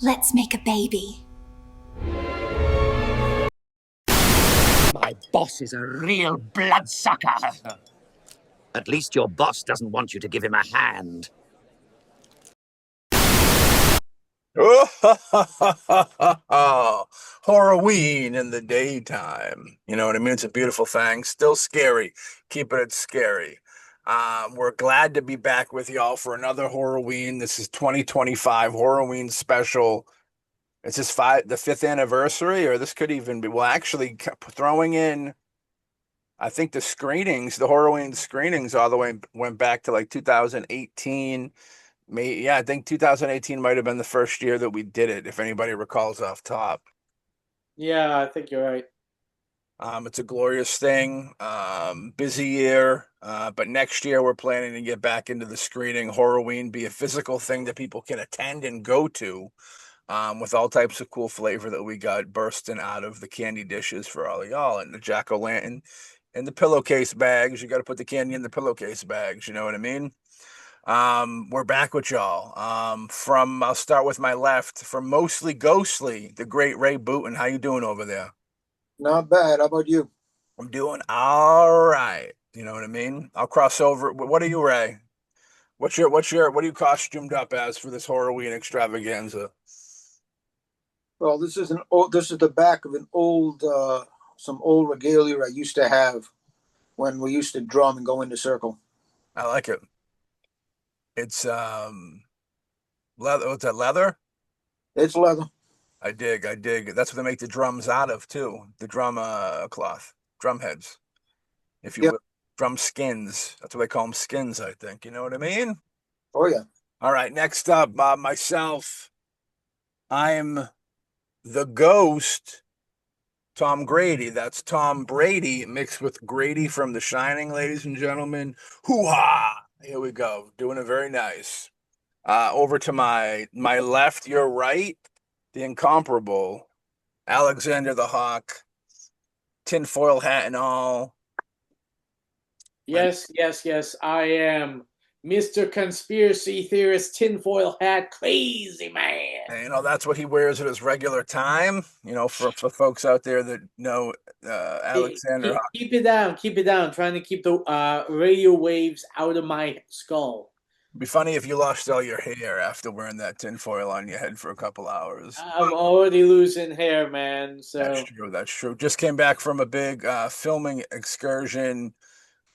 Let's make a baby. My boss is a real bloodsucker. At least your boss doesn't want you to give him a hand. HoRRoRWEEN in the daytime. You know what I mean? It's a beautiful thing. Still scary. Keeping it scary. We're glad to be back with y'all for another HoRRoRWEEN. This is 2025 HoRRoRWEEN special. It's just the fifth anniversary, or this could even be, well, actually throwing in, I think the HoRRoRWEEN screenings all the way went back to like 2018. Yeah, I think 2018 might have been the first year that we did it, if anybody recalls off top. Yeah, I think you're right. It's a glorious thing. Busy year, but next year we're planning to get back into the screening. HoRRoRWEEN be a physical thing that people can attend and go to, with all types of cool flavor that we got bursting out of the candy dishes for all of y'all, and the jack-o'-lantern and the pillowcase bags. You got to put the candy in the pillowcase bags. You know what I mean? We're back with y'all. I'll start with my left, from Mostly Ghostly, the great Ray Booten. How you doing over there? Not bad. How about you? I'm doing all right. You know what I mean? I'll cross over. What are you, Ray? What are you costumed up as for this HoRRoRWEEN extravaganza? Well, this is the back of some old regalia I used to have when we used to drum and go into circle. I like it. It's leather. What's that, leather? It's leather. I dig. That's what they make the drums out of too. The drum cloth, drum heads, if you Yep. will. Drum skins. That's what they call them, skins, I think. You know what I mean? Oh yeah. All right. Next up, myself. I'm the ghost, Tom Grady. That's Tom Brady mixed with Grady from The Shining, ladies and gentlemen. Hoo-ha! Here we go. Doing it very nice. Over to my left, your right, the incomparable Alexander the Hawk, tinfoil hat and all. Yes. I am Mr. Conspiracy Theorist Tinfoil Hat Crazy Man. And, that's what he wears at his regular time. For folks out there that know Alexander Hawk. Keep it down. Trying to keep the radio waves out of my skull. It'd be funny if you lost all your hair after wearing that tinfoil on your head for a couple hours. I'm already losing hair, man. So That's true. Just came back from a big filming excursion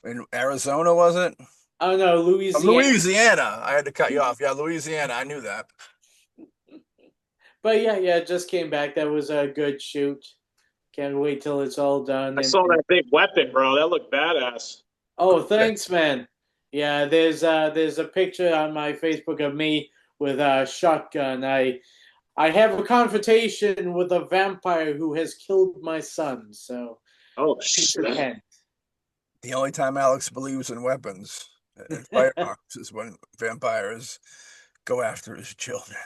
in Arizona, was it? Oh no, Louisiana. Louisiana. I had to cut you off. Yeah, Louisiana. I knew that. But yeah, just came back. That was a good shoot. Can't wait till it's all done. I saw that big weapon, bro. That looked badass. Oh, thanks, man. Yeah, there's a picture on my Facebook of me with a shotgun. I have a confrontation with a vampire who has killed my son. So, oh shit! The only time Alex believes in weapons and firearms is when vampires go after his children.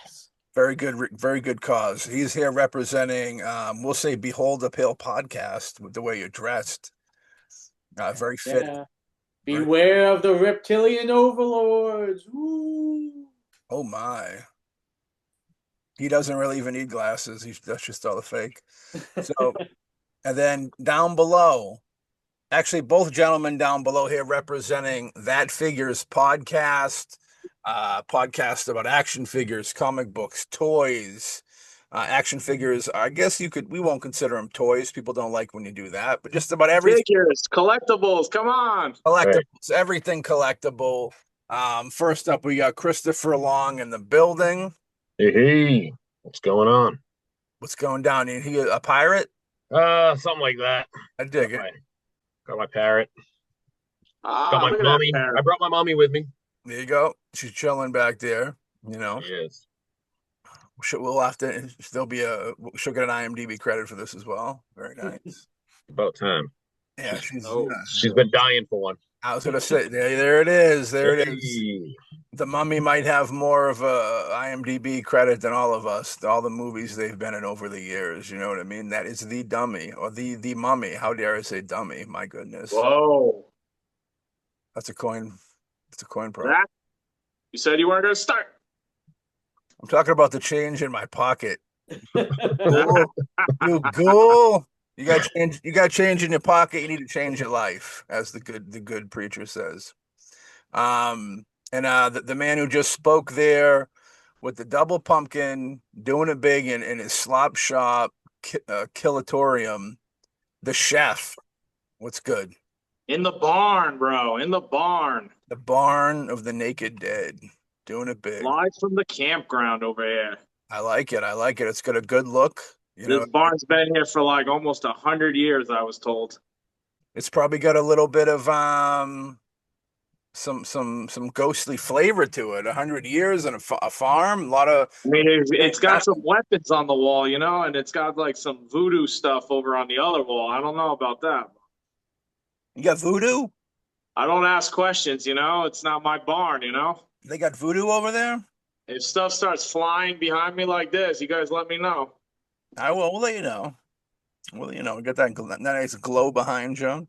Yes. Very good cause. He's here representing, we'll say, Behold the Pale podcast with the way you're dressed. Very fit. Yeah. Beware of the reptilian overlords. Woo. Oh my. He doesn't really even need glasses. That's just all the fake. So, and then down below, actually, both gentlemen down below here representing That Figures podcast, podcast about action figures, comic books, toys, action figures. I guess we won't consider them toys. People don't like when you do that, but just about everything. Figures, collectibles, come on. Collectibles, everything collectible. First up, we got Christopher Long in the building. Hey, what's going on? What's going down? Is he a pirate? Something like that. I dig it. Got my parrot. Got my mommy. I brought my mommy with me. There you go. She's chilling back there. She is. We'll have to. She'll get an IMDb credit for this as well. Very nice. About time. Yeah, she's been dying for one. I was gonna say, there it is. There it is. The mummy might have more of a IMDb credit than all of us. All the movies they've been in over the years. You know what I mean? That is the dummy or the mummy. How dare I say dummy? My goodness. Whoa. That's a coin. It's a coin pro. You said you weren't gonna start. I'm talking about the change in my pocket. Ghoul, you ghoul. You got change. You got change in your pocket. You need to change your life, as the good preacher says. And the man who just spoke there with the double pumpkin, doing it big in his slop shop, killatorium, the chef. What's good? In the barn, bro. In the barn. The barn of the naked dead, doing it big. Live from the campground over here. I like it. I like it. It's got a good look. You know, This barn's been here for like almost 100 years, I was told. it's probably got a little bit of some ghostly flavor to it. 100 years and a farm, a lot of. I mean, it's got some weapons on the wall, you know, and it's got like some voodoo stuff over on the other wall. I don't know about that. You got voodoo? I don't ask questions, you know. It's not my barn, you know. They got voodoo over there? If stuff starts flying behind me like this, you guys let me know. I will. We'll let you know. Get that nice glow behind you.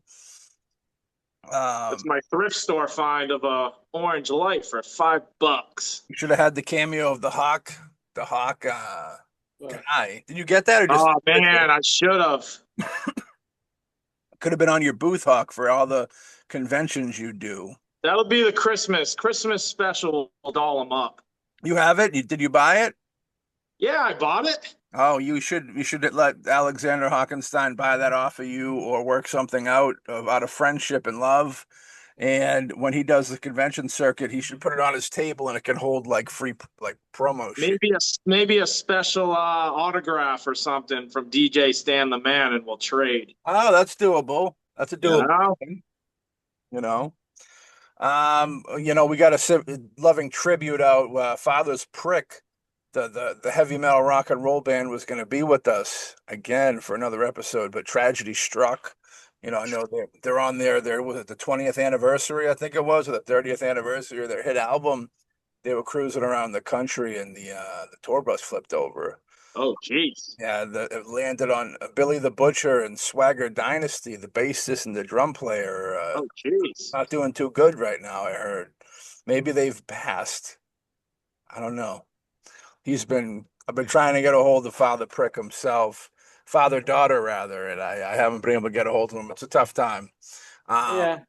It's my thrift store find of a orange light for $5. You should have had the cameo of the hawk. The hawk guy. Did you get that? Or just Oh man, I should have. could have been on your booth, Hawk, for all the conventions you do. That'll be the Christmas special. We'll doll them up. You have it? Did you buy it? Yeah, I bought it. Oh, you should let Alexander Hockenstein buy that off of you, or work something out of friendship and love. And when he does the convention circuit, he should put it on his table, and it can hold like free promo shit. Maybe a special autograph or something from DJ Stan the Man, and we'll trade. Oh, that's doable. That's a doable Yeah. thing. We got a loving tribute out. Father's Prick, the heavy metal rock and roll band, was going to be with us again for another episode, but tragedy struck. I know they're on there. Was it the 20th anniversary? I think it was, or the 30th anniversary of their hit album. They were cruising around the country, and the tour bus flipped over. Oh, jeez. Yeah, it landed on Billy the Butcher and Swagger Dynasty, the bassist and the drum player. Oh, jeez. Not doing too good right now, I heard. Maybe they've passed. I don't know. I've been trying to get a hold of Father Prick himself, father-daughter rather, and I haven't been able to get a hold of him. It's a tough time. Yeah.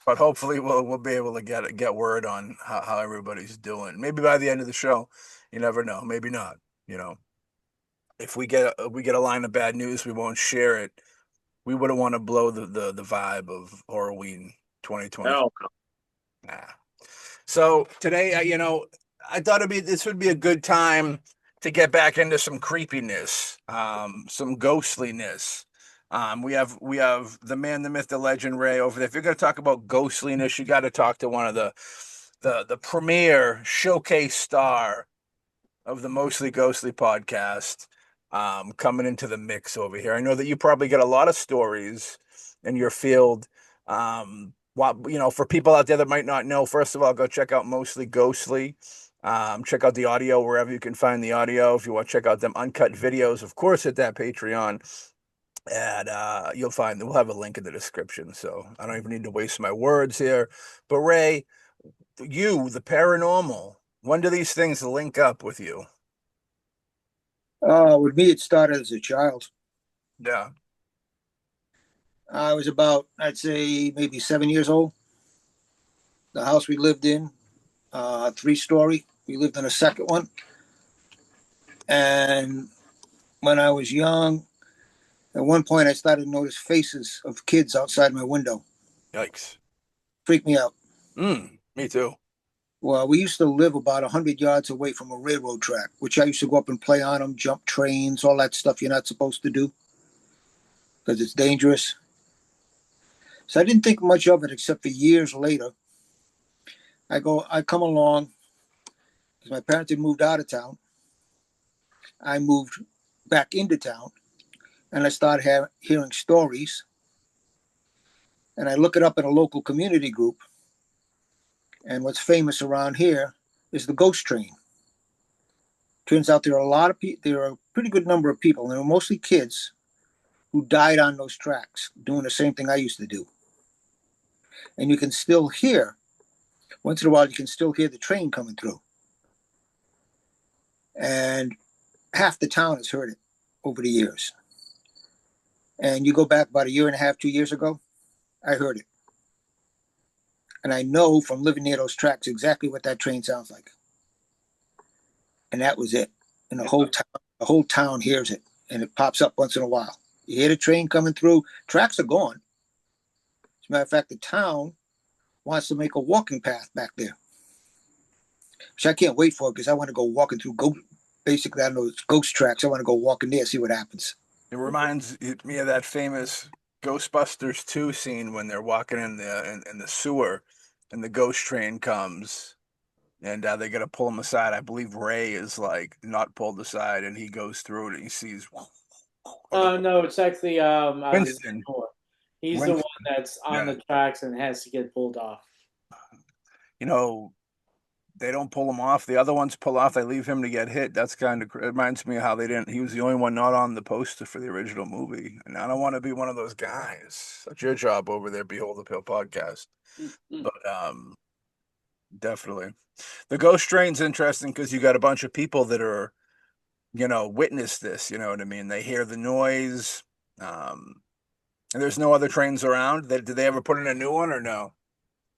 But hopefully we'll be able to get word on how everybody's doing. Maybe by the end of the show. You never know. Maybe not. If we get a line of bad news, we won't share it. We wouldn't want to blow the vibe of HoRRoRWEEN 2020. No. Nah. So today, I thought this would be a good time to get back into some creepiness, some ghostliness. We have the man, the myth, the legend, Ray over there. If you're going to talk about ghostliness, you got to talk to one of the premier showcase star of the Mostly Ghostly podcast, coming into the mix over here. I know that you probably get a lot of stories in your field. For people out there that might not know, first of all, go check out Mostly Ghostly. Check out the audio wherever you can find the audio. If you want to check out them uncut videos, of course, hit that Patreon. And we'll have a link in the description. So I don't even need to waste my words here. But Ray, the paranormal, when do these things link up with you? With me, it started as a child. Yeah. I was about, I'd say, maybe 7 years old. The house we lived in, 3-story. We lived in a second one. And when I was young, at one point I started to notice faces of kids outside my window. Yikes. Freaked me out. Me too. Well, we used to live about 100 yards away from a railroad track, which I used to go up and play on them, jump trains, all that stuff you're not supposed to do because it's dangerous. So I didn't think much of it, except for years later. I come along because my parents had moved out of town. I moved back into town, and I started hearing stories. And I look it up in a local community group. And what's famous around here is the ghost train. Turns out there are a lot of people. There are a pretty good number of people, and they were mostly kids, who died on those tracks doing the same thing I used to do. And you can still hear, once in a while, you can still hear the train coming through. and half the town has heard it over the years. And you go back about a year and a half, 2 years ago, I heard it. And I know from living near those tracks exactly what that train sounds like. And that was it. And the whole town hears it, and it pops up once in a while. You hear the train coming through, tracks are gone. As a matter of fact, the town wants to make a walking path back there, which I can't wait for because I want to go walking through basically, I don't know, it's ghost tracks. I want to go walking there, see what happens. It reminds me of that famous Ghostbusters 2 scene when they're walking in the sewer and the ghost train comes and they got to pull him aside. I believe Ray is like not pulled aside and he goes through it and he sees. No, it's actually Winston. He's the one that's on the tracks and has to get pulled off. You know, they don't pull him off. The other ones pull off. They leave him to get hit. That's kind of, it reminds me of how they didn't. He was the only one not on the poster for the original movie. And I don't want to be one of those guys. That's your job over there, Behold the Pill podcast. But definitely. The ghost train's interesting because you got a bunch of people that are, witness this. You know what I mean? They hear the noise. And there's no other trains around. Did they ever put in a new one or no?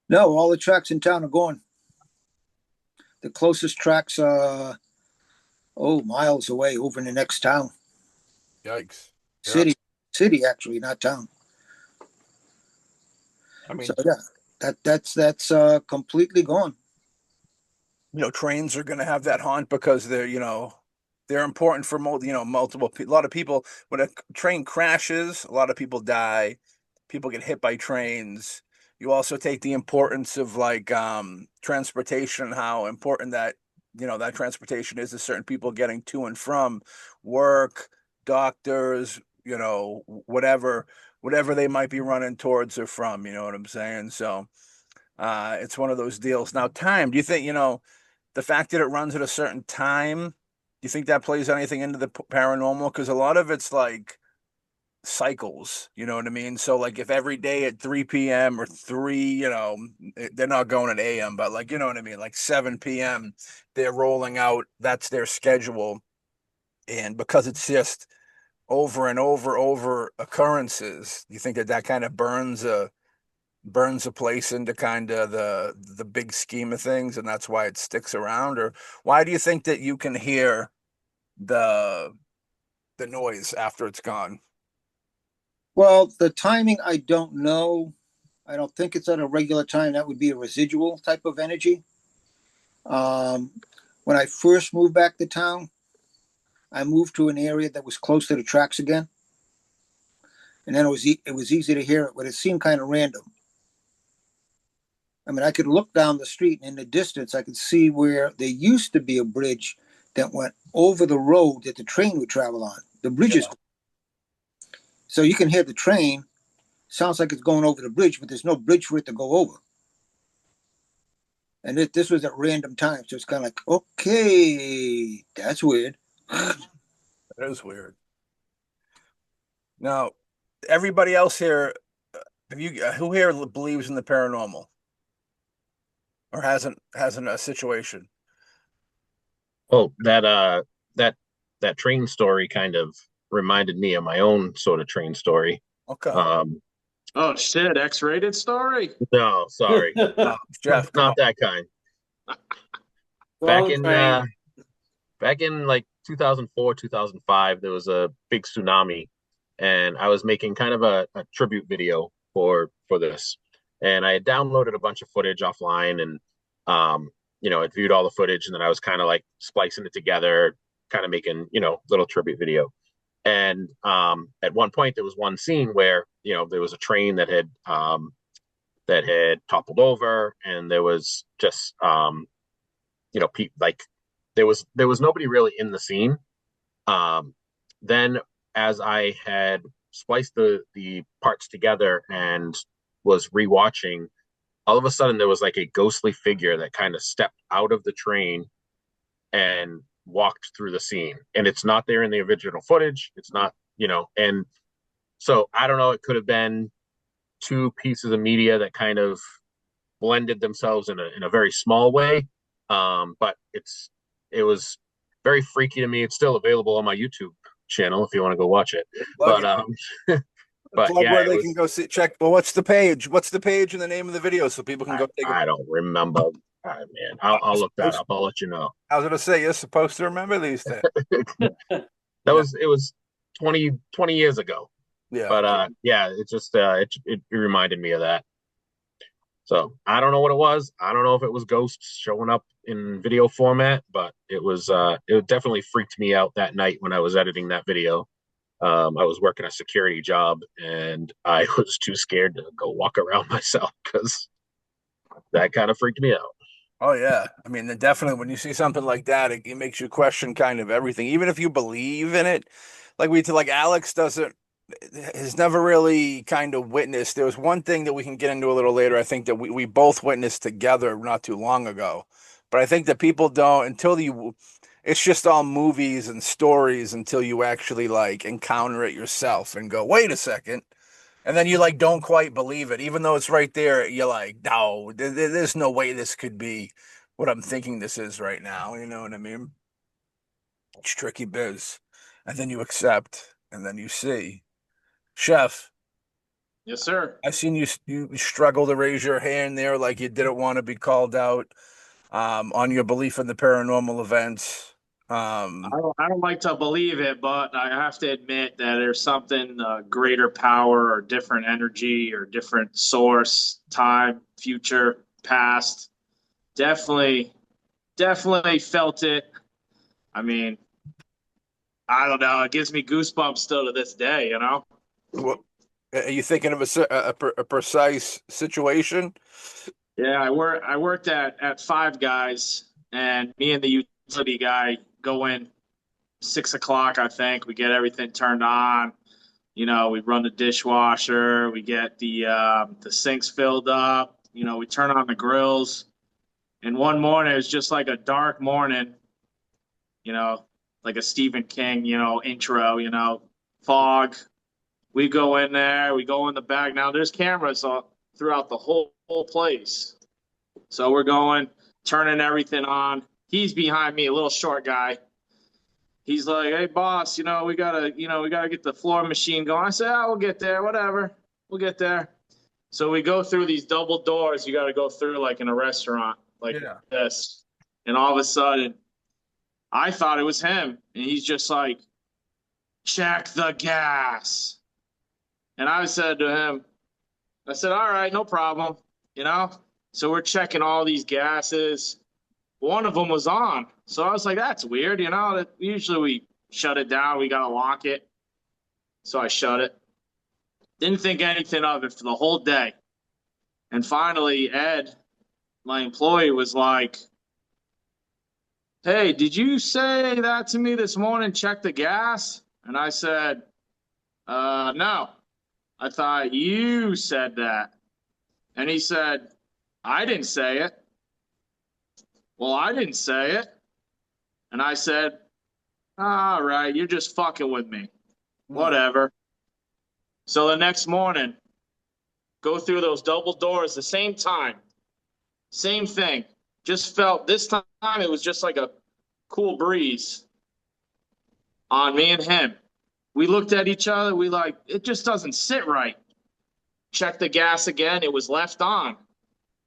No, all the tracks in town are gone. The closest tracks are, miles away over in the next town. Yikes. City, actually, not town. I mean, so yeah, that's completely gone. Trains are going to have that haunt because they're important for multiple people. A lot of people, when a train crashes, a lot of people die. People get hit by trains. You also take the importance of like transportation, how important that that transportation is to certain people getting to and from work, doctors, whatever they might be running towards or from. You know what I'm saying? So it's one of those deals. Now, time. Do you think the fact that it runs at a certain time? Do you think that plays anything into the paranormal? Because a lot of it's like cycles, you know what I mean? So like if every day at 3 p.m. or 3, they're not going at a.m., but like, you know what I mean? Like 7 p.m. they're rolling out, that's their schedule. And because it's just over and over occurrences, you think that kind of burns a place into kind of the big scheme of things, and that's why it sticks around? Or why do you think that you can hear the noise after it's gone? Well, the timing, I don't know. I don't think it's at a regular time. That would be a residual type of energy. When I first moved back to town, I moved to an area that was close to the tracks again. And then it was easy to hear it, but it seemed kind of random. I mean, I could look down the street and in the distance, I could see where there used to be a bridge that went over the road that the train would travel on. The bridge is so you can hear the train. Sounds like it's going over the bridge, but there's no bridge for it to go over. And this was at random times. So it's kind of like, okay, that's weird. That is weird. Now, everybody else here, who here believes in the paranormal or hasn't a situation? Oh, that train story kind of reminded me of my own sort of train story. Okay. Oh shit! X-rated story? No, sorry, Jeff, not that kind. Back in like 2004, 2005, there was a big tsunami, and I was making kind of a tribute video for this, and I had downloaded a bunch of footage offline, and I viewed all the footage, and then I was kind of like splicing it together, kind of making little tribute video. And at one point, there was one scene where there was a train that had toppled over, and there was just like there was nobody really in the scene. Then, as I had spliced the parts together and was rewatching, all of a sudden there was like a ghostly figure that kind of stepped out of the train and walked through the scene, and it's not there in the original footage. It's not, and so I don't know, it could have been two pieces of media that kind of blended themselves in a very small way. But it was very freaky to me. It's still available on my YouTube channel if you want to go watch it. Plug But it. but Plug yeah, where it they was. can go see check. Well, what's the page? What's the page and the name of the video so people can go take a I don't remember. All right, man. I'll look that up. I'll let you know. I was gonna say you're supposed to remember these things. It was 20 years ago. Yeah. But yeah, it just it reminded me of that. So I don't know what it was. I don't know if it was ghosts showing up in video format, but it definitely freaked me out that night when I was editing that video. I was working a security job and I was too scared to go walk around myself because that kind of freaked me out. Oh yeah. I mean, definitely when you see something like that, it makes you question kind of everything. Even if you believe in it, like Alex has never really kind of witnessed. There was one thing that we can get into a little later. I think that we both witnessed together not too long ago. But I think that people don't it's just all movies and stories until you actually like encounter it yourself and go, wait a second. And then you like don't quite believe it, even though it's right there. You're like, no, there's no way this could be what I'm thinking this is right now. You know what I mean? It's tricky biz. And then you accept, and then you see. Chef, Yes, sir. I seen you struggle to raise your hand there, like you didn't want to be called out on your belief in the paranormal events. I don't like to believe it, but I have to admit that there's something greater power or different energy or different source, time, future, past. Definitely, definitely felt it. I mean, I don't know. It gives me goosebumps still to this day, you know? What, are you thinking of a precise situation? Yeah, I worked at Five Guys, and me and the utility guy go in 6 o'clock. I think we get everything turned on. You know, we run the dishwasher, we get the sinks filled up. You know, we turn on the grills. And one morning, it was just like a dark morning. You know, like a Stephen King, intro. Fog. We go in there, we go in the back. Now there's cameras throughout the whole place. So we're going, turning everything on. He's behind me, a little short guy. He's like, "Hey boss, we gotta get the floor machine going." I said, "Oh, we'll get there, whatever. We'll get there." So we go through these double doors you gotta go through like in a restaurant, like this. And all of a sudden, I thought it was him. And he's just like, "Check the gas." And I said to him, I said, "All right, no problem." So we're checking all these gases. One of them was on. So I was like, that's weird. Usually we shut it down. We got to lock it. So I shut it. Didn't think anything of it for the whole day. And finally, Ed, my employee, was like, "Hey, did you say that to me this morning? Check the gas?" And I said, "No. I thought you said that." And he said, "I didn't say it." "Well, I didn't say it." And I said, "All right, you're just fucking with me. Whatever." So the next morning, go through those double doors the same time. Same thing. Just felt this time it was just like a cool breeze on me and him. We looked at each other. We like, it just doesn't sit right. Check the gas again. It was left on.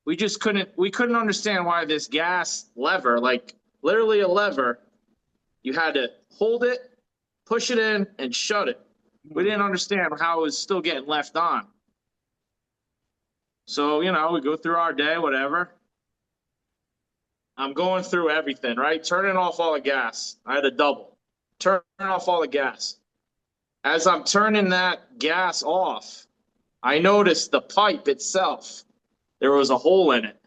We couldn't understand why this gas lever, like literally a lever, you had to hold it, push it in, and shut it. We didn't understand how it was still getting left on. So, we go through our day, whatever. I'm going through everything, right? Turning off all the gas. I had a double. Turning off all the gas. As I'm turning that gas off, I noticed the pipe itself. There was a hole in it.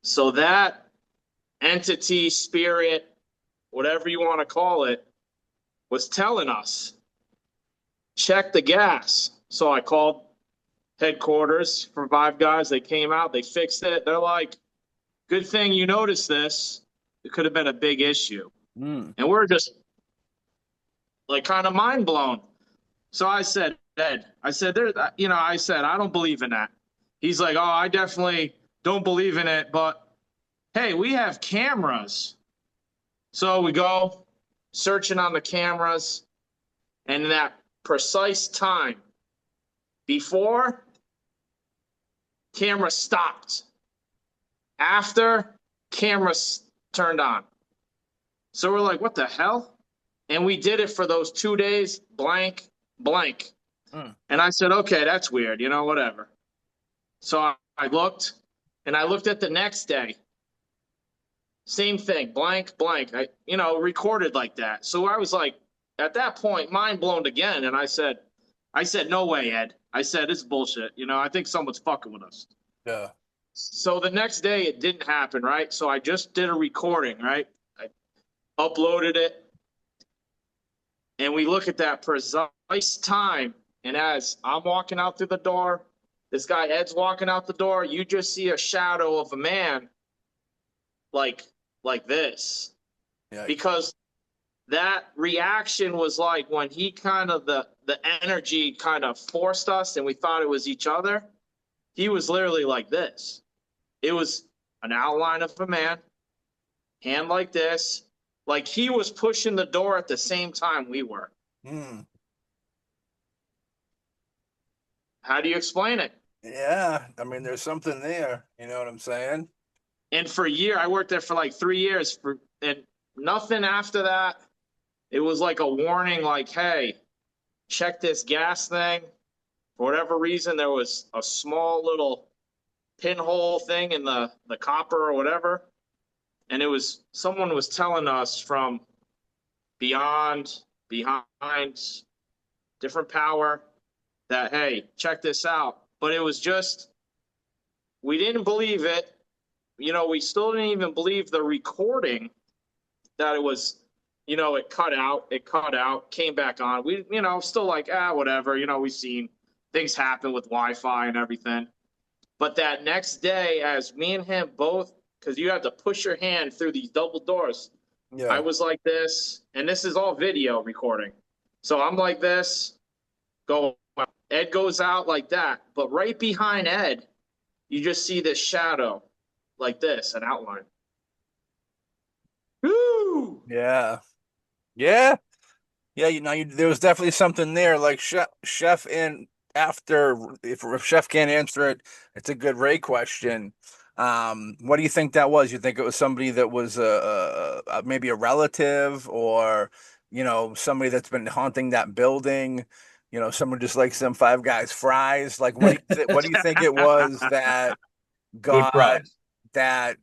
So that entity, spirit, whatever you want to call it, was telling us, check the gas. So I called headquarters for Five Guys. They came out, they fixed it. They're like, "Good thing you noticed this. It could have been a big issue." And we're just like kind of mind blown. So I said, "Ed, I said, I don't believe in that." He's like, "Oh, I definitely don't believe in it, but hey, we have cameras So we go searching on the cameras, and in that precise time before, camera stopped. After, cameras turned on. So we're like, what the hell? And we did it for those 2 days, blank, blank. And I said, okay, that's weird, you know, whatever. So I looked, and I looked at the next day. Same thing, blank, blank. Recorded like that. So I was like, at that point, mind blown again. And I said, no way, Ed. I said, it's bullshit. You know, I think someone's fucking with us. Yeah. So the next day it didn't happen, right? So I just did a recording, right? I uploaded it. And we look at that precise time. And as I'm walking out through the door, this guy Ed's walking out the door, you just see a shadow of a man like this. Yeah. Because that reaction was like when he kind of the energy kind of forced us and we thought it was each other. He was literally like this. It was an outline of a man, hand like this, like he was pushing the door at the same time we were. How do you explain it? Yeah, I mean, there's something there. You know what I'm saying? And for a year, I worked there for like 3 years, and nothing after that. It was like a warning, like, hey, check this gas thing. For whatever reason, there was a small little pinhole thing in the copper or whatever. And someone was telling us from behind, different power, that, hey, check this out. But it was just, we didn't believe it. You know, we still didn't even believe the recording that it was, you know, it cut out, came back on. We, you know, still like, whatever. You know, we've seen things happen with Wi-Fi and everything. But that next day, as me and him both, because you have to push your hand through these double doors. Yeah. I was like this, and this is all video recording. So I'm like this, Ed goes out like that. But right behind Ed, you just see this shadow like this, an outline. Woo! Yeah. Yeah. Yeah, you know, there was definitely something there. Like Chef, and after, if Chef can't answer it, it's a good Ray question. What do you think that was? You think it was somebody that was maybe a relative, or, you know, somebody that's been haunting that building? You know, someone just likes them Five Guys fries. Like, what do you think it was that that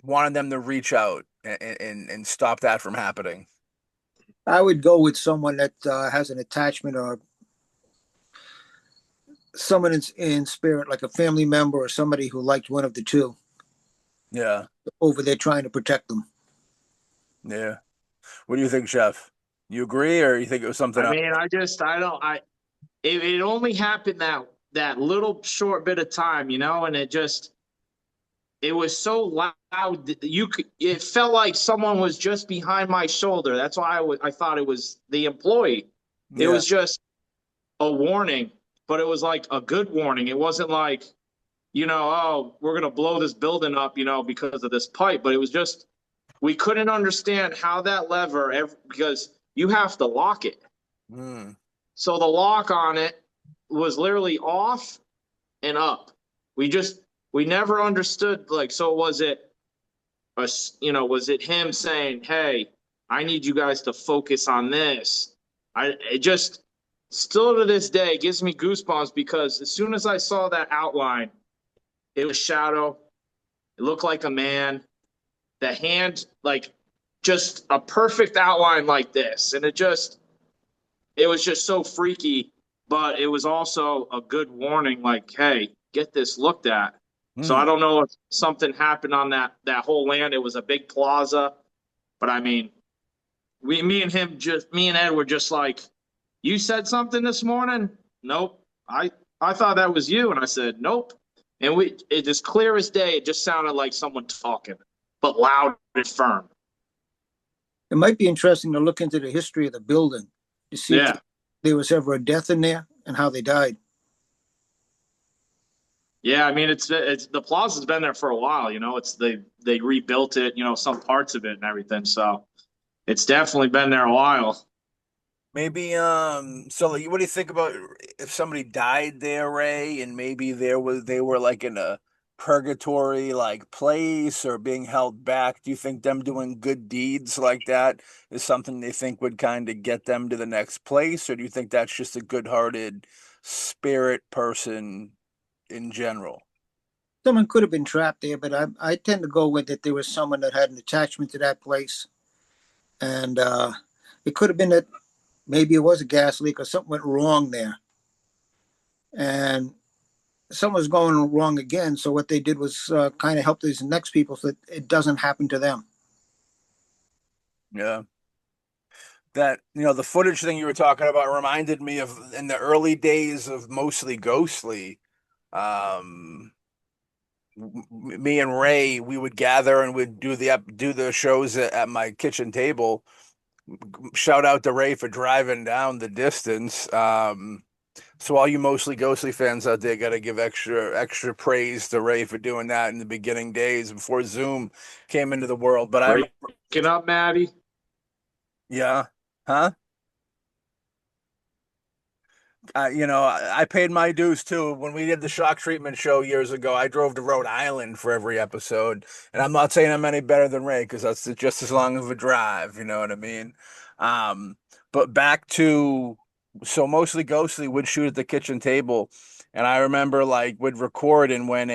wanted them to reach out and stop that from happening? I would go with someone that has an attachment, or someone in spirit, like a family member or somebody who liked one of the two. Yeah. Over there trying to protect them. Yeah. What do you think, Chef? You agree, or you think it was something else? I mean, it only happened that little short bit of time, you know, and it was so loud it felt like someone was just behind my shoulder. That's why I thought it was the employee. Yeah. It was just a warning, but it was like a good warning. It wasn't like, you know, oh, we're going to blow this building up, you know, because of this pipe. But it was just, we couldn't understand how that lever, because you have to lock it. So the lock on it was literally off and up. We never understood, like, so was it him saying, hey, I need you guys to focus on this? It just, still to this day, gives me goosebumps, because as soon as I saw that outline, it was shadow. It looked like a man. The hand, like, just a perfect outline like this. And it was just so freaky, but it was also a good warning, like, hey, get this looked at. So I don't know if something happened on that whole land. It was a big plaza, but I mean, me and Ed were just like, you said something this morning? Nope. I thought that was you. And I said, nope. And it just clear as day. It just sounded like someone talking, but loud and firm. It might be interesting to look into the history of the building to see if there was ever a death in there and how they died. Yeah, I mean, it's the plaza's been there for a while, you know. They rebuilt it, you know, some parts of it and everything. So It's definitely been there a while. Maybe so like, what do you think about if somebody died there, Ray, and maybe they were like in a purgatory like place or being held back? Do you think them doing good deeds like that is something they think would kind of get them to the next place, or do you think that's just a good-hearted spirit person in general? Someone could have been trapped there, but I tend to go with that there was someone that had an attachment to that place. And it could have been that maybe it was a gas leak or something went wrong there. And someone's going wrong again. So what they did was kind of help these next people so that it doesn't happen to them. Yeah. That, the footage thing you were talking about reminded me of in the early days of mostly Ghostly. Um, Me and Ray, we would gather and we'd do the shows at my kitchen table. Shout out to Ray for driving down the distance. So all you mostly Ghostly fans out there got to give extra praise to Ray for doing that in the beginning days before Zoom came into the world. But Breaking up, Maddie. yeah, huh? I paid my dues too. When we did the shock treatment show years ago, I drove to Rhode Island for every episode. And I'm not saying I'm any better than Ray because that's just as long of a drive, you know what I mean? Um, but back to, so mostly Ghostly would shoot at the kitchen table. And I remember like would record, and when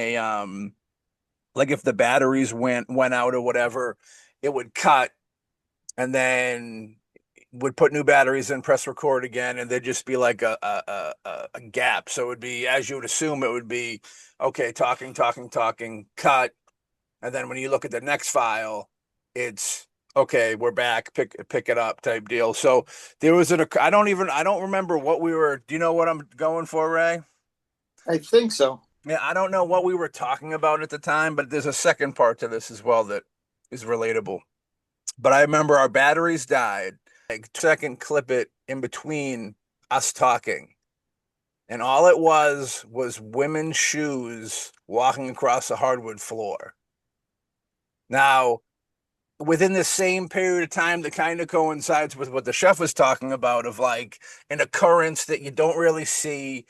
like if the batteries went out or whatever, it would cut, and then would put new batteries in, press record again, and there'd just be like a gap. So it would be, as you would assume, it would be okay, talking, cut, and then when you look at the next file, it's okay, we're back, pick it up type deal. So there was I don't remember what we were. Do you know what I'm going for, Ray? I think so. Yeah, I don't know what we were talking about at the time, but there's a second part to this as well that is relatable. But I remember our batteries died. Like 2-second clip it in between us talking. And all it was women's shoes walking across the hardwood floor. Now, within the same period of time that kind of coincides with what the chef was talking about, of like an occurrence that you don't really see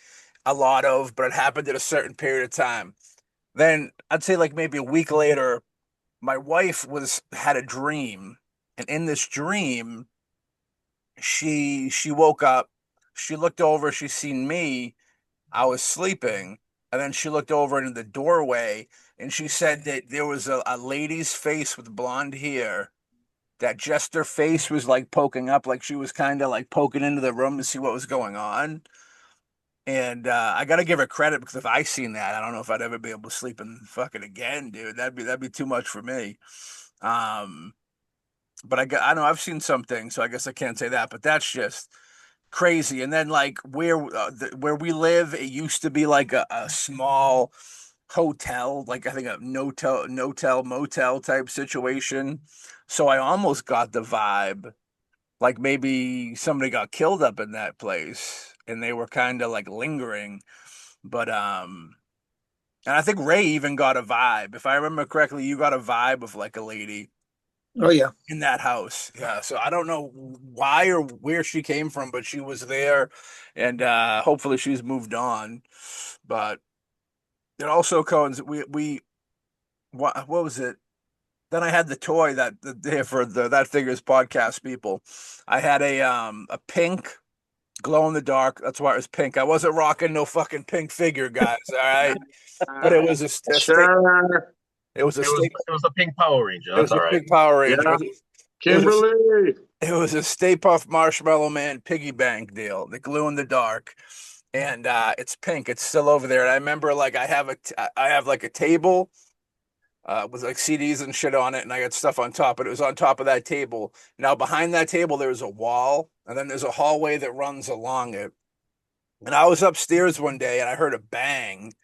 a lot of, but it happened at a certain period of time. Then I'd say like maybe a week later, my wife had a dream, and in this dream, she woke up, she looked over, she seen me, I was sleeping, and then she looked over into the doorway, and she said that there was a lady's face with blonde hair, that just her face was like poking up, like she was kind of like poking into the room to see what was going on. And I gotta give her credit, because if I seen that, I don't know if I'd ever be able to sleep in fucking again, dude. That'd be too much for me. Um, but I know I've seen some things, so I guess I can't say that. But that's just crazy. And then like where we live, it used to be like a small hotel, like I think a notel motel type situation. So I almost got the vibe like maybe somebody got killed up in that place, and they were kind of like lingering. But and I think Ray even got a vibe. If I remember correctly, you got a vibe of like a lady Oh, yeah. in that house. Yeah. So I don't know why or where she came from, but she was there, and hopefully she's moved on. But it also comes we what was it? Then I had the toy that the day for that figures podcast people. I had a pink glow in the dark. That's why it was pink. I wasn't rocking no fucking pink figure, guys. All right, but it was a Sure. it was a It was a pink Power Ranger. it was That's all a right. pink Power Ranger. Yeah. Kimberly. It was a Stay Puft Marshmallow Man piggy bank deal, the glue in the dark, and it's pink. It's still over there. And I remember like I have like a table with like CDs and shit on it, and I got stuff on top. But it was on top of that table. Now behind that table there's a wall, and then there's a hallway that runs along it. And I was upstairs one day, and I heard a bang,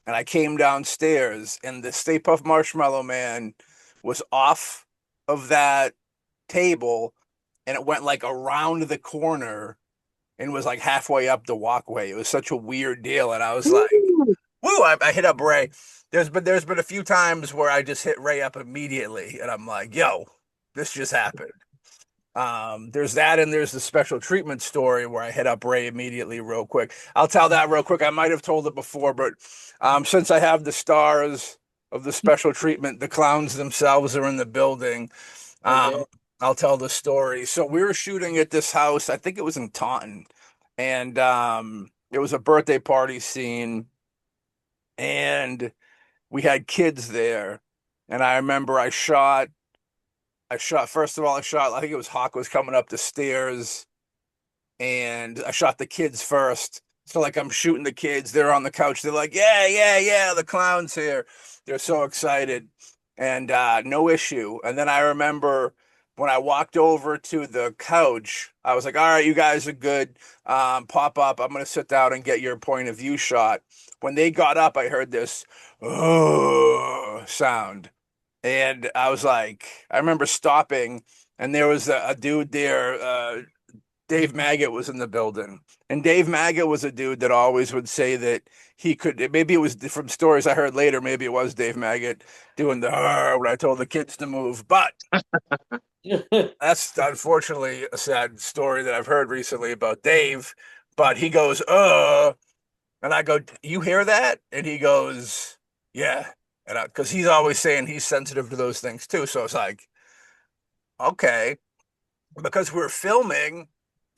and I came downstairs, and the Stay Puft Marshmallow Man was off of that table, and it went like around the corner and was like halfway up the walkway. It was such a weird deal, and I was like, "Woo!" I hit up Ray. There's been a few times where I just hit Ray up immediately, and I'm like, "Yo, this just happened." There's that, and there's the special treatment story where I hit up Ray immediately real quick. I'll tell that real quick. I might have told it before, but since I have the stars of the special treatment, the clowns themselves are in the building. Okay. I'll tell the story. So we were shooting at this house. I think it was in Taunton, and it was a birthday party scene, and we had kids there. And I remember first of all, I think it was Hawk was coming up the stairs, and I shot the kids first. So like I'm shooting the kids, they're on the couch, they're like, yeah, yeah, yeah, the clown's here. They're so excited, and no issue. And then I remember when I walked over to the couch, I was like, all right, you guys are good. Pop up. I'm gonna sit down and get your point of view shot. When they got up, I heard this sound. And I was like, I remember stopping, and there was a dude there. Dave Maggot was in the building. And Dave Maggot was a dude that always would say that he could, maybe it was from stories I heard later, maybe it was Dave Maggot doing the when I told the kids to move. But that's unfortunately a sad story that I've heard recently about Dave. But he goes, and I go, you hear that? And he goes, yeah. And because he's always saying he's sensitive to those things too. So it's like, okay, because we're filming,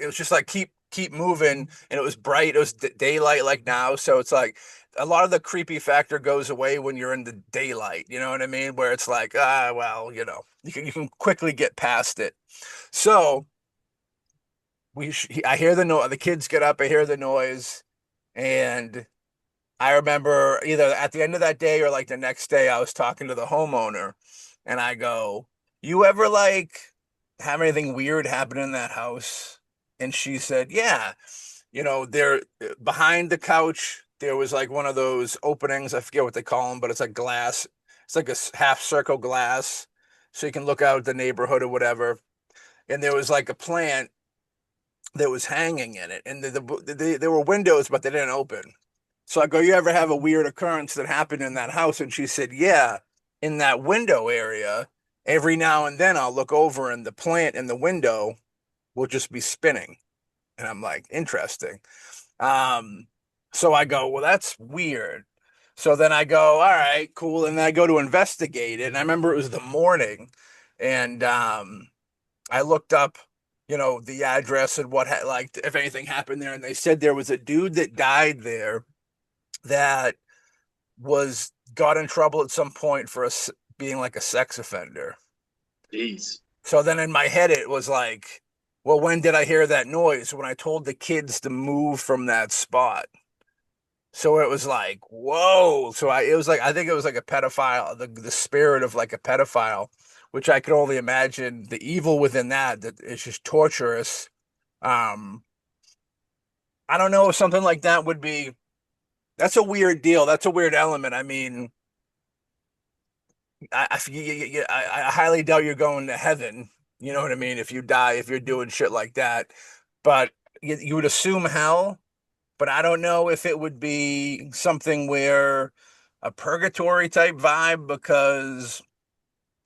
it was just like keep moving, and it was bright. It was daylight like now, so it's like a lot of the creepy factor goes away when you're in the daylight. You know what I mean? Where it's like, well, you can quickly get past it. So I hear the noise. The kids get up. I hear the noise, and I remember either at the end of that day or like the next day, I was talking to the homeowner, and I go, you ever like have anything weird happen in that house? And she said, yeah, there behind the couch, there was like one of those openings. I forget what they call them, but it's like glass. It's like a half circle glass. So you can look out at the neighborhood or whatever. And there was like a plant that was hanging in it. And there were windows, but they didn't open. So I go, you ever have a weird occurrence that happened in that house? And she said, yeah, in that window area, every now and then I'll look over and the plant in the window will just be spinning. And I'm like, interesting. So I go, well, that's weird. So then I go, all right, cool. And then I go to investigate it. And I remember it was the morning. And I looked up, the address and like if anything happened there. And they said there was a dude that died there that got in trouble at some point for being like a sex offender. Jeez. So then in my head, it was like, well, when did I hear that noise? When I told the kids to move from that spot. So it was like, whoa. So I think it was like a pedophile, the spirit of like a pedophile, which I could only imagine the evil within that is just torturous. I don't know if something like that would be, that's a weird deal. That's a weird element. I mean, I highly doubt you're going to heaven. You know what I mean? If you die, if you're doing shit like that, but you would assume hell. But I don't know if it would be something where a purgatory type vibe, because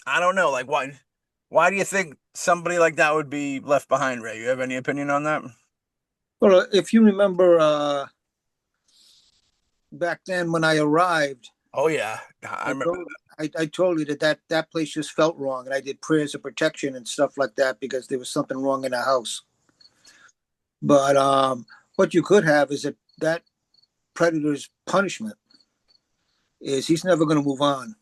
I don't know. Like, why do you think somebody like that would be left behind, Ray? You have any opinion on that? Well, if you remember back then when I arrived. Oh, yeah. I remember I told you that place just felt wrong, and I did prayers of protection and stuff like that because there was something wrong in the house. But what you could have is that predator's punishment is he's never going to move on.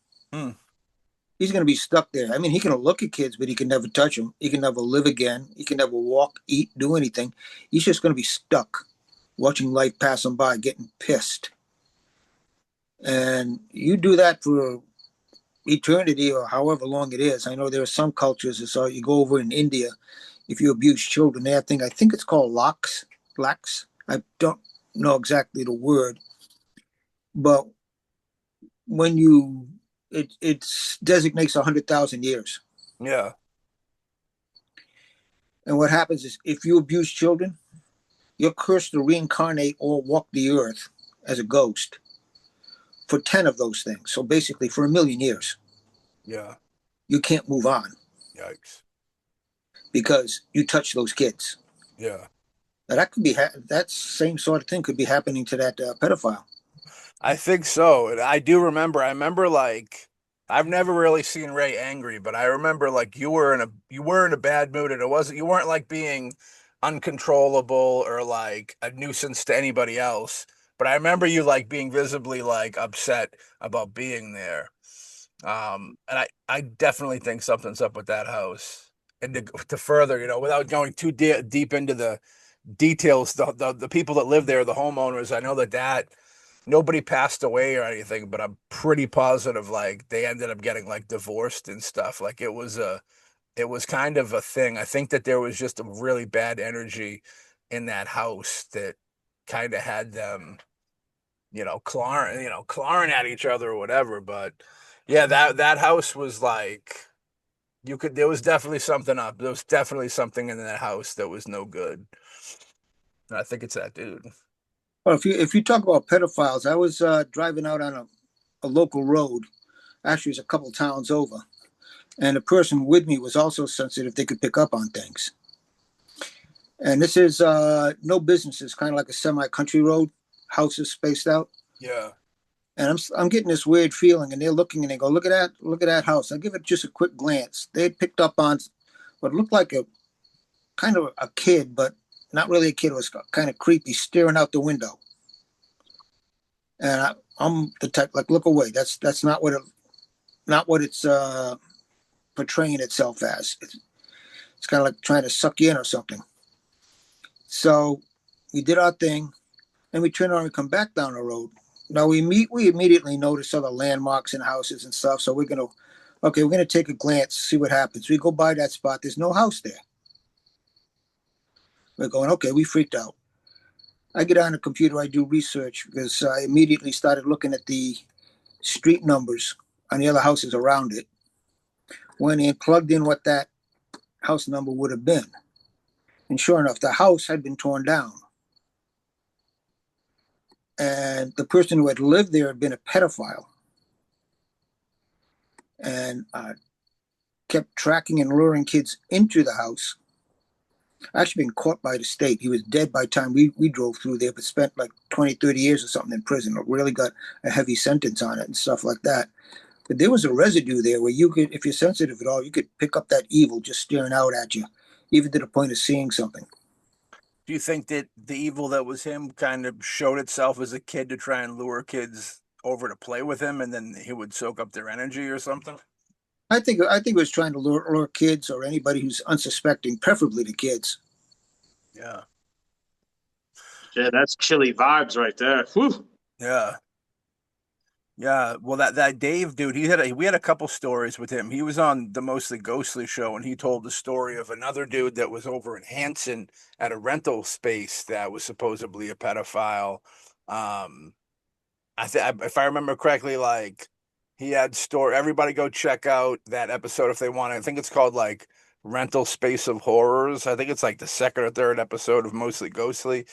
He's going to be stuck there. I mean, he can look at kids, but he can never touch them. He can never live again. He can never walk, eat, do anything. He's just going to be stuck watching life pass him by, getting pissed. And you do that for eternity or however long it is. I know there are some cultures, so you go over in India, if you abuse children, they have thing, I think it's called lax. I don't know exactly the word, but when it designates 100,000 years. Yeah. And what happens is if you abuse children, you're cursed to reincarnate or walk the earth as a ghost for 10 of those things. So basically for 1,000,000 years. Yeah. You can't move on. Yikes. because you touch those kids. Yeah. Now, that could be that same sort of thing could be happening to that pedophile. I think so. And I do remember. I remember like I've never really seen Ray angry, but I remember like you were in a bad mood, and you weren't like being uncontrollable or like a nuisance to anybody else. But I remember you like being visibly like upset about being there. And I definitely think something's up with that house. And to further, without going too deep into the details, the people that live there, the homeowners, I know that nobody passed away or anything, but I'm pretty positive like they ended up getting like divorced and stuff. Like it was kind of a thing. I think that there was just a really bad energy in that house that kind of had them, clawing at each other or whatever. But yeah, that house was like there was definitely something up. There was definitely something in that house that was no good. And I think it's that dude. Well, if you talk about pedophiles, I was driving out on a local road. Actually, it's a couple towns over, and the person with me was also sensitive. They could pick up on things. And this is no businesses, kind of like a semi-country road, houses spaced out. Yeah. And I'm getting this weird feeling, and they're looking and they go, look at that house. I give it just a quick glance. They had picked up on what looked like a kind of a kid, but not really a kid. It was kind of creepy, staring out the window. And I'm the type like, look away. That's not what it's portraying itself as. It's kind of like trying to suck you in or something. So we did our thing, and we turn around and come back down the road. Now we immediately notice other landmarks and houses and stuff. So we're gonna take a glance, see what happens. We go by that spot. There's no house there. We're going, okay, we freaked out. I get on the computer, I do research because I immediately started looking at the street numbers on the other houses around it. Went in, plugged in what that house number would have been. And sure enough, the house had been torn down. And the person who had lived there had been a pedophile. And kept tracking and luring kids into the house. Actually been caught by the state. He was dead by the time we drove through there, but spent like 20, 30 years or something in prison. It really got a heavy sentence on it and stuff like that. But there was a residue there where you could, if you're sensitive at all, you could pick up that evil just staring out at you, even to the point of seeing something. Do you think that the evil that was him kind of showed itself as a kid to try and lure kids over to play with him, and then he would soak up their energy or something? I think it was trying to lure kids or anybody who's unsuspecting, preferably the kids. Yeah. Yeah, that's chilly vibes right there. Whew. Yeah. Yeah, well, that Dave dude, we had a couple stories with him. He was on the Mostly Ghostly show, and he told the story of another dude that was over in Hanson at a rental space that was supposedly a pedophile. If I remember correctly, like he had story. Everybody go check out that episode if they want. I think it's called like Rental Space of Horrors. I think it's like the second or third episode of Mostly Ghostly,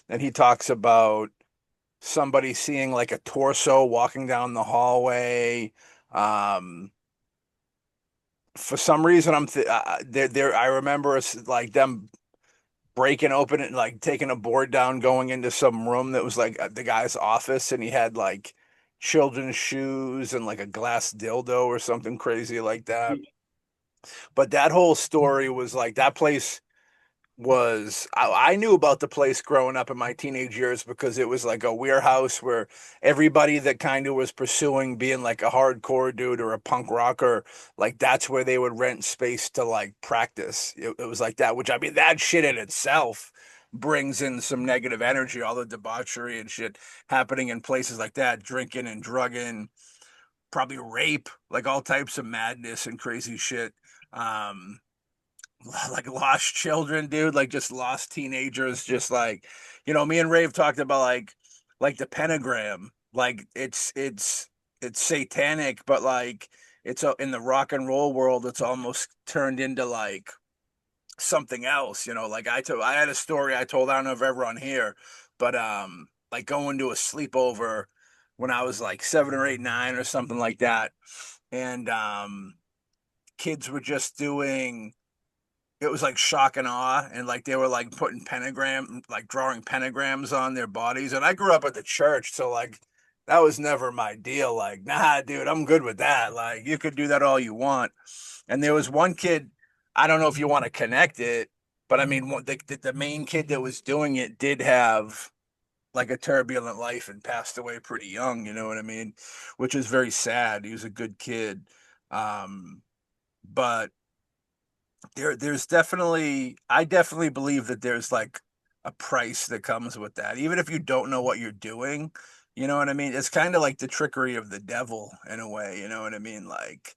and he talks about somebody seeing like a torso walking down the hallway. For some reason, there. I remember like them breaking open and like taking a board down, going into some room that was like the guy's office, and he had like children's shoes and like a glass dildo or something crazy like that. But that whole story was like that place I knew about the place growing up in my teenage years because it was like a warehouse where everybody that kind of was pursuing being like a hardcore dude or a punk rocker, like that's where they would rent space to like practice. It was like that, which I mean, that shit in itself brings in some negative energy, all the debauchery and shit happening in places like that, drinking and drugging, probably rape, like all types of madness and crazy shit. Like lost children, dude, like just lost teenagers, just like, me and Rave talked about like the pentagram, like it's satanic, but like it's in the rock and roll world, it's almost turned into like something else, like I had a story I told, I don't know if ever on here, but like going to a sleepover when I was like 7 or 8, 9 or something like that, and kids were just doing it was like shock and awe, and like they were like putting like drawing pentagrams on their bodies. And I grew up at the church, so like that was never my deal. Like, nah, dude, I'm good with that. Like, you could do that all you want. And there was one kid, I don't know if you want to connect it, but I mean, the main kid that was doing it did have like a turbulent life and passed away pretty young, you know what I mean? Which is very sad. He was a good kid. But there's definitely, I definitely believe that there's like a price that comes with that. Even if you don't know what you're doing, you know what I mean? It's kind of like the trickery of the devil in a way, you know what I mean? Like,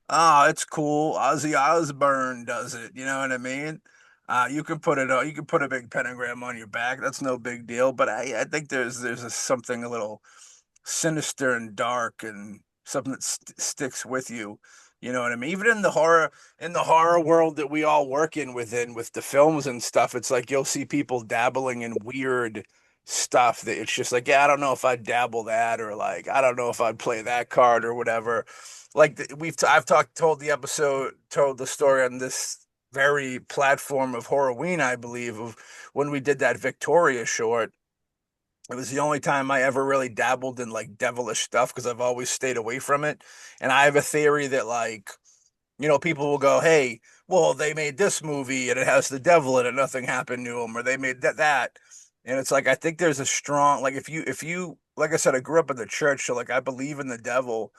oh, it's cool. Ozzy Osbourne does it, you know what I mean? You can put it on, you can put a big pentagram on your back. That's no big deal. But I think something a little sinister and dark and something that sticks with you. You know what I mean? Even in the horror world that we all work within with the films and stuff, it's like you'll see people dabbling in weird stuff that it's just like, yeah, I don't know if I'd dabble that, or like, I don't know if I'd play that card or whatever. Like I've told the story on this very platform of HoRRoRWEEN, I believe, of when we did that Victoria short. It was the only time I ever really dabbled in like devilish stuff because I've always stayed away from it. And I have a theory that like, you know, people will go, "Hey, well, they made this movie and it has the devil in it, nothing happened to them," or they made that. And it's like I think there's a strong, like, if you like I said, I grew up in the church, so like I believe in the devil,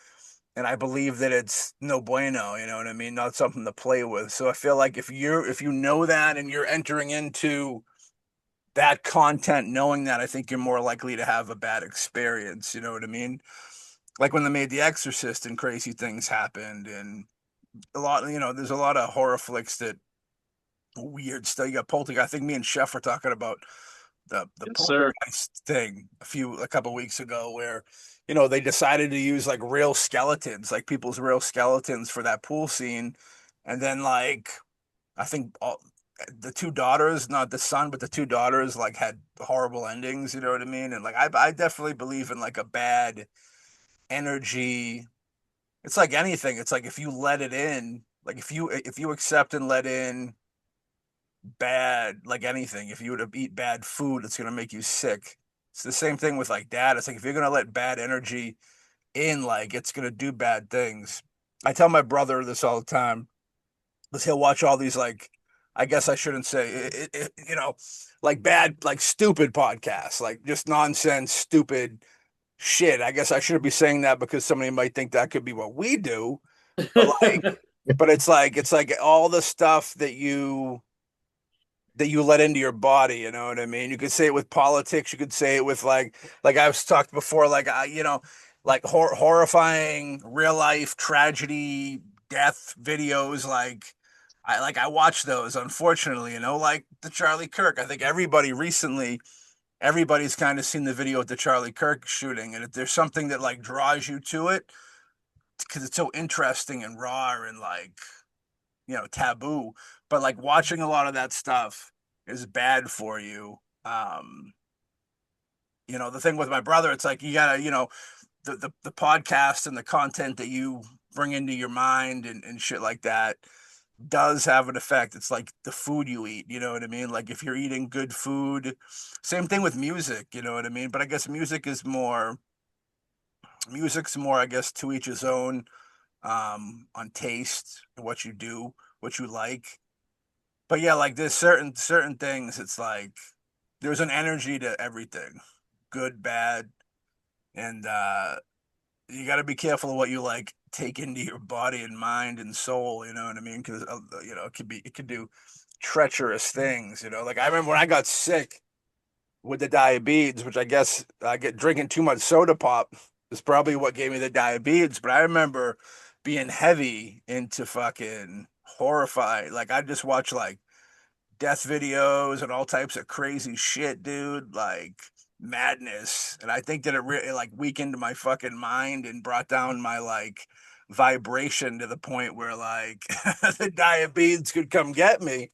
and I believe that it's no bueno, you know what I mean? Not something to play with. So I feel like if you know that and you're entering into that content knowing that, I think you're more likely to have a bad experience, you know what I mean? Like when they made The Exorcist and crazy things happened, and a lot, you know, there's a lot of horror flicks that weird stuff. You got Poltergeist. I think me and Chef were talking about the Yes, sir. Poltergeist thing a couple weeks ago, where you know they decided to use like real skeletons, like people's real skeletons for that pool scene, and then like I think the two daughters, not the son, but the two daughters, like had horrible endings. You know what I mean? And like I definitely believe in like a bad energy. It's like anything. It's like if you let it in, like if you accept and let in bad, like anything, if you were to eat bad food, it's gonna make you sick. It's the same thing with like that. It's like if you're gonna let bad energy in, like it's gonna do bad things. I tell my brother this all the time because he'll watch all these like, I guess I shouldn't say you know, like bad, like stupid podcasts, like just nonsense, stupid shit. I guess I shouldn't be saying that because somebody might think that could be what we do, but like, but it's like all the stuff that you let into your body, you know what I mean? You could say it with politics, you could say it with like I've talked before, like you know, like horrifying real life tragedy, death videos, I watch those, unfortunately, you know, like the Charlie Kirk. I think everybody's kind of seen the video of the Charlie Kirk shooting, and if there's something that like draws you to it because it's so interesting and raw and like, you know, taboo, but like watching a lot of that stuff is bad for you. You know, the thing with my brother, it's like you gotta, you know, the podcast and the content that you bring into your mind and shit like that does have an effect. It's like the food you eat, you know what I mean? Like if you're eating good food, same thing with music, you know what I mean? But I guess music's more, I guess, to each his own, on taste, what you do, what you like. But yeah, like there's certain things, it's like there's an energy to everything, good, bad, and you got to be careful of what you like take into your body and mind and soul, you know what I mean? Because you know, it could do treacherous things, you know. Like I remember when I got sick with the diabetes, which I guess I get drinking too much soda pop is probably what gave me the diabetes. But I remember being heavy into fucking horrified. Like I just watch like death videos and all types of crazy shit, dude. Like madness. And I think that it really like weakened my fucking mind and brought down my like vibration to the point where like the diabetes could come get me.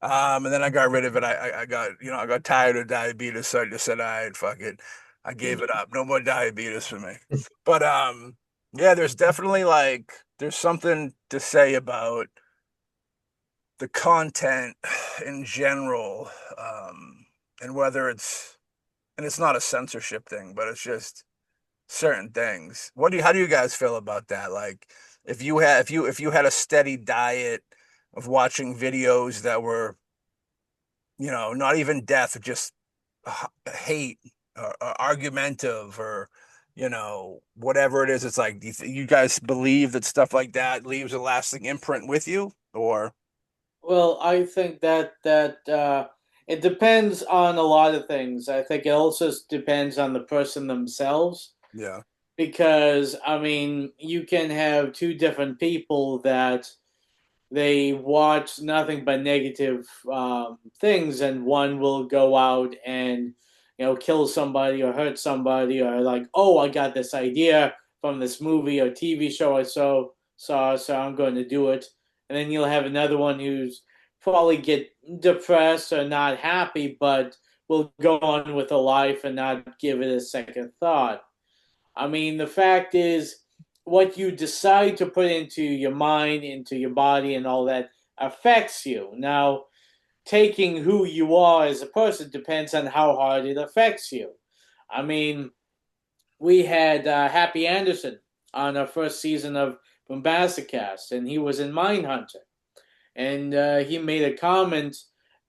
And then I got rid of it. I got, you know, I got tired of diabetes, so I just said, all right, fuck it. I gave it up. No more diabetes for me. But yeah, there's definitely like there's something to say about the content in general, and whether it's, and it's not a censorship thing, but it's just certain things. How do you guys feel about that? Like, if you had a steady diet of watching videos that were, not even death, just hate or argumentative, or whatever it is, it's like, do you guys believe that stuff like that leaves a lasting imprint with you, or? Well, I think that it depends on a lot of things. I think it also depends on the person themselves, Yeah. because I mean, you can have two different people that they watch nothing but negative things, and one will go out and kill somebody or hurt somebody, or like, oh, I got this idea from this movie or TV show I saw, so I'm going to do it. And then you'll have another one who's probably get depressed or not happy, but will go on with a life and not give it a second thought. I mean, the fact is, what you decide to put into your mind, into your body, and all that affects you. Now, taking who you are as a person depends on how hard it affects you. I mean, we had Happy Anderson on our first season of BoomBasticCAST, and he was in Mindhunter, and he made a comment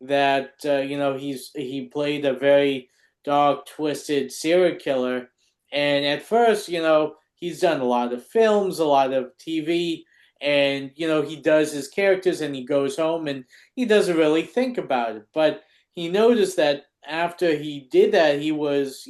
that he played a very dark, twisted serial killer, and at first, he's done a lot of films, a lot of TV, and he does his characters, and he goes home and he doesn't really think about it. But he noticed that after he did that, he was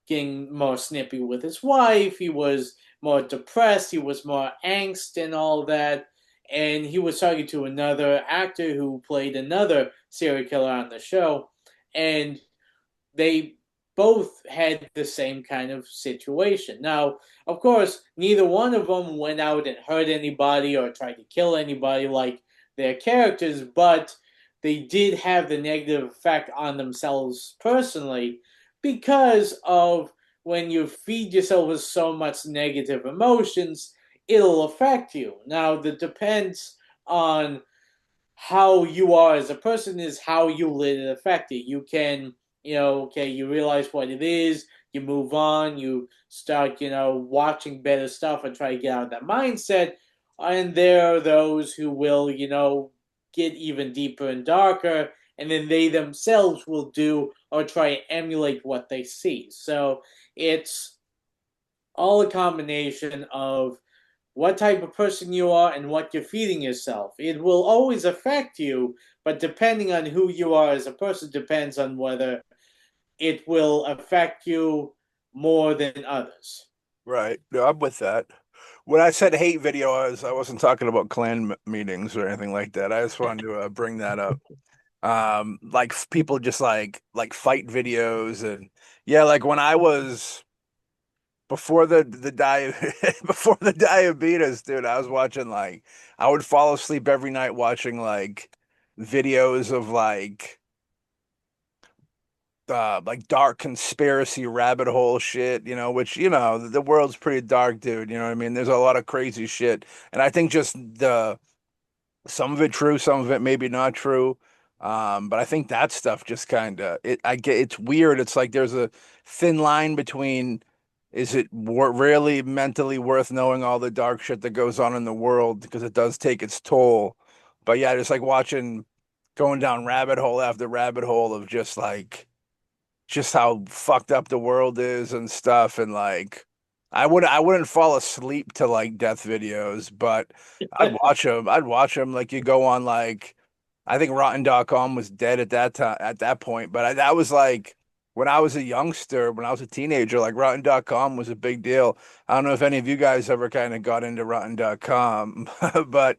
getting more snippy with his wife. He was more depressed. He was more angst and all that, and he was talking to another actor who played another serial killer on the show, and they both had the same kind of situation. Now, of course, neither one of them went out and hurt anybody or tried to kill anybody like their characters, but they did have the negative effect on themselves personally, because of when you feed yourself with so much negative emotions, it'll affect you. Now, that depends on how you are as a person, is how you let it affect you. You can, okay, you realize what it is, you move on, you start, watching better stuff and try to get out of that mindset. And there are those who will, get even deeper and darker, and then they themselves will do or try to emulate what they see. So it's all a combination of what type of person you are and what you're feeding yourself. It will always affect you, but depending on who you are as a person depends on whether it will affect you more than others. Right. No, I'm with that. When I said hate video, I wasn't talking about clan meetings or anything like that. I just wanted to bring that up. Like people just like fight videos, and yeah, like when I was before the before the diabetes, dude, I was watching, like, I would fall asleep every night watching like videos of like dark conspiracy rabbit hole shit, which, the world's pretty dark, dude. You know what I mean? There's a lot of crazy shit. And I think just some of it true, some of it maybe not true. But I think that stuff just kind of, it's weird. It's like there's a thin line between, is it really mentally worth knowing all the dark shit that goes on in the world, because it does take its toll. But yeah, just like going down rabbit hole after rabbit hole of just how fucked up the world is and stuff. And like, I wouldn't fall asleep to like death videos, but I'd watch them. Like, you go on, like, I think rotten.com was dead at that time, at that point, but that was like when I was a youngster, when I was a teenager, like rotten.com was a big deal. I don't know if any of you guys ever kind of got into rotten.com, but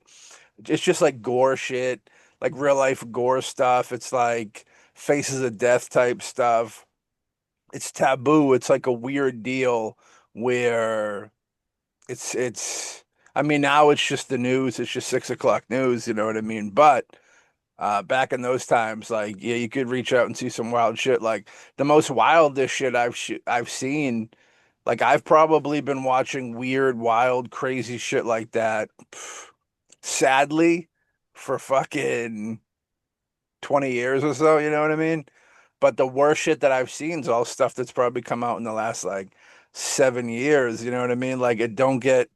it's just like gore shit, like real life gore stuff. It's like faces of death type stuff. It's taboo. It's like a weird deal where it's I mean, now it's just the news, it's just 6 o'clock news, you know what I mean? But back in those times, like, yeah, you could reach out and see some wild shit. Like the most wildest shit I've seen, like, I've probably been watching weird, wild, crazy shit like that, sadly, for fucking 20 years or so, you know what I mean? But the worst shit that I've seen is all stuff that's probably come out in the last like 7 years, you know what I mean? Like you get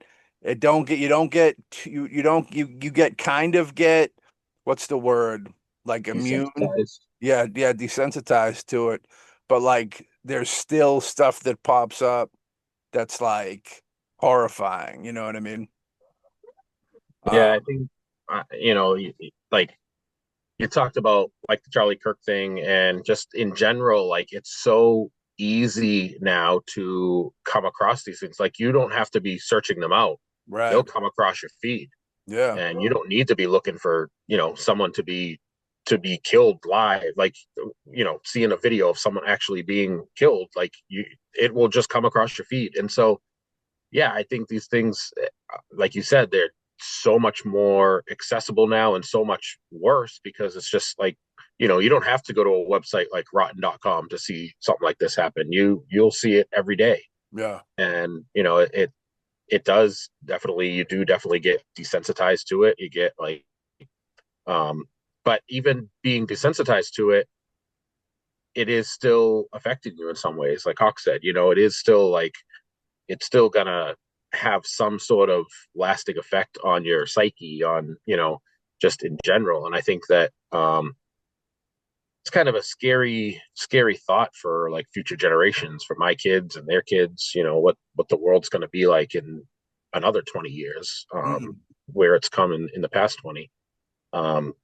kind of get, what's the word? Like immune. Desensitized. Yeah, yeah, desensitized to it. But like there's still stuff that pops up that's like horrifying, you know what I mean? Yeah, Uh, I think like you talked about like the Charlie Kirk thing, and just in general, like it's so easy now to come across these things. Like you don't have to be searching them out; they'll right. come across your feed, Yeah. and you don't need to be looking for someone to be killed live. Like seeing a video of someone actually being killed, like it will just come across your feed, and so yeah, I think these things, like you said, they're so much more accessible now and so much worse because it's just like, you don't have to go to a website like rotten.com to see something like this happen. You'll see it every day. Yeah. And, it does definitely, you do definitely get desensitized to it. You get like, um, but even being desensitized to it, it is still affecting you in some ways. Like Hawk said, it is still like, it's still gonna have some sort of lasting effect on your psyche, on just in general. And I think that it's kind of a scary thought for like future generations, for my kids and their kids. What the world's going to be like in another 20 years, Mhm. where it's come in the past 20. um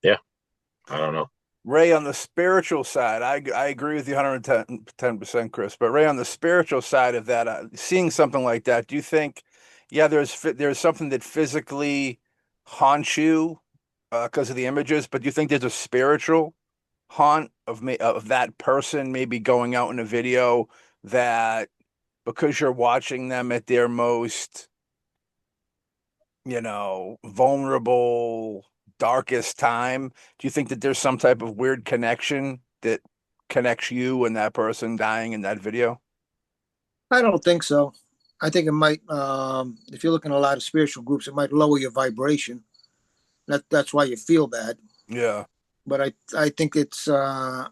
yeah, I don't know. Ray, on the spiritual side, I agree with you 110%, Chris. But Ray, on the spiritual side of that, seeing something like that, do you think, yeah, there's something that physically haunts you because of the images, but do you think there's a spiritual haunt of that person maybe going out in a video that because you're watching them at their most, vulnerable, darkest time, do you think that there's some type of weird connection that connects you and that person dying in that video? I don't think so. I think it might, if you're looking at a lot of spiritual groups, it might lower your vibration. That's why you feel bad. Yeah. But I think I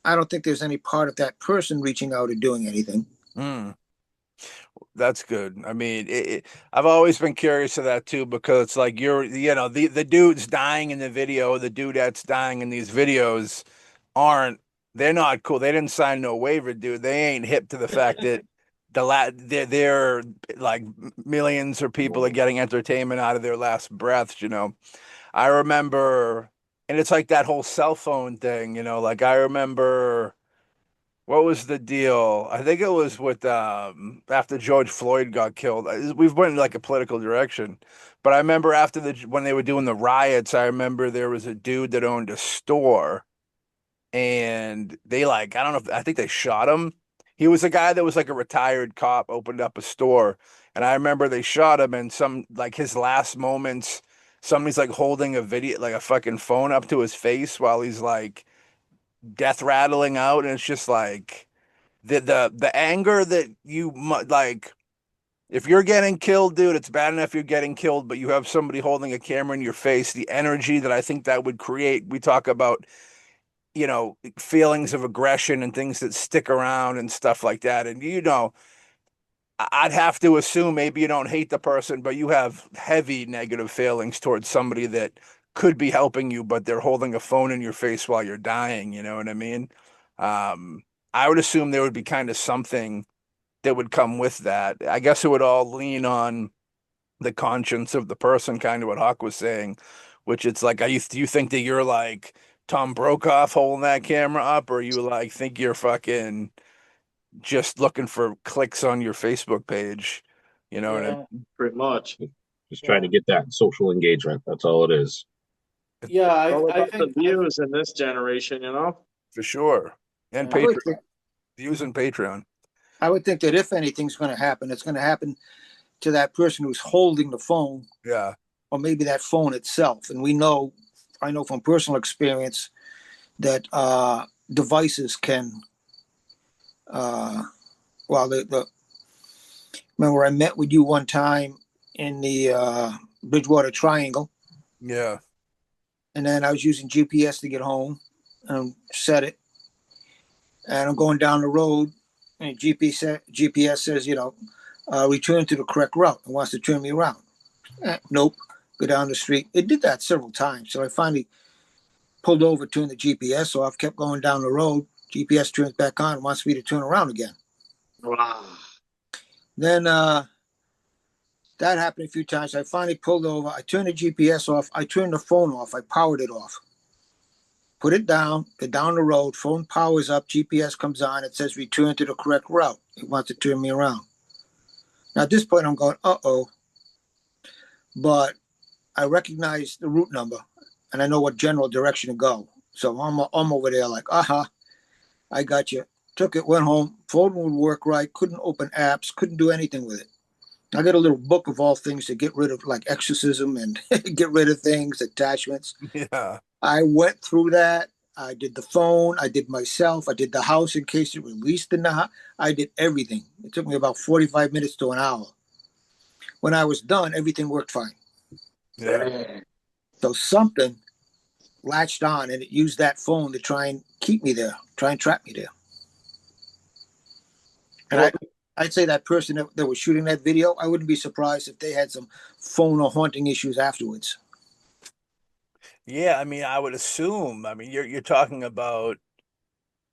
don't think there's any part of that person reaching out or doing anything. Mm, that's good. I mean, I've always been curious to that too, because it's like the dude's dying in the video, the dude that's dying in these videos aren't, they're not cool. They didn't sign no waiver, dude. They ain't hip to the fact that they're like millions of people are getting entertainment out of their last breaths. I remember, and it's like that whole cell phone thing. Like I remember, what was the deal? I think it was with after George Floyd got killed. We've went in like a political direction, but I remember after when they were doing the riots, I remember there was a dude that owned a store, and they like, I don't know if, I think they shot him. He was a guy that was like a retired cop, opened up a store, and I remember they shot him, and some like his last moments, somebody's like holding a video, like a fucking phone up to his face while he's like death rattling out, and it's just like the anger that like, if you're getting killed, dude, it's bad enough you're getting killed, but you have somebody holding a camera in your face, the energy that I think that would create. We talk about feelings of aggression and things that stick around and stuff like that. And I'd have to assume maybe you don't hate the person, but you have heavy negative feelings towards somebody that could be helping you, but they're holding a phone in your face while you're dying. You know what I mean? I would assume there would be kind of something that would come with that. I guess it would all lean on the conscience of the person, kind of what Hawk was saying, which it's like, do you think that you're like Tom Brokaw holding that camera up, or you like think you're fucking just looking for clicks on your Facebook page? You know what I Yeah, mean? Pretty much. Just trying to yeah, get that social engagement, that's all it is. yeah. All I about the think views in this generation, you know? For sure. And yeah, I would Patreon, think views and Patreon. I would think that if anything's going to happen, it's going to happen to that person who's holding the phone, Yeah. or maybe that phone itself. And I know from personal experience that devices can, uh, well, remember I met with you one time in the Bridgewater Triangle, Yeah. and then I was using GPS to get home and set it. And I'm going down the road, and GPS says, return to the correct route. It wants to turn me around. Nope. Go down the street. It did that several times. So I finally pulled over, turned the GPS off, kept going down the road. GPS turns back on, wants me to turn around again. Wow. Then that happened a few times. I finally pulled over. I turned the GPS off. I turned the phone off. I powered it off. Put it down, get down the road. Phone powers up. GPS comes on. It says return to the correct route. It wants to turn me around. Now, at this point, I'm going, uh-oh. But I recognize the route number, and I know what general direction to go. So I'm over there like, I got you. Took it, went home. Phone would work right. Couldn't open apps. Couldn't do anything with it. I got a little book of all things to get rid of, like exorcism and get rid of things, attachments. Yeah. I went through that. I did the phone. I did myself. I did the house in case it released in the house. I did everything. It took me about 45 minutes to an hour. When I was done, everything worked fine. Yeah. So something latched on, and it used that phone to try and keep me there, try and trap me there. And I'd say that person that was shooting that video, I wouldn't be surprised if they had some phone or haunting issues afterwards. Yeah, I mean, I would assume. I mean, you're talking about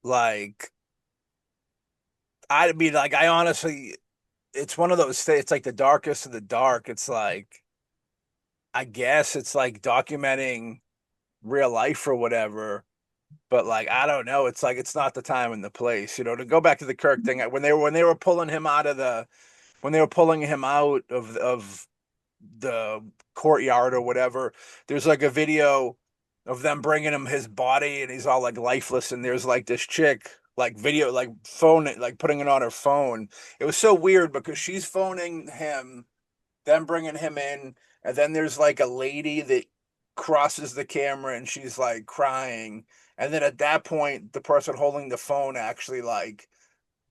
like, I honestly, it's one of those things. It's like the darkest of the dark. It's like, I guess it's like documenting real life or whatever. But like, I don't know. It's like it's not the time and the place. To go back to the Kirk thing, when they were pulling him out of the courtyard or whatever, there's like a video of them bringing him his body, and he's all like lifeless, and there's like this chick like video like phone like putting it on her phone. It was so weird because she's phoning him, then bringing him in, and then there's like a lady that crosses the camera and she's like crying, and then at that point the person holding the phone actually like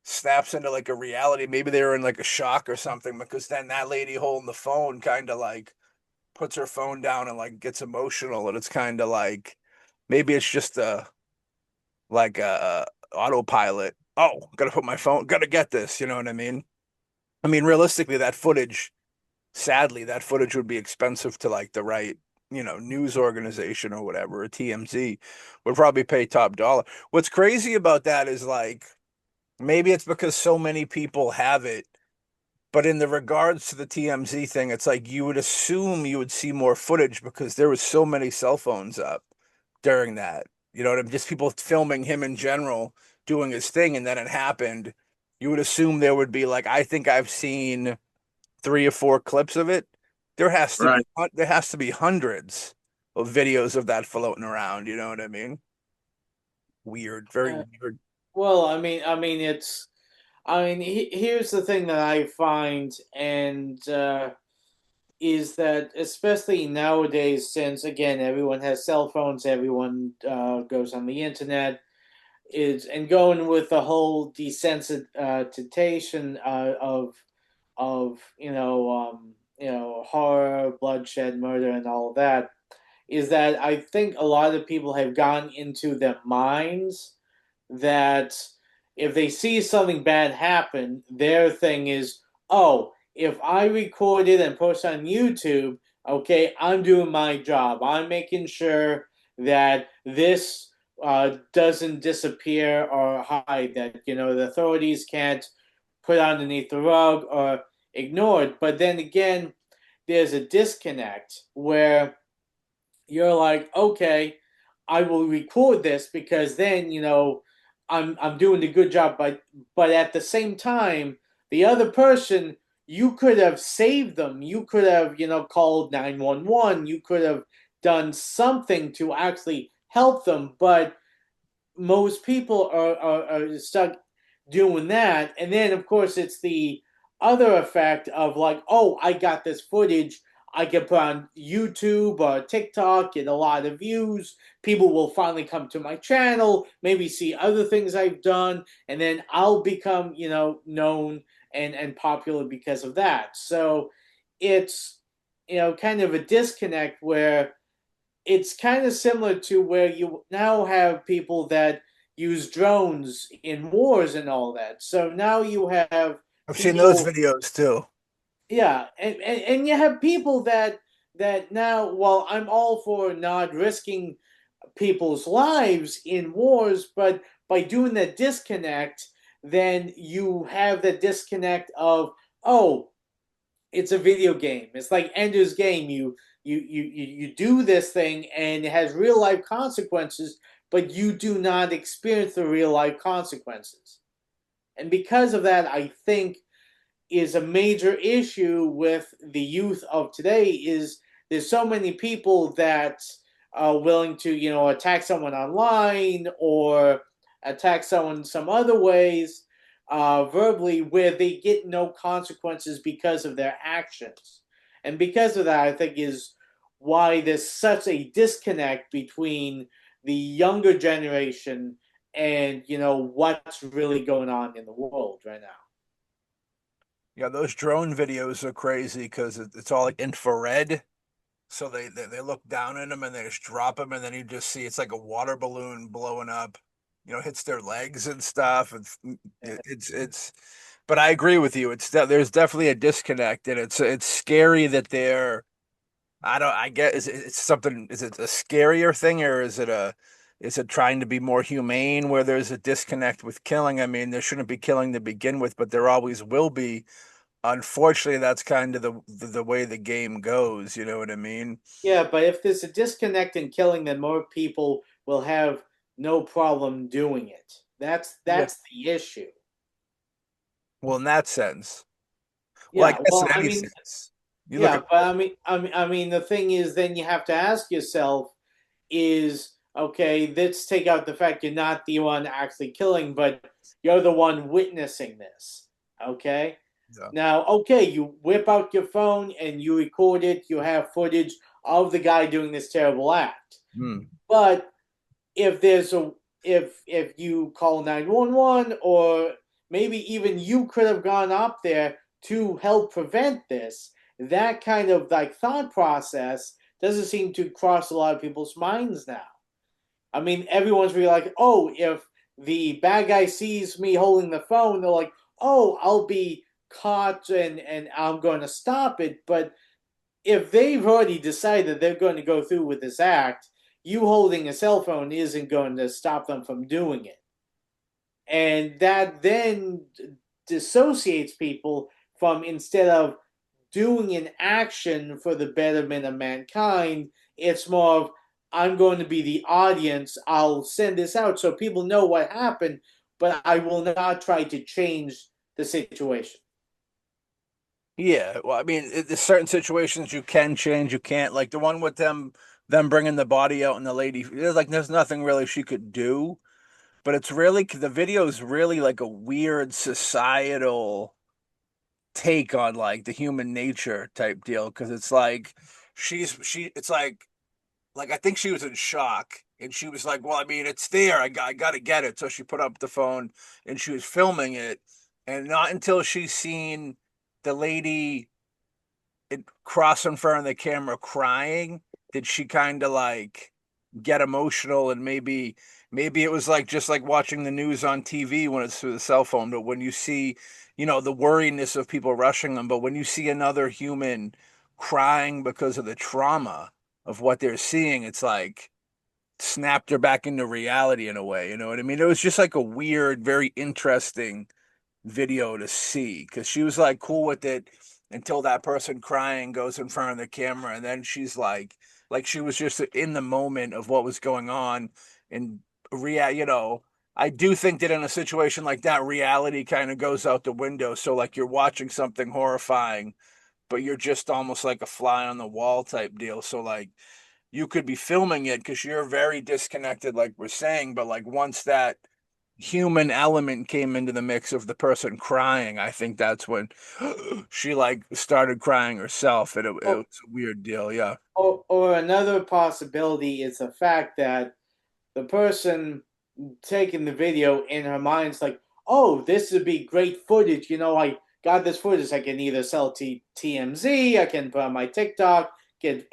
snaps into like a reality. Maybe they were in like a shock or something, because then that lady holding the phone kind of like puts her phone down and like gets emotional, and it's kind of like maybe it's just a autopilot. Oh, gotta put my phone, gotta get this. You know what I mean? I mean, realistically, sadly, that footage would be expensive to like the right, news organization or whatever, a TMZ would probably pay top dollar. What's crazy about that is like, maybe it's because so many people have it, but in the regards to the TMZ thing, it's like you would assume you would see more footage because there was so many cell phones up during that. You know what I mean? Just people filming him in general doing his thing, and then it happened. You would assume there would be like, I think I've seen 3 or 4 clips of it. There has to Right. be hundreds of videos of that floating around. You know what I mean? Weird, very weird. Well, here's the thing that I find, and is that especially nowadays, since again everyone has cell phones, everyone goes on the internet, and going with the whole desensitization of horror, bloodshed, murder, and all of that, is that I think a lot of people have gone into their minds that if they see something bad happen, their thing is, oh, if I record it and post on YouTube, okay, I'm doing my job. I'm making sure that this doesn't disappear or hide, that, the authorities can't put underneath the rug or ignore it. But then again, there's a disconnect where you're like, okay, I will record this because then, I'm doing a good job, but at the same time, the other person, you could have saved them. You could have, called 911. You could have done something to actually help them, but most people are stuck doing that. And then, of course, it's the other effect of like, oh, I got this footage. I can put on YouTube or TikTok, get a lot of views. People will finally come to my channel, maybe see other things I've done, and then I'll become, known and popular because of that. So it's, kind of a disconnect where it's kind of similar to where you now have people that use drones in wars and all that. So now you have I've seen those people, videos too. yeah, and you have people that now, well, I'm all for not risking people's lives in wars, but by doing that disconnect, then you have the disconnect of, oh, it's a video game. It's like Ender's Game. You do this thing and it has real life consequences, but you do not experience the real life consequences. And because of that, I think is a major issue with the youth of today is there's so many people that are willing to, attack someone online or attack someone some other ways verbally where they get no consequences because of their actions. And because of that, I think is why there's such a disconnect between the younger generation and, what's really going on in the world right now. Yeah, those drone videos are crazy because it's all like infrared. So they look down at them and they just drop them, and then you just see it's like a water balloon blowing up, hits their legs and stuff. It's. But I agree with you. There's definitely a disconnect, and it's scary that they're. I don't. I get. It's something? Is it a scarier thing, or is it trying to be more humane where there's a disconnect with killing? I mean, there shouldn't be killing to begin with, but there always will be. Unfortunately, that's kind of the way the game goes. You know what I mean? Yeah, but if there's a disconnect in killing, then more people will have no problem doing it. That's Yeah. the issue. Well, in that sense. Well, I Yeah, guess well, in I any mean, sense. You look yeah, at but I mean, the thing is, then you have to ask yourself, is okay, let's take out the fact you're not the one actually killing, but you're the one witnessing this. Okay? yeah. Now, okay, you whip out your phone and you record it, you have footage of the guy doing this terrible act. Hmm. But if there's a if you call 911 or maybe even you could have gone up there to help prevent this, that kind of like thought process doesn't seem to cross a lot of people's minds now. I mean, everyone's really like, oh, if the bad guy sees me holding the phone, they're like, oh, I'll be caught and I'm going to stop it. But if they've already decided they're going to go through with this act, you holding a cell phone isn't going to stop them from doing it. And that then dissociates people from, instead of doing an action for the betterment of mankind, it's more of, I'm going to be the audience. I'll send this out so people know what happened, but I will not try to change the situation. Yeah, well, I mean, there's certain situations you can change, you can't. Like the one with them bringing the body out and the lady, there's nothing really she could do. But the video is really like a weird societal take on like the human nature type deal because it's like it's like I think she was in shock and she was like, well, I mean, it's there. I got to get it. So she put up the phone and she was filming it. And not until she's seen the lady cross in front of the camera crying did she kind of like get emotional. And maybe it was like just like watching the news on TV when it's through the cell phone. But when you see, the worriness of people rushing them, but when you see another human crying because of the trauma of what they're seeing, it's like snapped her back into reality in a way. You know what I mean? It was just like a weird, very interesting video to see because she was like cool with it until that person crying goes in front of the camera, and then she's like she was just in the moment of what was going on. And I do think that in a situation like that, reality kind of goes out the window. So like you're watching something horrifying, but you're just almost like a fly on the wall type deal. So like you could be filming it because you're very disconnected, like we're saying, but like once that human element came into the mix of the person crying, I think that's when she like started crying herself, and it Oh, was a weird deal. Yeah. or another possibility is the fact that the person taking the video in her mind's like, oh, this would be great footage. I got this footage. I can either sell to TMZ, I can put on my TikTok, get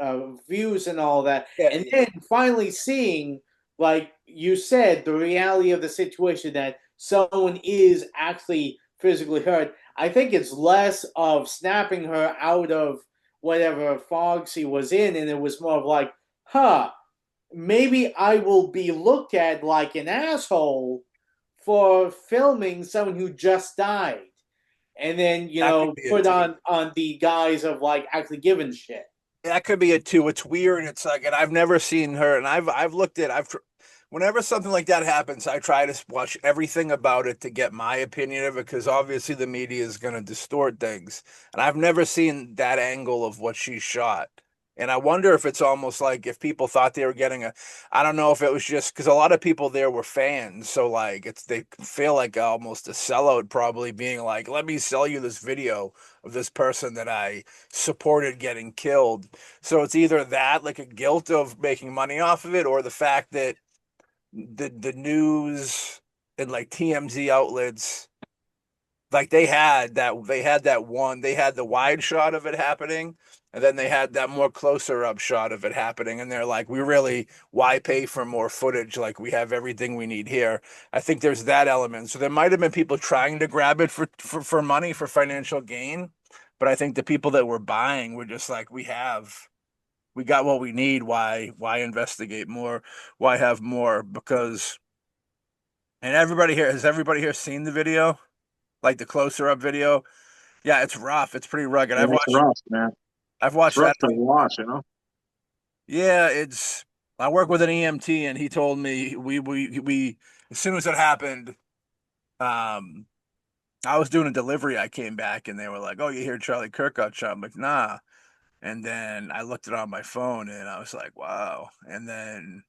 views and all that, Yeah, and then finally seeing, like you said, the reality of the situation that someone is actually physically hurt. I think it's less of snapping her out of whatever fog she was in, and it was more of like, huh, maybe I will be looked at like an asshole for filming someone who just died, and then That could be put it too. on the guise of like actually giving shit. That could be it too. It's weird. It's like, and I've never seen her, and I've looked at, whenever something like that happens, I try to watch everything about it to get my opinion of it, because obviously the media is going to distort things, and I've never seen that angle of what she shot. And I wonder if it's almost like if people thought they were getting I don't know if it was just because a lot of people there were fans, so like they feel like almost a sellout, probably being like, let me sell you this video of this person that I supported getting killed. So it's either that, like a guilt of making money off of it, or the fact that the news and like TMZ outlets, like they had the wide shot of it happening, and then they had that more closer up shot of it happening, and they're like, why pay for more footage, like we have everything we need here. I think there's that element, so there might have been people trying to grab it for money, for financial gain, but I think the people that were buying were just like, we got what we need, why investigate more, why have more? Because, and has everybody here seen the video, like the closer up video? Yeah, it's rough. It's pretty rugged. Yeah, it's rough, man. I've It's watched rough that. to watch, you know. Yeah, I work with an EMT, and he told me we as soon as it happened, um, I was doing a delivery. I came back, and they were like, "Oh, you hear Charlie Kirk got shot?" I'm like, "Nah." And then I looked it on my phone, and I was like, "Wow." And then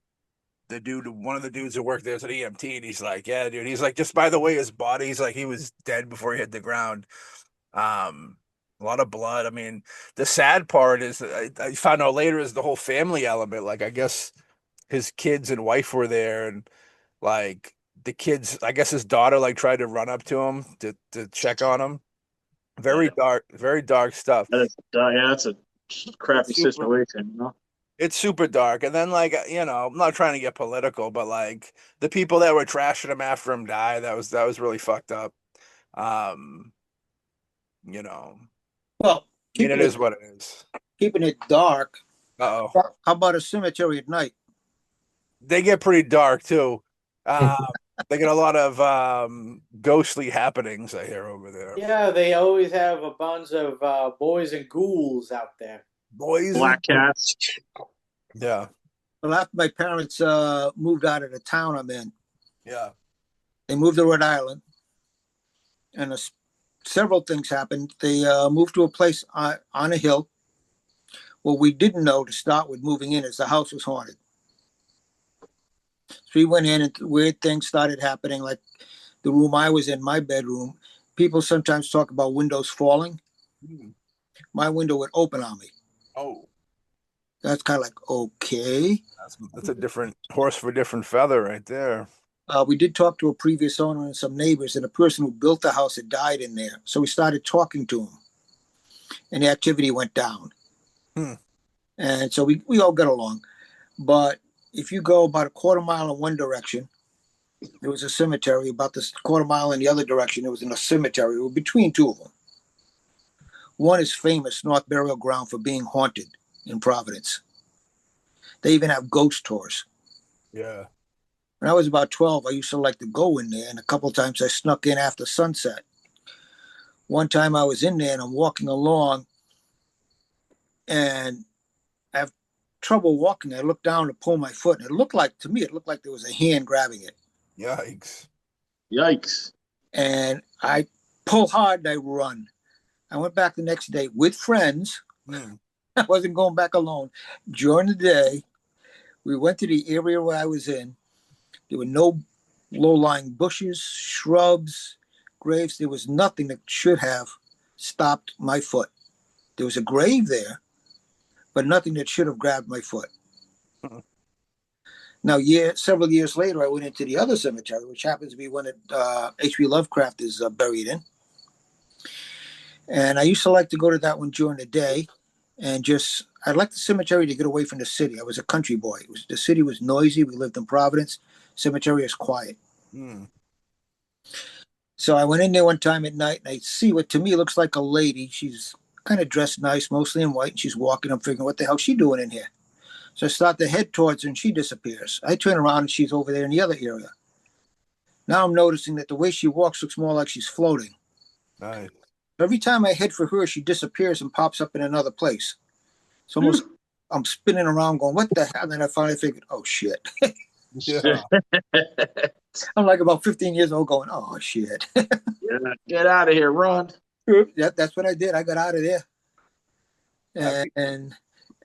one of the dudes who worked there is an EMT, and he's like, "Yeah, dude." He's like, "Just by the way, his body, he's like, he was dead before he hit the ground." Um, a lot of blood. I mean, the sad part is I found out later is the whole family element. Like, I guess his kids and wife were there, and like the kids, I guess his daughter like tried to run up to him to check on him. Very dark stuff. That's a crappy Super, situation, you know. it's super dark. And then like, I'm not trying to get political, but like the people that were trashing him after him died, that was really fucked up. Um, you know, Well, I mean, it is what it is. keeping it dark. Uh-oh. How about a cemetery at night? They get pretty dark too. They get a lot of ghostly happenings, I hear, over there. Yeah, they always have a bunch of boys and ghouls out there. Boys. Black cats. Yeah. Well, after my parents moved out of the town I'm in, Yeah. they moved to Rhode Island, and several things happened. They moved to a place on a hill. What we didn't know to start with moving in is the house was haunted. So we went in, and weird things started happening, like the room I was in, my bedroom. People sometimes talk about windows falling. My window would open on me. Oh. That's kind of like, okay. That's a different horse for a different feather right there. We did talk to a previous owner and some neighbors, and the person who built the house had died in there. So we started talking to him, and the activity went down. And so we all got along. But if you go about a quarter mile in one direction, there was a cemetery. About this quarter mile in the other direction, there was a cemetery. We were between two of them. One is famous, North Burial Ground, for being haunted in Providence. They even have ghost tours. Yeah. When I was about 12, I used to like to go in there, and a couple of times I snuck in after sunset. One time I was in there, and I'm walking along, and I have trouble walking. I looked down to pull my foot, and it looked like there was a hand grabbing it. Yikes. And I pull hard, and I run. I went back the next day with friends. I wasn't going back alone. During the day, we went to the area where I was in. There were no low-lying bushes, shrubs, graves. There was nothing that should have stopped my foot. There was a grave there, but nothing that should have grabbed my foot. Now, several years later, I went into the other cemetery, which happens to be one that H.P. Lovecraft is buried in. And I used to like to go to that one during the day. and just I'd like the cemetery to get away from the city. I was a country boy. The city was noisy. We lived in Providence. Cemetery is quiet. So I went in there one time at night, and I see what to me looks like a lady. She's kind of dressed nice, mostly in white, and she's walking. I'm figuring, what the hell is she doing in here? So I start to head towards her, and she disappears. I turn around, and she's over there in the other area. Now I'm noticing that the way she walks looks more like she's floating. Nice. Every time I head for her, she disappears and pops up in another place. It's almost I'm spinning around going, what the hell? And then I finally figured, oh, shit. Yeah. I'm like about 15 years old going, oh, shit. Get out of here, run. That's what I did. I got out of there.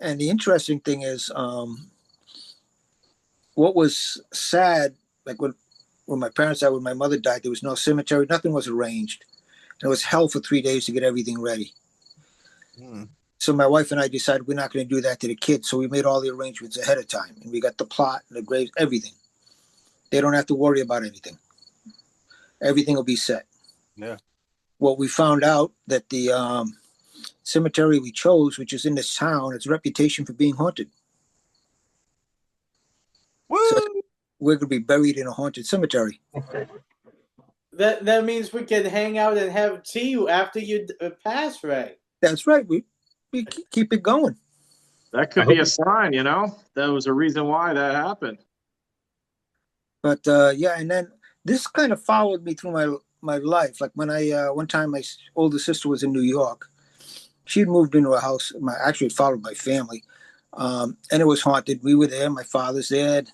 And the interesting thing is, what was sad, like when my parents died, when my mother died, there was no cemetery. Nothing was arranged. And it was hell for 3 days to get everything ready. So my wife and I decided we're not going to do that to the kids. So we made all the arrangements ahead of time. And we got the plot and the graves, everything. They don't have to worry about anything. Everything will be set. Yeah. Well, we found out that the cemetery we chose, which is in this town, has a reputation for being haunted. Woo! So we're going to be buried in a haunted cemetery. That means we can hang out and have tea after you pass, Ray. That's right. We keep it going. That could be a sign, you know? That was a reason why that happened. But yeah, and then this kind of followed me through my life. Like when I one time my older sister was in New York. She had moved into a house. Actually, it followed my family, and it was haunted. We were there. My father's there.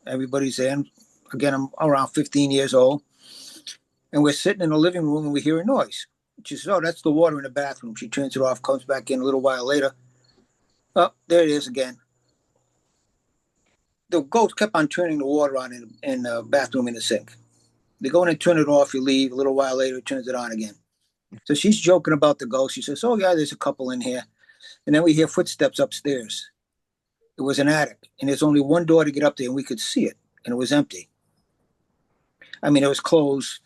Everybody's there. And again, I'm around 15 years old, and we're sitting in the living room and we hear a noise. She says, "Oh, that's the water in the bathroom." She turns it off, comes back in a little while later. Oh, there it is again. The ghost kept on turning the water on in the bathroom in the sink. They go in and turn it off, you leave. A little while later, it turns it on again. So she's joking about the ghost. She says, "Oh, yeah, there's a couple in here." And then we hear footsteps upstairs. It was an attic, and there's only one door to get up there, and we could see it, and it was empty. I mean, it was closed.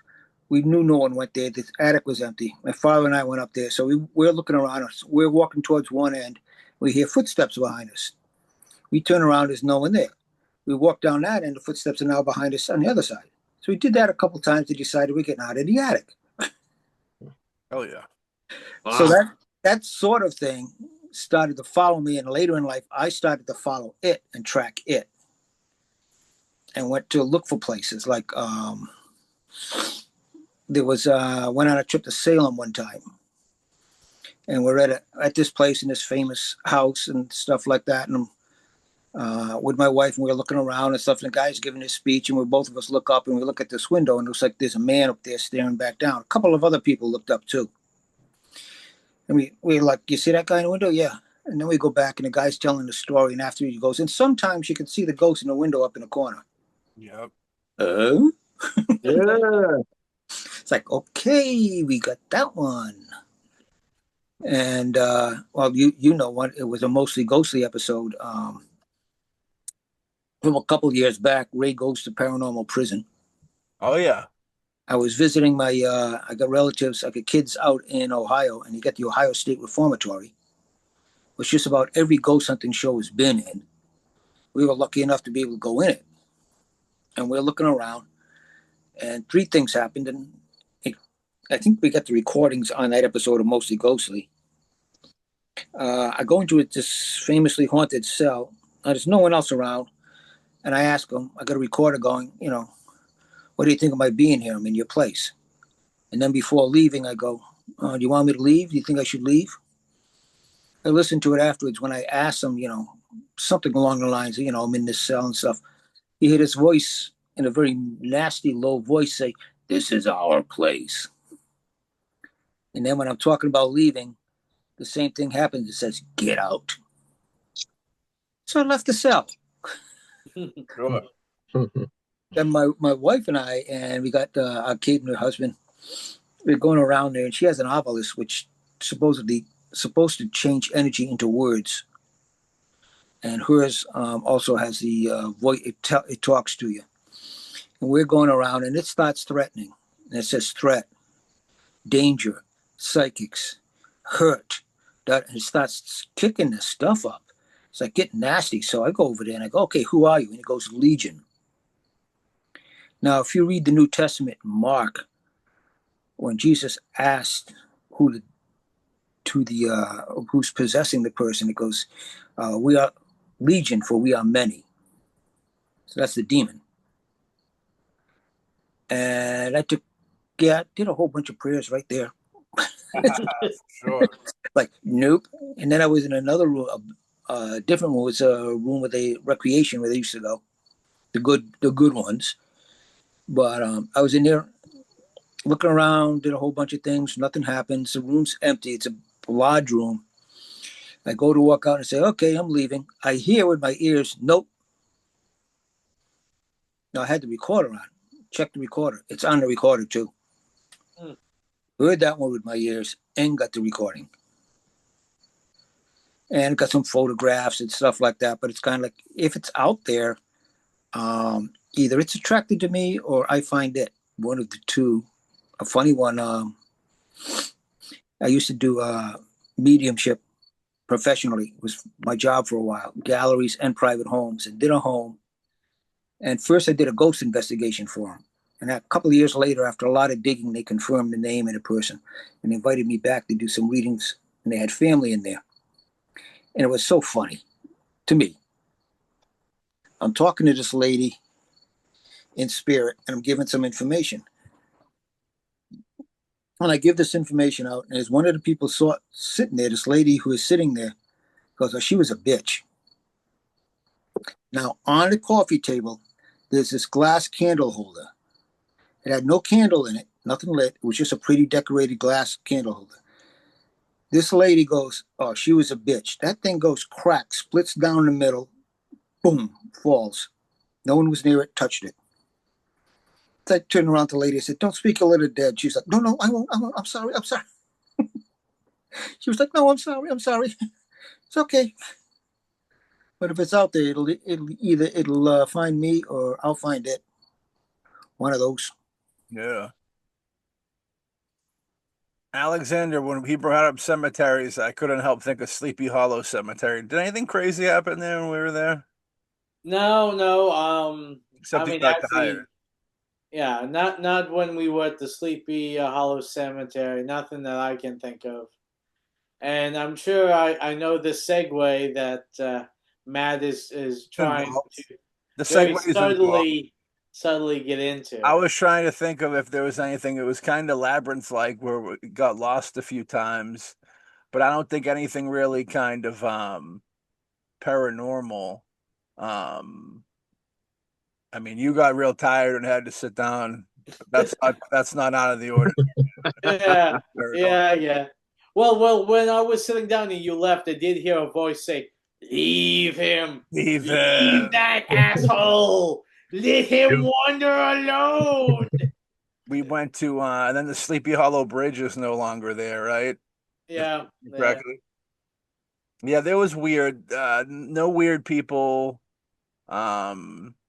We knew no one went there. The attic was empty. My father and I went up there. So we're looking around us. We're walking towards one end. We hear footsteps behind us. We turn around, there's no one there. We walk down that end, the footsteps are now behind us on the other side. So we did that a couple of times and decided we're getting out of the attic. Hell yeah. Wow. So that sort of thing started to follow me. And later in life, I started to follow it and track it. And went to look for places like there was went on a trip to Salem one time. And we're at this place in this famous house and stuff like that. And with my wife, and we were looking around and stuff, and the guy's giving his speech, and both of us look up and we look at this window, and it looks like there's a man up there staring back down. A couple of other people looked up too. And we're like, "You see that guy in the window?" "Yeah." And then we go back, and the guy's telling the story, and after he goes, "And sometimes you can see the ghost in the window up in the corner." Yep. Oh? Yeah. It's like, okay, we got that one. And well, you know what? It was a mostly ghostly episode. From a couple of years back, Ray goes to paranormal prison. Oh yeah. I was visiting I got relatives, I got kids out in Ohio, and you got the Ohio State Reformatory, which just about every ghost hunting show has been in. We were lucky enough to be able to go in it. And we're looking around, and three things happened, and I think we got the recordings on that episode of Mostly Ghostly. I go into this famously haunted cell. There's no one else around. And I ask him, I got a recorder going, "What do you think of my being here? I'm in your place." And then before leaving, I go, "Do you want me to leave? Do you think I should leave?" I listened to it afterwards when I asked him, something along the lines of, I'm in this cell and stuff. He heard his voice in a very nasty, low voice say, "This is our place." And then when I'm talking about leaving, the same thing happens. It says, "Get out." So I left the cell. Sure. Then my wife and I, and we got our kid and her husband, we're going around there, and she has an obelisk which supposedly supposed to change energy into words. And hers also has the voice, it talks to you. And we're going around, and it starts threatening. And it says threat, danger, psychics, hurt, that it starts kicking this stuff up. It's like getting nasty. So I go over there and I go, okay, who are you? And he goes, Legion. Now, if you read the New Testament, Mark, when Jesus asked who's possessing the person, it goes, we are Legion, for we are many. So that's the demon. And I did a whole bunch of prayers right there. Sure. Like, nope. And then I was in another room, a different one. It was a room with a recreation where they used to go, the good ones. But I was in there looking around, did a whole bunch of things. Nothing happens. The room's empty. It's a large room. I go to walk out and say, okay, I'm leaving. I hear with my ears, nope. Now I had the recorder on. Check the recorder. It's on the recorder too. Heard that one with my ears and got the recording. And got some photographs and stuff like that. But it's kind of like, if it's out there, either it's attracted to me or I find it. One of the two. A funny one, I used to do mediumship professionally. It was my job for a while. Galleries and private homes, and did a home. And first I did a ghost investigation for them. And a couple of years later, after a lot of digging, they confirmed the name of the person and invited me back to do some readings. And they had family in there. And it was so funny to me. I'm talking to this lady in spirit, and I'm giving some information. And I give this information out, and as one of the people saw sitting there, this lady who is sitting there goes, oh, she was a bitch. Now, on the coffee table, there's this glass candle holder. It had no candle in it, nothing lit. It was just a pretty decorated glass candle holder. This lady goes, oh, she was a bitch. That thing goes crack, splits down the middle, boom, falls. No one was near it, touched it. I turned around to the lady and said, don't speak ill of the dead. She's like, no, I won't. I'm sorry. She was like, no, I'm sorry. It's okay. But if it's out there, it'll find me or I'll find it. One of those. Yeah. Alexander, when he brought up cemeteries, I couldn't help think of Sleepy Hollow Cemetery. Did anything crazy happen there when we were there? No. Except I he mean, got actually, tired. yeah, not when we were at the Sleepy Hollow Cemetery. Nothing that I can think of. And I'm sure I know the segue that Matt is trying to The very segue is involved. subtly get into. I was trying to think of if there was anything. It was kind of labyrinth-like where we got lost a few times, but I don't think anything really kind of paranormal. Um, I mean, you got real tired and had to sit down. That's not out of the order. Yeah, Paranormal. yeah. Well, when I was sitting down and you left, I did hear a voice say, "Leave him, Leave leave that asshole, let him wander alone." We went to and then the Sleepy Hollow Bridge is no longer there, right? Yeah, Correctly. Yeah, there was weird, no weird people.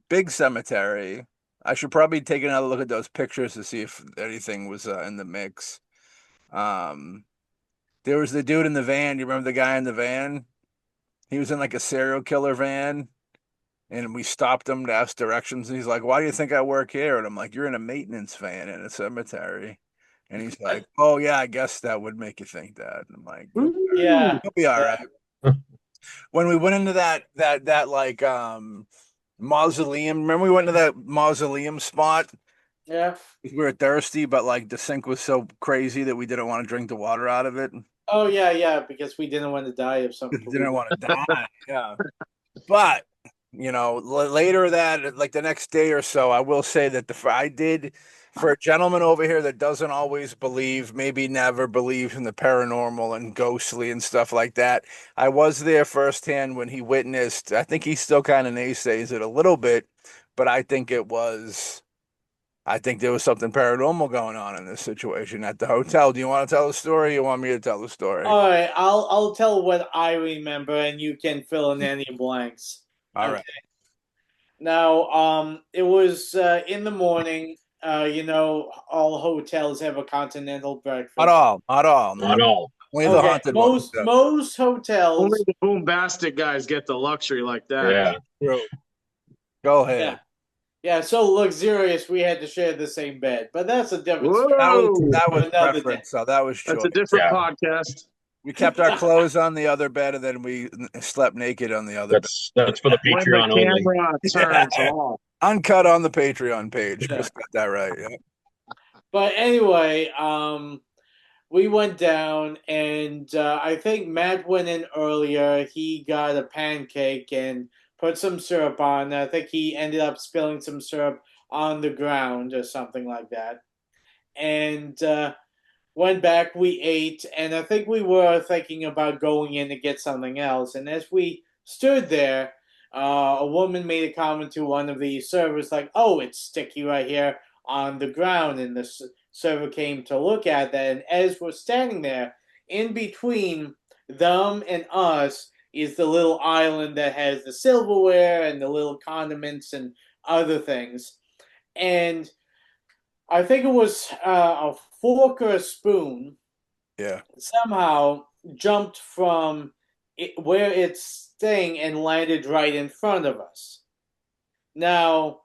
Big cemetery. I should probably take another look at those pictures to see if anything was in the mix. Um, there was the dude in the van. You remember the guy in the van? He was in like a serial killer van, and we stopped him to ask directions. And he's like, "Why do you think I work here?" And I'm like, "You're in a maintenance van in a cemetery." And he's like, "Oh yeah, I guess that would make you think that." And I'm like, yeah. "You'll be all right." When we went into that like mausoleum, remember we went to that mausoleum spot? Yeah. We were thirsty, but like the sink was so crazy that we didn't want to drink the water out of it. Oh yeah, because we didn't want to die of something. Didn't want to die. Yeah. But later that, like the next day or so, I will say that I did, for a gentleman over here that doesn't always believe, maybe never believe in the paranormal and ghostly and stuff like that. I was there firsthand when he witnessed. I think he still kind of naysays it a little bit, but I think there was something paranormal going on in this situation at the hotel. Do you want to tell the story? Or you want me to tell the story? All right, I'll tell what I remember, and you can fill in any blanks. All right. Now, it was in the morning. All hotels have a continental breakfast. Not all. Not all. Only the haunted ones. Most hotels. Only the BoomBastic guys get the luxury like that. Yeah. True. Go ahead. Yeah, so luxurious we had to share the same bed, but that's a different Whoa! story. That was Another preference, so that was choice. That's a different Yeah. podcast. We kept our clothes on the other bed, and then we slept naked on the other That's for the When the Patreon only. camera turns off. bed. Uncut on the Patreon page. Yeah. Chris got that right. Yeah. But anyway, we went down, and I think Matt went in earlier. He got a pancake and put some syrup on. I think he ended up spilling some syrup on the ground or something like that. And went back, we ate, and I think we were thinking about going in to get something else. And as we stood there, a woman made a comment to one of the servers like, "Oh, it's sticky right here on the ground." And the server came to look at that. And as we're standing there, in between them and us is the little island that has the silverware and the little condiments and other things. And I think it was a fork or a spoon. Yeah. Somehow jumped from where it's staying and landed right in front of us. Now,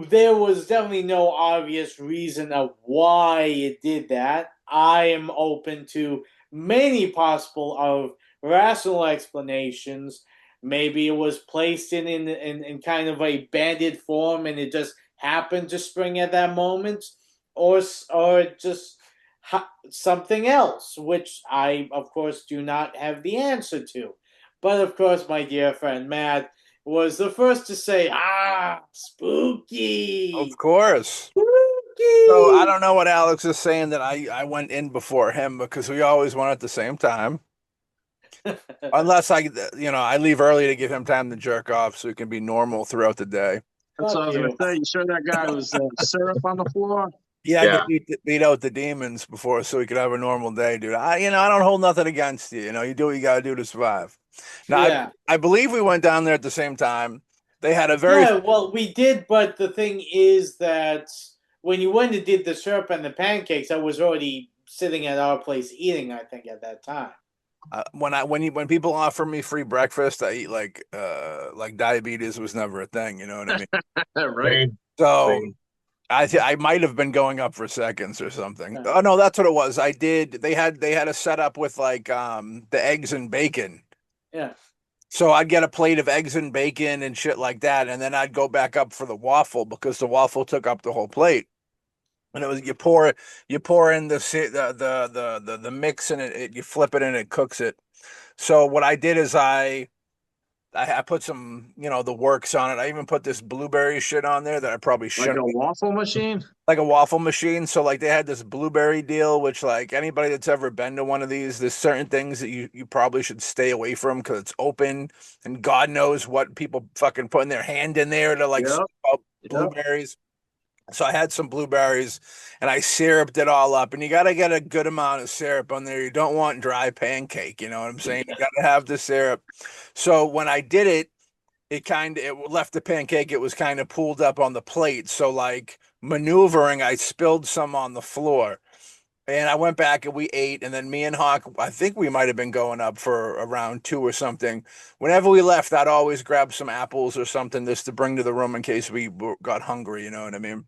there was definitely no obvious reason of why it did that. I am open to many possible of rational explanations. Maybe it was placed in kind of a banded form and it just happened to spring at that moment, or just something else, which I, of course, do not have the answer to. But, of course, my dear friend Matt was the first to say, spooky. Of course. Spooky. So I don't know what Alex is saying that I went in before him because we always went at the same time. Unless I leave early to give him time to jerk off so he can be normal throughout the day. That's what I was going to say. You sure that guy was syrup on the floor? Yeah, Yeah. I get beat out the demons before so he could have a normal day, dude. I don't hold nothing against you. You do what you got to do to survive. Now, Yeah. I believe we went down there at the same time. They had a very Yeah, well, we did, but the thing is that when you went and did the syrup and the pancakes, I was already sitting at our place eating, I think, at that time. when people offer me free breakfast, I eat like diabetes was never a thing. You know what I mean? Right. So Same. I might have been going up for seconds or something. Yeah. Oh no, that's what it was. I did. They had a setup with like the eggs and bacon. Yeah. So I'd get a plate of eggs and bacon and shit like that, and then I'd go back up for the waffle because the waffle took up the whole plate. And it was you pour in the mix and you flip it and it cooks it. So what I did is I put some the works on it. I even put this blueberry shit on there that I probably Like shouldn't. a waffle machine? Like a waffle machine. So like they had this blueberry deal, which like anybody that's ever been to one of these, there's certain things that you probably should stay away from because it's open and God knows what people fucking putting their hand in there to like Yep. scoop out blueberries. So I had some blueberries and I syruped it all up. And you got to get a good amount of syrup on there. You don't want dry pancake. You know what I'm saying? You got to have the syrup. So when I did it, it left the pancake. It was kind of pulled up on the plate. So like maneuvering, I spilled some on the floor. And I went back and we ate. And then me and Hawk, I think we might have been going up for around 2 or something. Whenever we left, I'd always grab some apples or something just to bring to the room in case we got hungry. You know what I mean?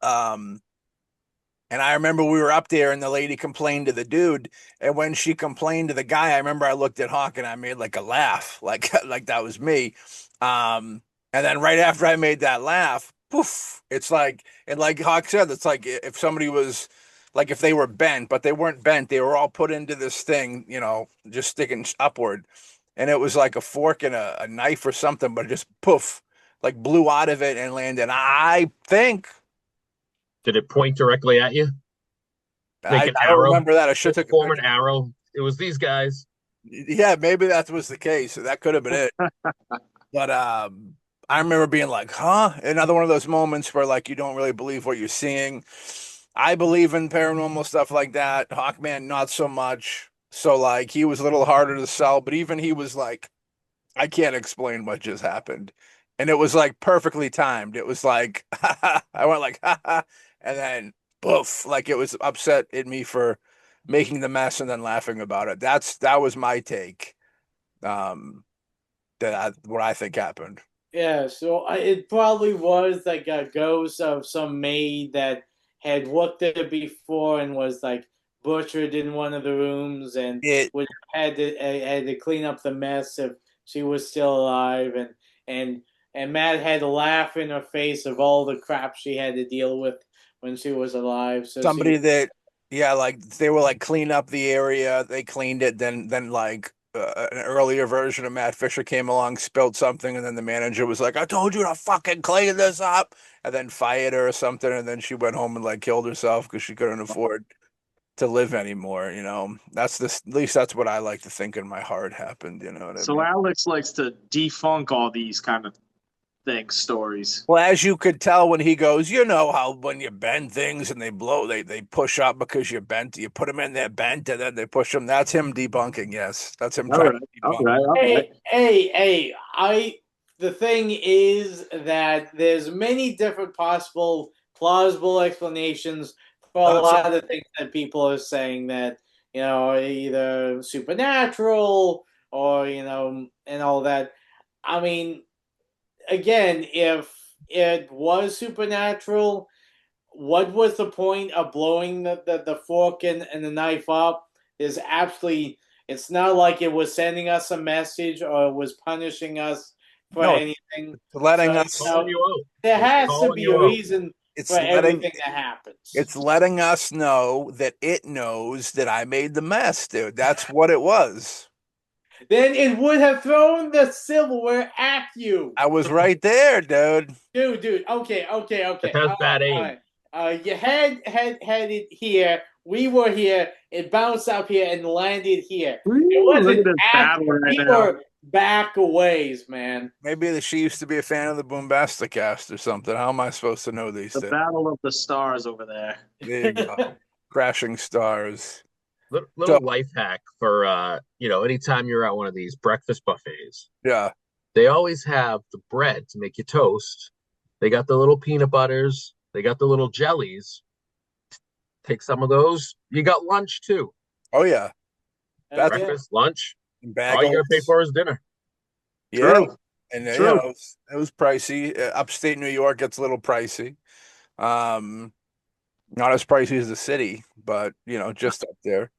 And I remember we were up there and the lady complained to the dude. And when she complained to the guy, I remember I looked at Hawk and I made like a laugh, like that was me. And then right after I made that laugh, poof, it's like, and like Hawk said, it's like if somebody was like, if they were bent, but they weren't bent, they were all put into this thing, just sticking upward. And it was like a fork and a knife or something, but it just poof, like blew out of it and landed. I think. Did it point directly at you? Make an I don't arrow? remember that. I should take a Form an picture. arrow. It was these guys. Yeah, maybe that was the case. That could have been it. But I remember being like, huh? Another one of those moments where like you don't really believe what you're seeing. I believe in paranormal stuff like that. Hawkman, not so much. So like he was a little harder to sell, but even he was like, I can't explain what just happened. And it was like perfectly timed. It was like I went like, and then poof, like it was upset at me for making the mess and then laughing about it. That was my take. What I think happened. Yeah, so it probably was like a ghost of some maid that had worked there before and was like butchered in one of the rooms and It would had to clean up the mess if she was still alive, and Matt had a laugh in her face of all the crap she had to deal with when she was alive. So somebody she that yeah, like they were like clean up the area, they cleaned it, then like an earlier version of Matt Fisher came along, spilled something, and then the manager was like, I told you to fucking clean this up, and then fired her or something, and then she went home and like killed herself because she couldn't afford to live anymore, you know. That's this At least that's what I like to think in my heart happened, you know what I So mean? Alex likes to defunk all these kind of things, stories. Well, as you could tell when he goes, you know how when you bend things and they blow, they push up because you bent, you put them in there bent and then they push them. That's him debunking. Yes, that's him All trying right, to all debunk. right, all right. hey, the thing is that there's many different possible plausible explanations for a That's lot of things that people are saying that, either supernatural or, and all that. I mean, again, if it was supernatural, what was the point of blowing the fork and the knife up? Is absolutely, it's not like it was sending us a message or it was punishing us for no, anything. it's letting So, us. Calling you out. there It's has to calling be a you out. reason It's for letting. everything that happens. It's letting us know that it knows that I made the mess, dude. That's what it was. Then it would have thrown the silverware at you. I was right there, dude. Dude. Okay. It has bad All aim. right. You had it here. We were here. It bounced up here and landed here. It Ooh, look wasn't at this at. battle right We now. were back a ways, man. Maybe she used to be a fan of the BoomBasticAST or something. How am I supposed to know these The things? battle of the stars over there. There you go. Crashing stars. Little So, life hack for anytime you're at one of these breakfast buffets, yeah. they always have the bread to make you toast. They got the little peanut butters, they got the little jellies. Take some of those. You got lunch too. Oh, yeah. That's Yeah. Breakfast, lunch. All you gotta pay bagels. for is dinner. Yeah. True. And True. it was pricey. Upstate New York gets a little pricey. Not as pricey as the city, but just up there.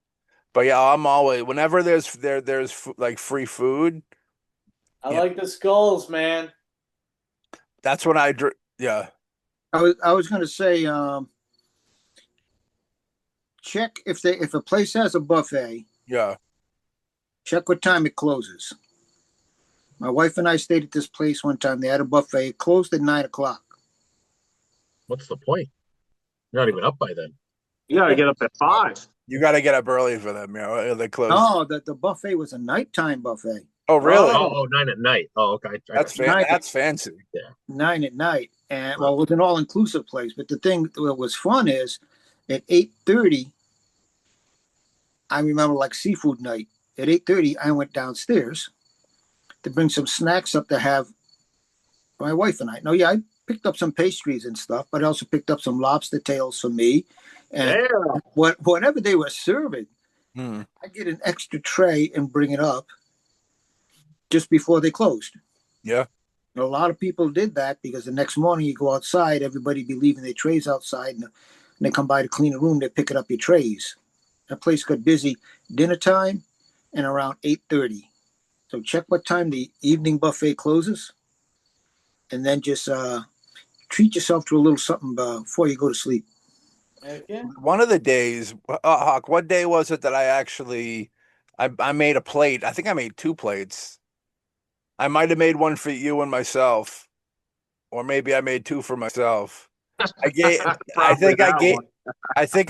But yeah, I'm always whenever there's like free food, I yeah, like the skulls, man. that's when yeah. I was going to say, check if a place has a buffet, Yeah. check what time it closes. My wife and I stayed at this place one time. They had a buffet. It closed at 9 o'clock. What's the point? You're not even up by then. You got to get up at 5. You got to get up early for them, they close. No, the buffet was a nighttime buffet. Oh, really? Oh, 9 at night. Oh, okay. That's fancy. 9 at night, and well, it was an all-inclusive place. But the thing that was fun is, at 8:30, I remember like seafood night. At 8:30, I went downstairs to bring some snacks up to have for my wife and I. No, yeah, I picked up some pastries and stuff, but I also picked up some lobster tails for me. And Yeah. whatever they were serving, Hmm. I get an extra tray and bring it up just before they closed. Yeah. A lot of people did that because the next morning you go outside, everybody be leaving their trays outside, and they come by to clean a room, they're picking up your trays. That place got busy dinner time and around 8:30. So check what time the evening buffet closes, and then just treat yourself to a little something before you go to sleep. Okay. One of the days, Hawk, what day was it that I made a plate? I think I made 2 plates. I might have made one for you and myself, or maybe I made 2 for myself. I gave, I Probably think I that gave, one. I think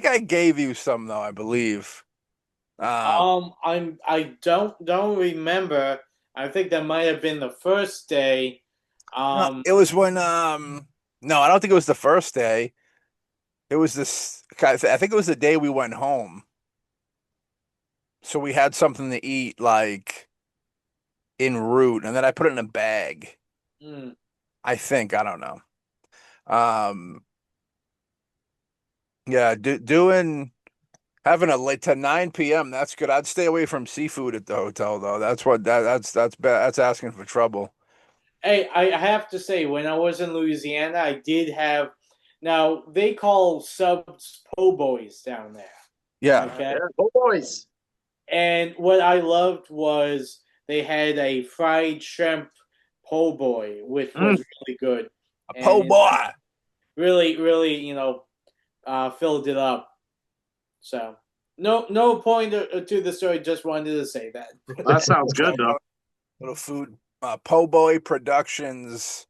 I gave you some though, I believe. I don't remember. I think that might have been the first day. No, it was when no, I don't think it was the first day. It was this. I think it was the day we went home. So we had something to eat like en route, and then I put it in a bag. mm, I think I don't know. Yeah, doing. Having a late to 9 p.m. That's good. I'd stay away from seafood at the hotel though. That's bad. That's asking for trouble. Hey, I have to say, when I was in Louisiana, I did have. Now they call subs po' boys down there. Yeah. Okay. Yeah, oh, boys. And what I loved was they had a fried shrimp po' boy, which was really good. A po' And boy. really, really, filled it up. So no point to the story. Just wanted to say that. That sounds good though. Little food. Po' boy Productions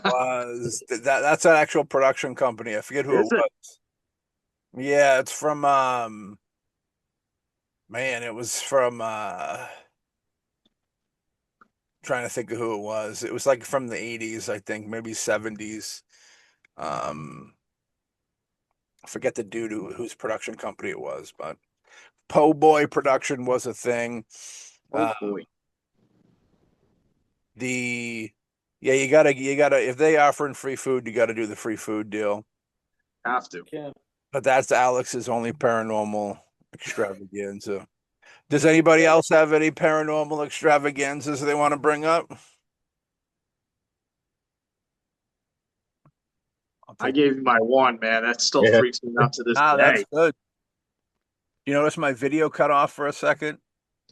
was that's an actual production company. I forget who Is it it? was. Yeah, it's from man, it was from trying to think of who it was. It was like from the 80s, I think, maybe 70s. I forget the dude whose production company it was, but Po' Boy Production was a thing. Oh boy. The Yeah, you gotta if they offering free food, you gotta do the free food deal. Have to. Yeah. But that's Alex's only paranormal extravaganza. Does anybody else have any paranormal extravaganzas they want to bring up? I gave you my one, man. That still Yeah. freaks me out to this That's day. good. You notice my video cut off for a second?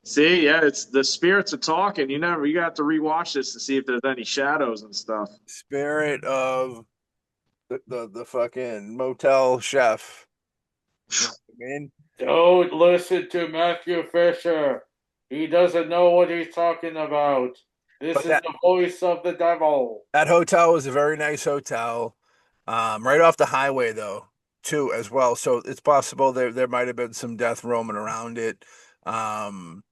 See, yeah, it's the spirits are talking. You got to rewatch this to see if there's any shadows and stuff. Spirit of the fucking motel chef. You know what I mean? Don't listen to Matthew Fisher. He doesn't know what he's talking about. This But is the voice of the devil. that hotel was a very nice hotel. Right off the highway though, too, as well. So it's possible there might have been some death roaming around it. Um,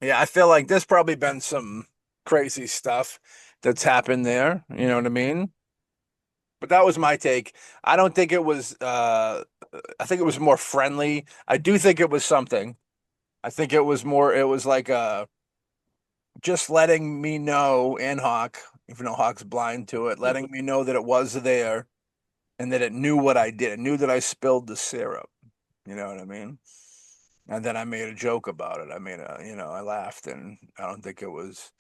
yeah, I feel like there's probably been some crazy stuff that's happened there. You know what I mean? But that was my take. I don't think it was I think it was more friendly. I do think it was something. I think it was like just letting me know, and Hawk, even though Hawk's blind to it, letting me know that it was there and that it knew what I did. It knew that I spilled the syrup. You know what I mean? And then I made a joke about it. I made I laughed, and I don't think it was,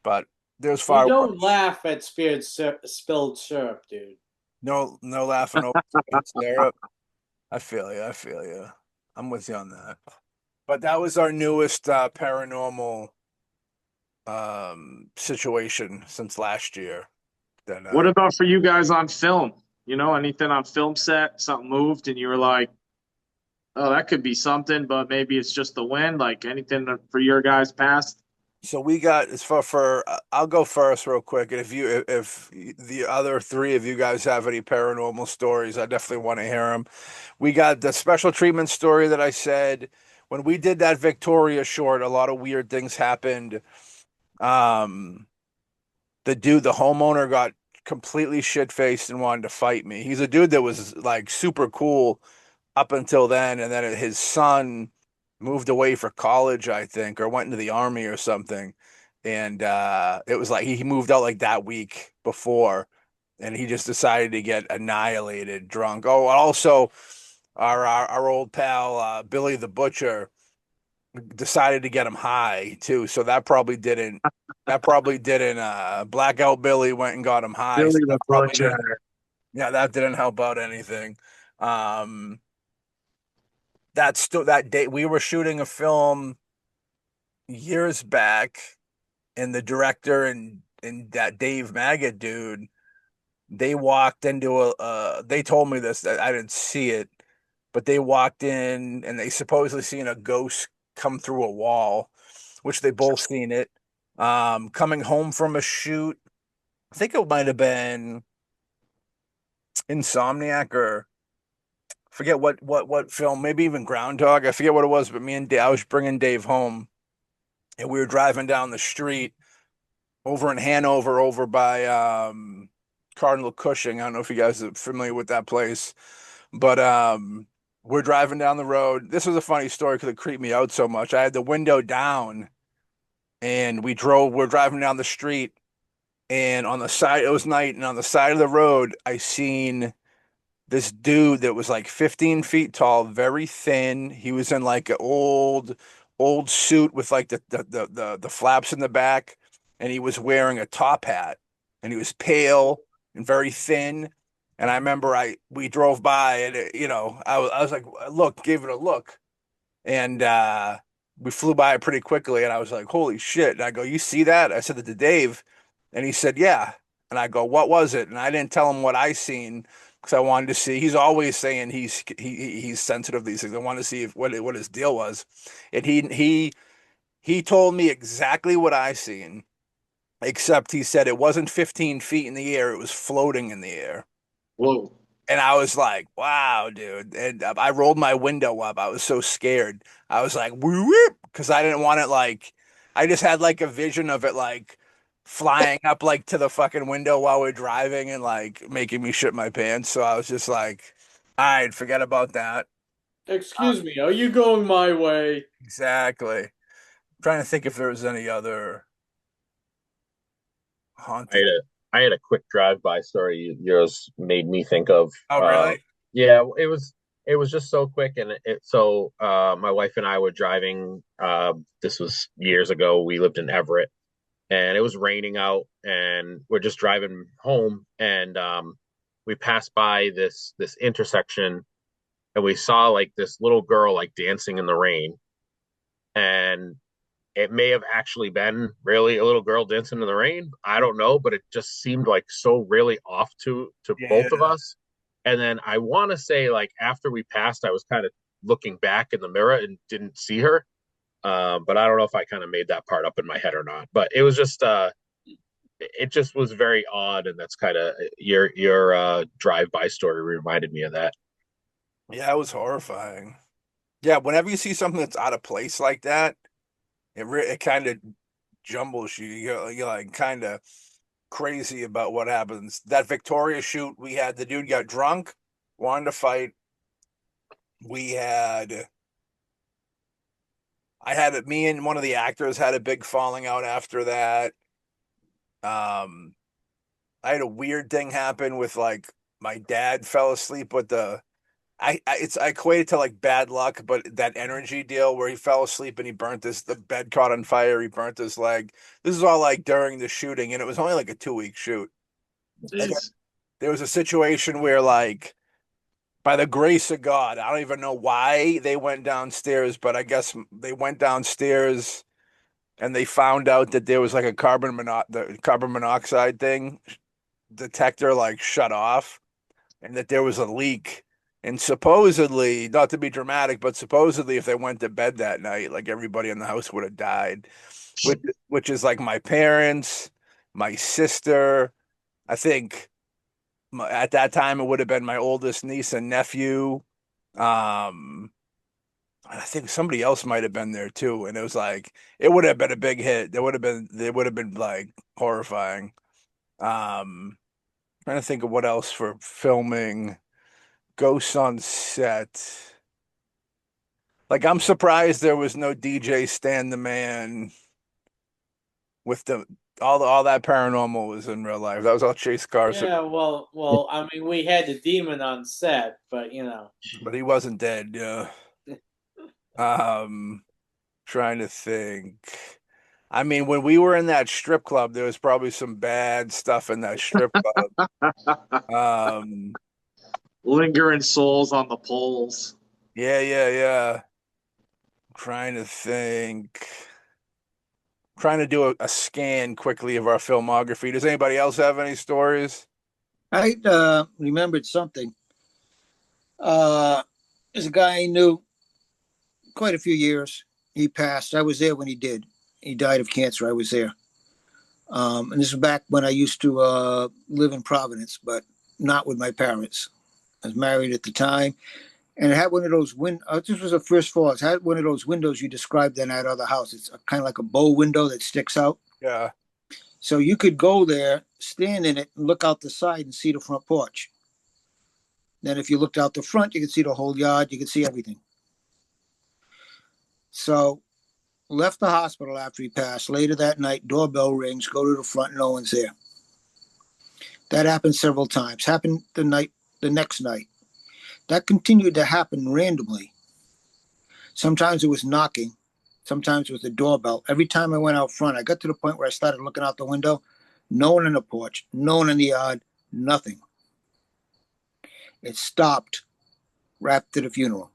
but there's You far don't worse. laugh at spilled syrup, dude. No laughing over spilled syrup. I feel you. I feel you. I'm with you on that. But that was our newest paranormal situation since last year. Then What about for you guys on film? Anything on film set, something moved, and you were like, "Oh, that could be something," but maybe it's just the wind. Like anything for your guys past? so we got as for I'll go first real quick, and if the other three of you guys have any paranormal stories, I definitely want to hear them. We got the special treatment story that I said when we did that Victoria short. A lot of weird things happened. Um, the homeowner got completely shit faced and wanted to fight me. He's a dude that was like super cool up until then, and then his son moved away for college, I think, or went into the army or something. And it was like he moved out like that week before, and he just decided to get annihilated drunk. Oh, also our old pal Billy the Butcher decided to get him high too. So that probably didn't Blackout Billy went and got him high. So Billy the that probably Butcher. didn't, yeah, that didn't help out anything. Um that day we were shooting a film years back, and the director and that Dave Maggot dude, they walked into they told me this, that I didn't see it, but they walked in and they supposedly seen a ghost come through a wall, which they both seen it. Coming home from a shoot, I think it might have been Insomniac, or forget what film, maybe even Groundhog. I forget what it was, but me and Dave, I was bringing Dave home, and we were driving down the street over in Hanover, over by Cardinal Cushing. I don't know if you guys are familiar with that place, but we're driving down the road. This was a funny story because it creeped me out so much. I had the window down, and we're driving down the street, and on the side, it was night, and on the side of the road, I seen this dude that was like 15 feet tall, very thin. He was in like an old suit with like the flaps in the back, and he was wearing a top hat, and he was pale and very thin. And I remember we drove by, and I was like, look, gave it a look, and we flew by it pretty quickly, and I was like, holy shit. And I go, you see that? I said that to Dave, and he said, yeah. And I go, what was it? And I didn't tell him what I seen because I wanted to see. He's always saying he's sensitive to these things. I wanted to see what his deal was. And he told me exactly what I seen, except he said it wasn't 15 feet in the air, it was floating in the air. Whoa. And I was like, wow, dude. And I rolled my window up. I was so scared. I was like, whoop, whoop, because I didn't want it I just had like a vision of it like flying up like to the fucking window while we're driving and like making me shit my pants. So I was just like, all right, forget about that. Excuse me, are you going my way? Exactly. I'm trying to think if there was any other I haunted. had a I had a quick drive-by story yours made me think of. Oh, really? Yeah, it was just so quick, and my wife and I were driving. This was years ago. We lived in Everett, and it was raining out, and we're just driving home, and we passed by this intersection, and we saw like this little girl like dancing in the rain, and it may have actually been really a little girl dancing in the rain. I don't know, but it just seemed like so really off to Yeah. both of us. And then I want to say like after we passed, I was kind of looking back in the mirror and didn't see her. But I don't know if I kind of made that part up in my head or not. But it just was very odd, and that's kind of your drive-by story reminded me of that. Yeah, it was horrifying. Yeah, whenever you see something that's out of place like that, it kind of jumbles you. You're like kind of crazy about what happens. That Victoria shoot, we had the dude got drunk, wanted to fight. Me and one of the actors had a big falling out after that. I had a weird thing happen with like my dad fell asleep with I equate it to like bad luck, but that energy deal where he fell asleep and the bed caught on fire, he burnt his leg. This is all like during the shooting, and it was only like a 2-week shoot. And Jeez. there was a situation where like by the grace of God, I don't even know why they went downstairs, but I guess they went downstairs and they found out that there was like the carbon monoxide thing detector like shut off, and that there was a leak. And supposedly, not to be dramatic, but supposedly if they went to bed that night, like everybody in the house would have died, which is like my parents, my sister. I think at that time it would have been my oldest niece and nephew. I think somebody else might have been there too. And it was like, it would have been a big hit. They would have been like horrifying. Trying to think of what else for filming. Ghosts on set. Like I'm surprised there was no DJ Stan the Man with all that paranormal was in real life. That was all Chase Carson, Yeah, well, I mean, we had the demon on set, but but he wasn't dead. Yeah. Trying to think. I mean, when we were in that strip club, there was probably some bad stuff in that strip club. Lingering souls on the poles. Yeah. Trying to think. Trying to do a scan quickly of our filmography. Does anybody else have any stories? I remembered something. There's a guy I knew quite a few years. He passed. I was there when he did. He died of cancer. I was there. And this was back when I used to live in Providence, but not with my parents. I was married at the time. And it had one of those this was the first floor. It had one of those windows you described in that other house. It's kind of like a bow window that sticks out. Yeah. So you could go there, stand in it, and look out the side and see the front porch. Then if you looked out the front, you could see the whole yard. You could see everything. So left the hospital after he passed. Later that night, doorbell rings, go to the front, no one's there. That happened several times. Happened the next night. That continued to happen randomly. Sometimes it was knocking. Sometimes it was the doorbell. Every time I went out front, I got to the point where I started looking out the window. No one in the porch, no one in the yard, nothing. It stopped right after the funeral.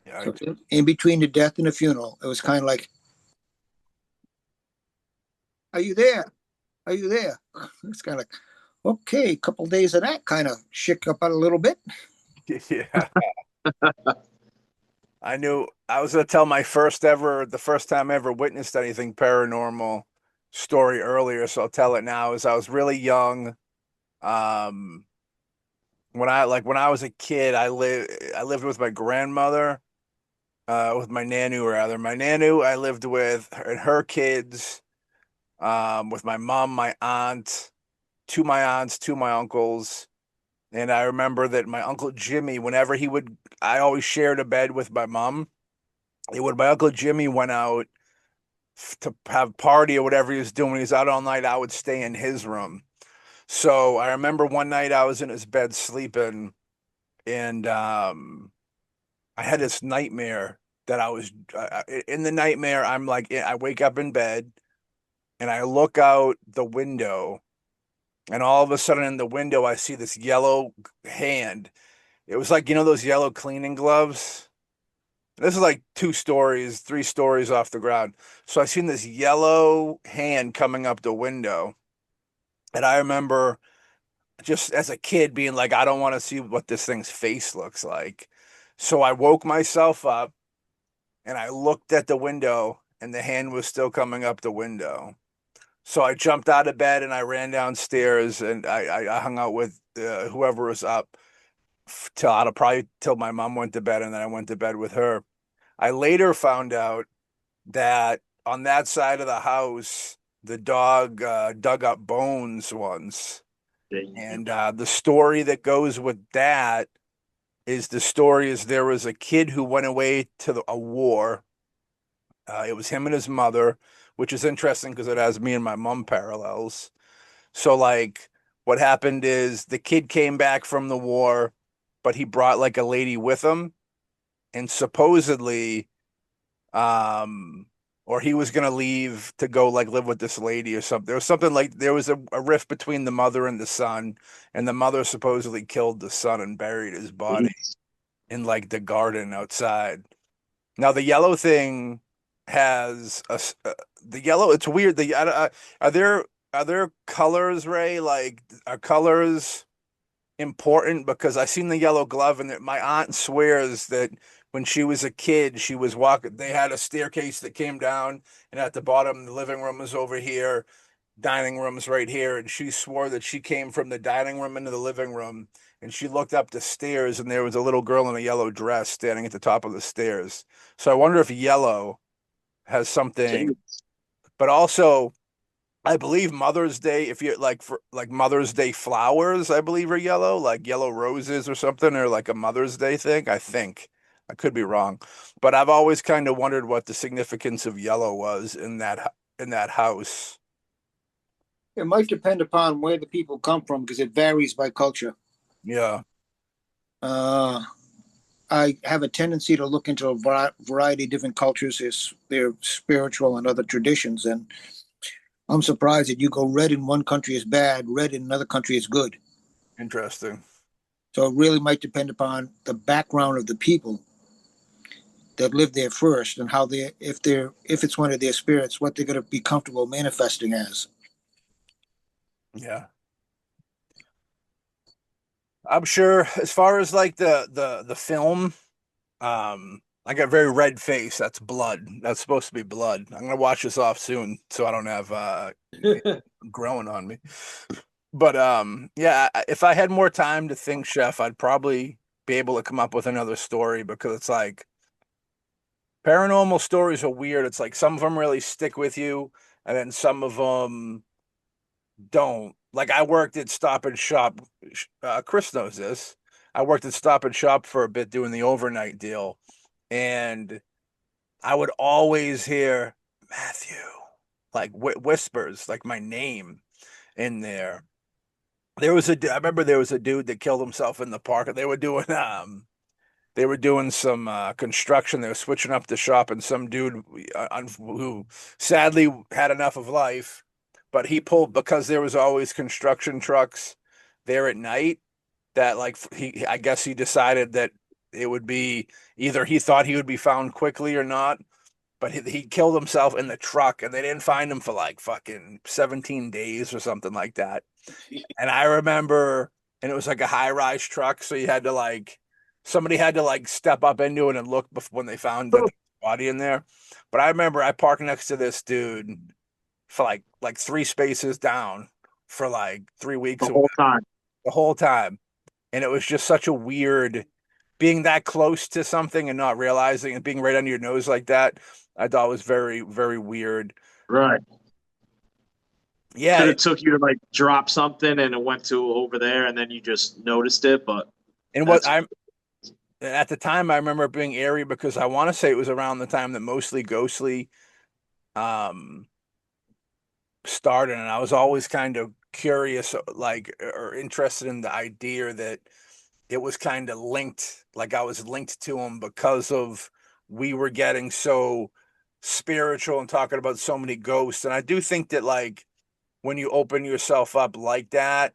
Yeah, So in between the death and the funeral, it was kind of like, "Are you there? Are you there?" It's kind of like, okay, a couple of days of that kind of shook up a little bit. yeah. I knew I was going to tell the first time I ever witnessed anything paranormal story earlier, so I'll tell it now. Is I was really young. Um, when I was a kid, I lived with my grandmother, with my nanu rather. My nanu I lived with and her kids, with my mom, my aunt, two my aunts, two my uncles. And I remember that my uncle Jimmy, I always shared a bed with my mom. My uncle Jimmy went out to have a party or whatever he was doing. He was out all night. I would stay in his room. So I remember one night I was in his bed sleeping, and I had this nightmare that in the nightmare. I wake up in bed and I look out the window, and all of a sudden in the window I see this yellow hand. It was like, those yellow cleaning gloves. This is like 2 stories, 3 stories off the ground. So I seen this yellow hand coming up the window. And I remember just as a kid being like, I don't want to see what this thing's face looks like. So I woke myself up and I looked at the window and the hand was still coming up the window. So I jumped out of bed and I ran downstairs and I hung out with whoever was up till my mom went to bed, and then I went to bed with her. I later found out that on that side of the house, the dog dug up bones once. And the story that goes with that is there was a kid who went away to a war. It was him and his mother, which is interesting because it has me and my mom parallels. So, like, what happened is the kid came back from the war, but he brought like a lady with him, and supposedly or he was gonna leave to go like live with this lady or something. There was something like there was a rift between the mother and the son, and the mother supposedly killed the son and buried his body in like the garden outside. Now the yellow thing has the yellow. It's weird. Are there are there colors, Ray? Like, are colors important? Because I seen the yellow glove, and my aunt swears that when she was a kid, she was walking. They had a staircase that came down, and at the bottom, the living room was over here, dining room's right here, and she swore that she came from the dining room into the living room, and she looked up the stairs, and there was a little girl in a yellow dress standing at the top of the stairs. So I wonder if yellow has something, but also I believe Mother's Day, if you like for like Mother's Day flowers, I believe are yellow, like yellow roses or something, or like a Mother's Day thing. I think I could be wrong, but I've always kind of wondered what the significance of yellow was in that house. It might depend upon where the people come from because it varies by culture. Yeah, Uh, I have a tendency to look into a variety of different cultures, their spiritual and other traditions, and I'm surprised that you go red in one country is bad, red in another country is good. interesting. So it really might depend upon the background of the people that live there first and how if it's one of their spirits, what they're going to be comfortable manifesting as. Yeah, I'm sure. As far as like the film, I got very red face. That's blood. That's supposed to be blood. I'm gonna wash this off soon so I don't have growing on me. But yeah, if I had more time to think, Chef, I'd probably be able to come up with another story because it's like paranormal stories are weird. It's like some of them really stick with you, and then some of them don't. Like I worked at Stop and Shop. Chris knows this. I worked at Stop and Shop for a bit doing the overnight deal, and I would always hear Matthew, like whispers, like my name in there. I remember there was a dude that killed himself in the park. They were doing some construction. They were switching up the shop, and some dude who sadly had enough of life, but he pulled because there was always construction trucks there at night. That like I guess he decided that it would be either he thought he would be found quickly or not, but he killed himself in the truck, and they didn't find him for like fucking 17 days or something like that. And I remember, and it was like a high rise truck, so you had to like somebody had to like step up into it and look before when they found the body in there. But I remember I parked next to this dude for like three spaces down for like 3 weeks The whole time. the whole time. And it was just such a weird being that close to something and not realizing and being right under your nose like that. I thought was very, very weird. Right. Yeah. Could have took you to like drop something and it went to over there and then you just noticed it, but And what I'm at the time I remember it being eerie because I want to say it was around the time that Mostly Ghostly started, and I was always kind of curious like or interested in the idea that it was kind of linked, like I was linked to him because of we were getting so spiritual and talking about so many ghosts. And I do think that like when you open yourself up like that,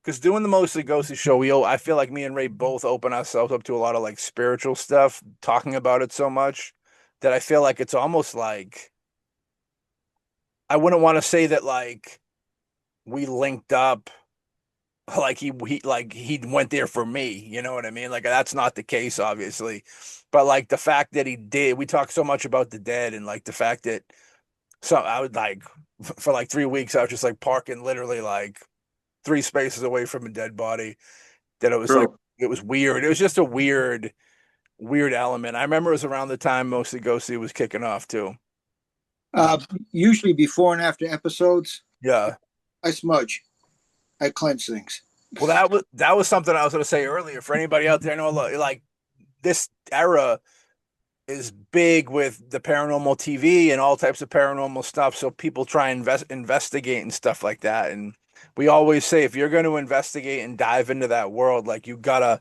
because doing the Mostly Ghostly show, I feel like me and Ray both open ourselves up to a lot of like spiritual stuff, talking about it so much that I feel like it's almost like I wouldn't want to say that like we linked up like he went there for me, you know what I mean? Like that's not the case, obviously. But like the fact that he did, we talk so much about the dead and like the fact that I would like for like 3 weeks, I was just like parking literally like 3 spaces away from a dead body. That it was like it was weird. It was just a weird element. I remember it was around the time Mostly Ghostly was kicking off too. Usually before and after episodes, Yeah. I smudge. I cleanse things. Well, that was something I was going to say earlier. For anybody out there, know like this era is big with the paranormal TV and all types of paranormal stuff. So people try and investigate and stuff like that. And we always say if you're going to investigate and dive into that world, like you gotta.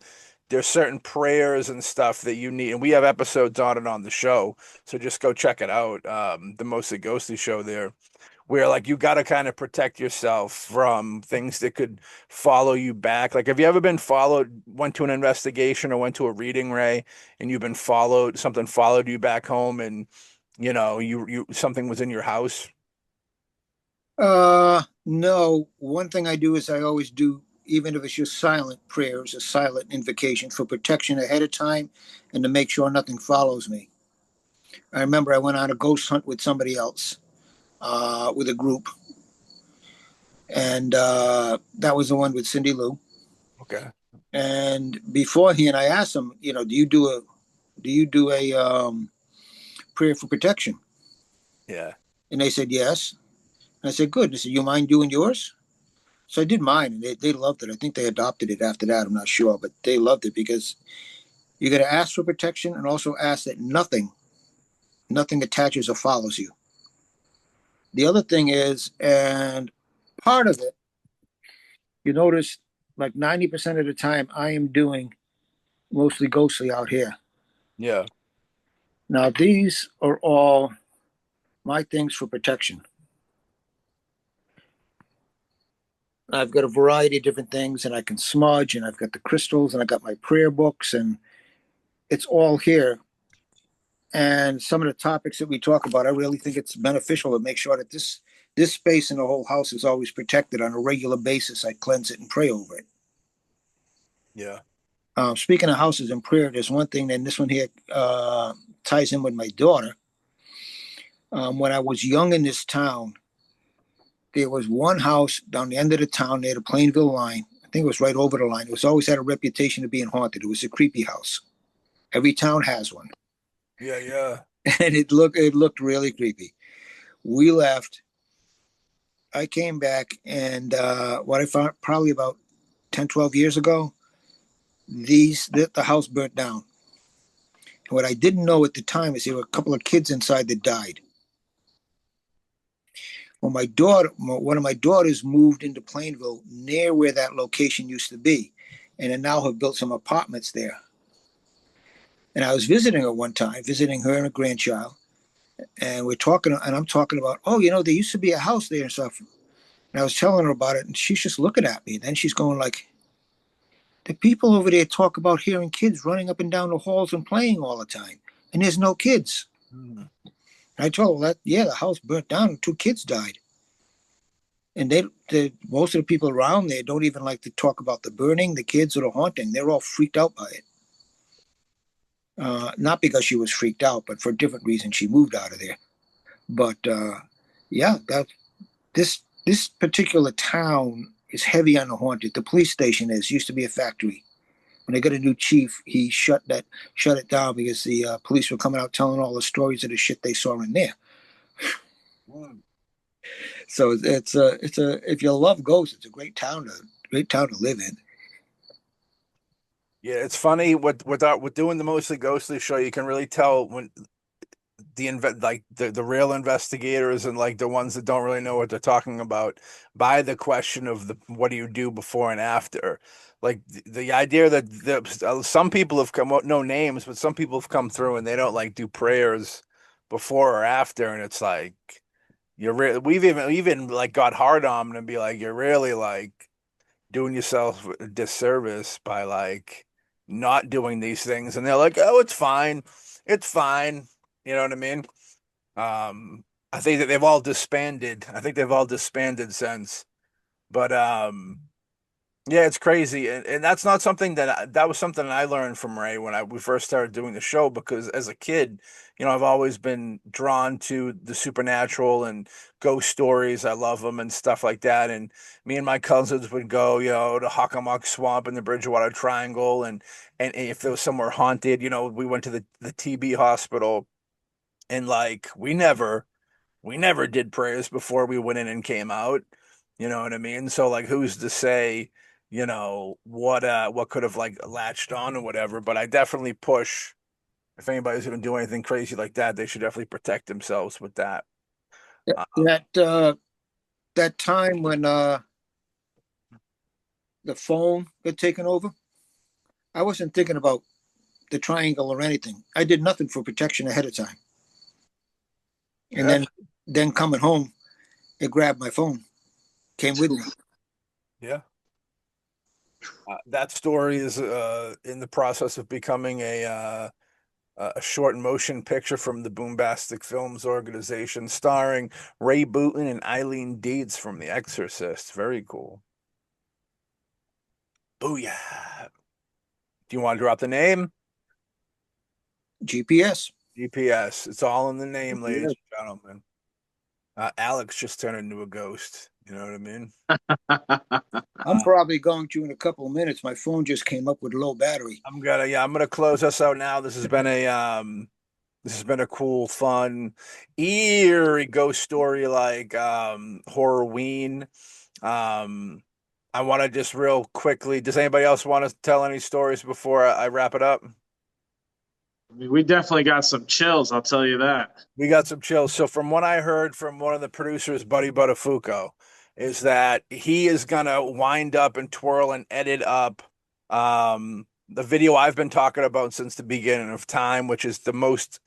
There's certain prayers and stuff that you need, and we have episodes on it on the show. So just go check it out. The Mostly Ghostly show there where like you got to kind of protect yourself from things that could follow you back. Like, have you ever been went to an investigation or went to a reading, Ray, and you've been something followed you back home and, you know, you something was in your house? No. One thing I do is I always do, even if it's just silent prayers, a silent invocation for protection ahead of time and to make sure nothing follows me. I remember I went on a ghost hunt with somebody else. With a group, and that was the one with Cindy Lou. Okay. And beforehand, I asked them, you know, do you do a prayer for protection? Yeah. And they said yes. And I said, good. They said, you mind doing yours? So I did mine, and they loved it. I think they adopted it after that. I'm not sure, but they loved it because you got to ask for protection and also ask that nothing attaches or follows you. The other thing is, and part of it, you notice like 90% of the time I am doing Mostly Ghostly out here. Yeah. Now, these are all my things for protection. I've got a variety of different things, and I can smudge, and I've got the crystals, and I got my prayer books, and it's all here. And some of the topics that we talk about, I really think it's beneficial to make sure that this space in the whole house is always protected on a regular basis. I cleanse it and pray over it. Yeah. Speaking of houses and prayer, there's one thing, and this one here ties in with my daughter. When I was young in this town, there was one house down the end of the town near the Plainville line. I think it was right over the line. It was always had a reputation of being haunted. It was a creepy house. Every town has one. Yeah, yeah. And it looked really creepy. We left. I came back, and what I found probably about 10, 12 years ago, the house burnt down. And what I didn't know at the time is there were a couple of kids inside that died. Well, one of my daughters moved into Plainville near where that location used to be, and then now have built some apartments there. And I was visiting her one time, visiting her and her grandchild, and we're talking, and I'm talking about, oh, there used to be a house there and stuff. And I was telling her about it, and she's just looking at me. Then she's going like, the people over there talk about hearing kids running up and down the halls and playing all the time, and there's no kids. And I told her that, yeah, the house burnt down and 2 kids died. And most of the people around there don't even like to talk about the burning, the kids, or the haunting. They're all freaked out by it. Not because she was freaked out, but for different reasons she moved out of there. But yeah, this particular town is heavy on the haunted. The police station used to be a factory. When they got a new chief, he shut it down because the police were coming out telling all the stories of the shit they saw in there. So it's if you love ghosts, it's a great town to live in. Yeah, it's funny with doing the mostly ghostly show, you can really tell when the real investigators and like the ones that don't really know what they're talking about by the question of what do you do before and after. Like the idea that some people have come, no names, but some people have come through and they don't like do prayers before or after, and it's like we've even like got hard on them and be like, you're really like doing yourself a disservice by like not doing these things. And they're like, oh, it's fine, you know what I mean? I think that they've all disbanded. I think they've all disbanded since. But yeah, it's crazy, and that's not something that was something I learned from Ray when we first started doing the show. Because as a kid, I've always been drawn to the supernatural and ghost stories. I love them and stuff like that. And me and my cousins would go, to Hockomock Swamp and the Bridgewater Triangle, and if there was somewhere haunted, we went to the TB hospital, and like we never did prayers before we went in and came out. You know what I mean? So like, who's to say? What could have like latched on or whatever, but I definitely push if anybody's going to do anything crazy like that, they should definitely protect themselves with that. That time when the phone got taken over, I wasn't thinking about the triangle or anything. I did nothing for protection ahead of time. And then coming home, it grabbed my phone, came with me. Yeah. That story is in the process of becoming a short motion picture from the BoomBastic Films organization, starring Ray Booten and Eileen Deeds from The Exorcist. Very cool. Booyah! Do you want to drop the name? GPS. GPS. It's all in the name, ladies and gentlemen. Alex just turned into a ghost. You know what I mean? I'm probably going to in a couple of minutes. My phone just came up with low battery. I'm gonna close us out now. This has been a cool, fun, eerie ghost story like HoRRoRWEEN. I want to just real quickly. Does anybody else want to tell any stories before I wrap it up? I mean, we definitely got some chills, I'll tell you that. We got some chills. So from what I heard from one of the producers, Buddy Buttafuoco, is that he is gonna wind up and twirl and edit up the video I've been talking about since the beginning of time, which is the most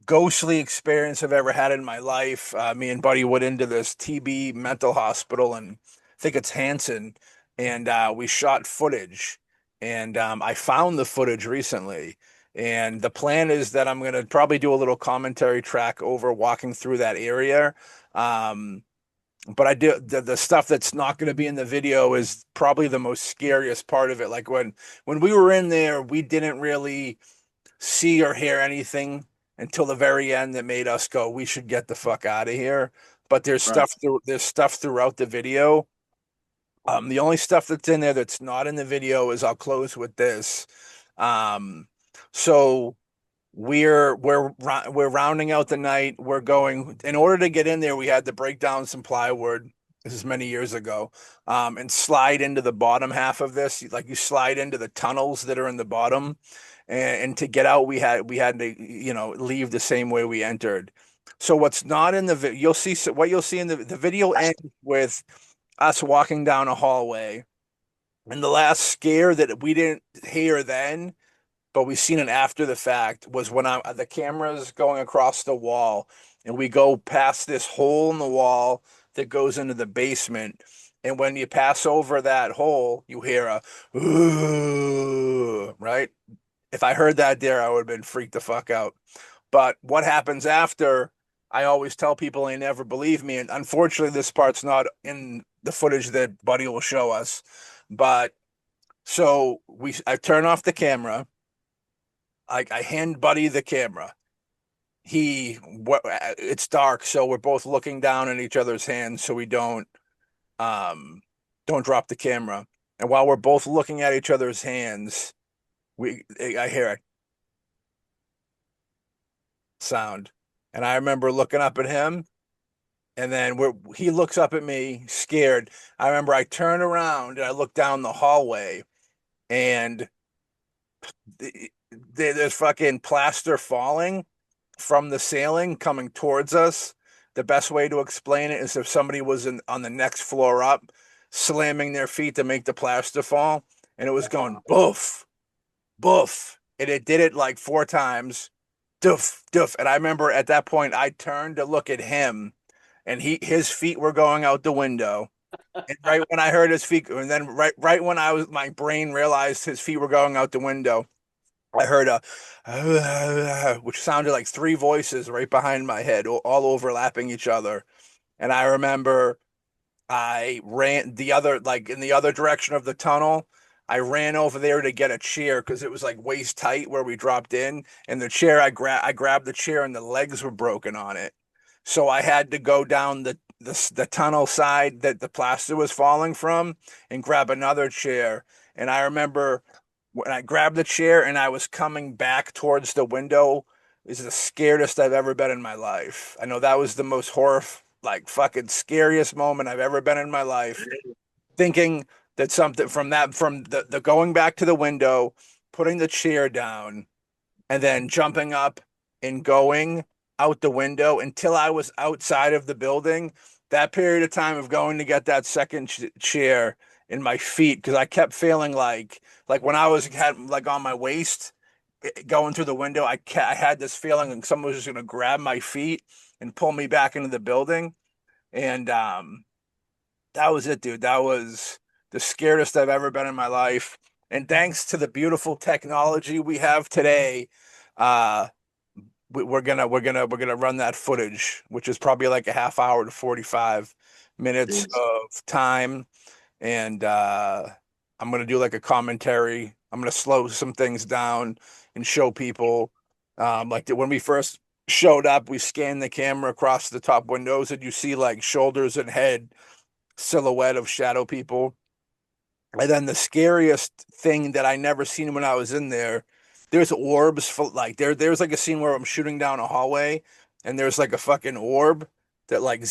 ghostly experience I've ever had in my life. Me and Buddy went into this TB mental hospital, and I think it's Hanson, and we shot footage, and I found the footage recently. And the plan is that I'm going to probably do a little commentary track over walking through that area. But I do the stuff that's not going to be in the video is probably the most scariest part of it. Like when we were in there, we didn't really see or hear anything until the very end that made us go, we should get the fuck out of here. But there's stuff throughout the video. The only stuff that's in there that's not in the video is, I'll close with this. So we're rounding out the night. We're going, in order to get in there, we had to break down some plywood. This is many years ago, and slide into the bottom half of this. Like you slide into the tunnels that are in the bottom, and to get out, we had to leave the same way we entered. So what's not in the video, you'll see what you'll see in the video ends with us walking down a hallway. And the last scare that we didn't hear then, but we seen it after the fact, was when the camera's going across the wall and we go past this hole in the wall that goes into the basement. And when you pass over that hole, you hear a ooh, right? If I heard that there, I would have been freaked the fuck out. But what happens after, I always tell people they never believe me. And unfortunately, this part's not in the footage that Buddy will show us. But so I turn off the camera. I hand Buddy the camera. It's dark, so we're both looking down at each other's hands so we don't drop the camera. And while we're both looking at each other's hands, I hear a sound. And I remember looking up at him, and then he looks up at me, scared. I remember I turn around and I look down the hallway, and there's fucking plaster falling from the ceiling coming towards us. The best way to explain it is if somebody was on the next floor up, slamming their feet to make the plaster fall, and it was going boof, boof, and it did it like 4 times, doof, doof. And I remember at that point, I turned to look at him, and his feet were going out the window. And right when I heard his feet, and then right when my brain realized his feet were going out the window, I heard which sounded like 3 voices right behind my head, all overlapping each other. And I remember I ran in the other direction of the tunnel. I ran over there to get a chair because it was like waist tight where we dropped in. And the chair, I grabbed the chair and the legs were broken on it. So I had to go down the tunnel side that the plaster was falling from and grab another chair. And I remember when I grabbed the chair and I was coming back towards the window, is the scariest I've ever been in my life. I know that was the most like fucking scariest moment I've ever been in my life. Thinking that something from the going back to the window, putting the chair down, and then jumping up and going out the window until I was outside of the building. That period of time of going to get that second chair in my feet, because I kept feeling like when I had like on my waist going through the window, I had this feeling like someone was just gonna grab my feet and pull me back into the building. And that was it, dude. That was the scariest I've ever been in my life. And thanks to the beautiful technology we have today, uh, we're gonna run that footage, which is probably like a half hour to 45 minutes of time. And I'm gonna do like a commentary. I'm gonna slow some things down and show people. Like when we first showed up, we scanned the camera across the top windows, and you see like shoulders and head silhouette of shadow people. And then the scariest thing that I never seen when I was in there's orbs like there's like a scene where I'm shooting down a hallway, and there's like a fucking orb that like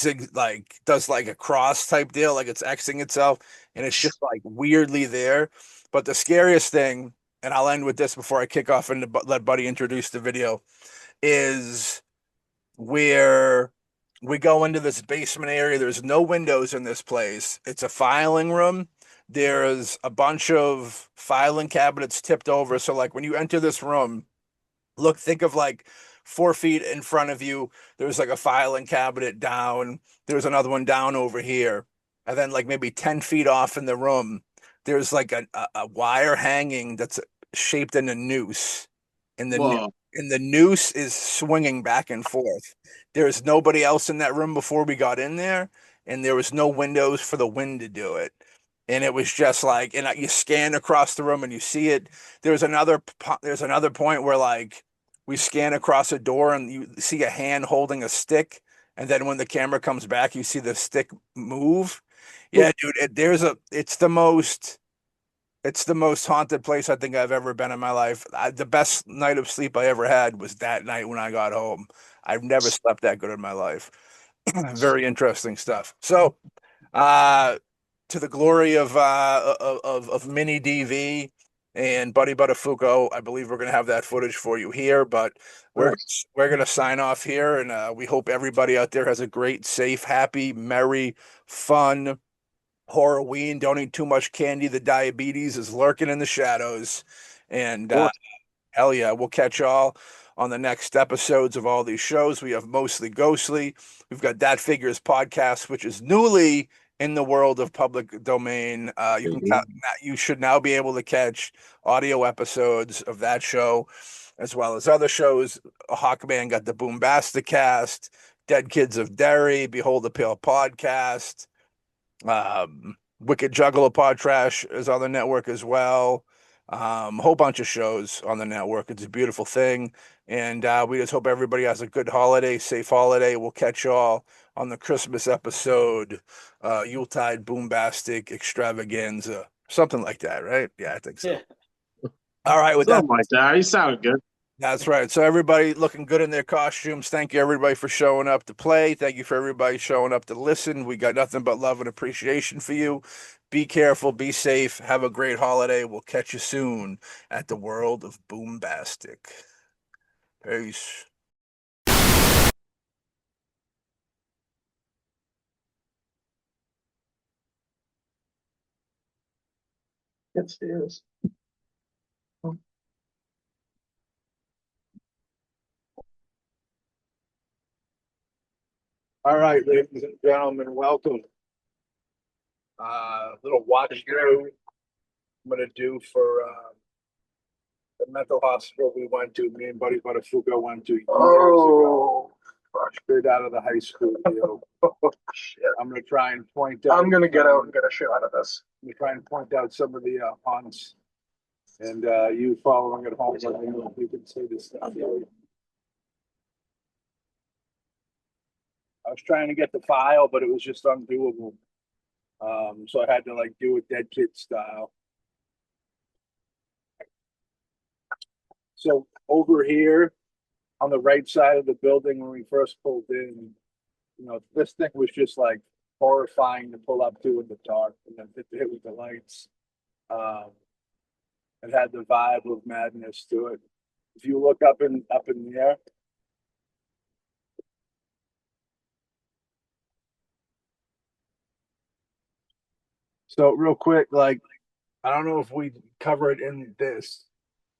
does like a cross type deal, like it's Xing itself, and it's just like weirdly there. But the scariest thing, and I'll end with this before I kick off and let Buddy introduce the video, is where we go into this basement area. There's no windows in this place. It's a filing room. There's a bunch of filing cabinets tipped over. So like when you enter this room, think of like 4 feet in front of you. There's like a filing cabinet down. There's another one down over here. And then like maybe 10 feet off in the room, there's like a wire hanging that's shaped in a noose. And the noose is swinging back and forth. There's nobody else in that room before we got in there, and there was no windows for the wind to do it. And it was just like, and you scan across the room and you see it. There's another point where like we scan across a door and you see a hand holding a stick, and then when the camera comes back, you see the stick move. Yeah, dude, it's the most haunted place I think I've ever been in my life. The best night of sleep I ever had was that night when I got home. I've never slept that good in my life. Very interesting stuff. So, to the glory of Mini DV and Buddy Buttafuoco. I believe we're going to have that footage for you here, but we're going to sign off here, and we hope everybody out there has a great, safe, happy, merry, fun HoRRoRWEEN. Don't eat too much candy. The diabetes is lurking in the shadows, and hell yeah, we'll catch y'all on the next episodes of all these shows. We have Mostly Ghostly. We've got That Figures podcast, which is newly in the world of public domain. You should now be able to catch audio episodes of that show, as well as other shows. Hawkman got the BoomBasticAST, Dead Kids of Derry, Behold the Pale podcast. Wicked Juggalo Pod Trash is on the network as well. Whole bunch of shows on the network. It's a beautiful thing. And we just hope everybody has a good holiday, safe holiday. We'll catch y'all on the Christmas episode, Yuletide BoomBastic Extravaganza. Something like that, right? Yeah, I think so. Yeah. All right, with Something that. like that. You sounded good. That's right. So everybody looking good in their costumes. Thank you everybody for showing up to play. Thank you for everybody showing up to listen. We got nothing but love and appreciation for you. Be careful, be safe, have a great holiday. We'll catch you soon at the world of BoomBastic. Peace. It's All right, ladies and gentlemen, welcome. Little watch through I'm gonna do for the mental hospital we went to. Me and Buddy Buttafuoco went to years ago. Straight out of the high school deal. Shit. I'm gonna try and point out. I'm gonna get out and get a shot of this. I'm gonna try and point out some of the haunts, and you following at home, let me know if you can see this stuff. I was trying to get the file, but it was just undoable. So I had to like do it dead kid style. So over here on the right side of the building when we first pulled in, you know, this thing was just like horrifying to pull up to in the dark, and then hit with the lights. It had the vibe of madness to it. If you look up in the air. So real quick, like, I don't know if we cover it in this,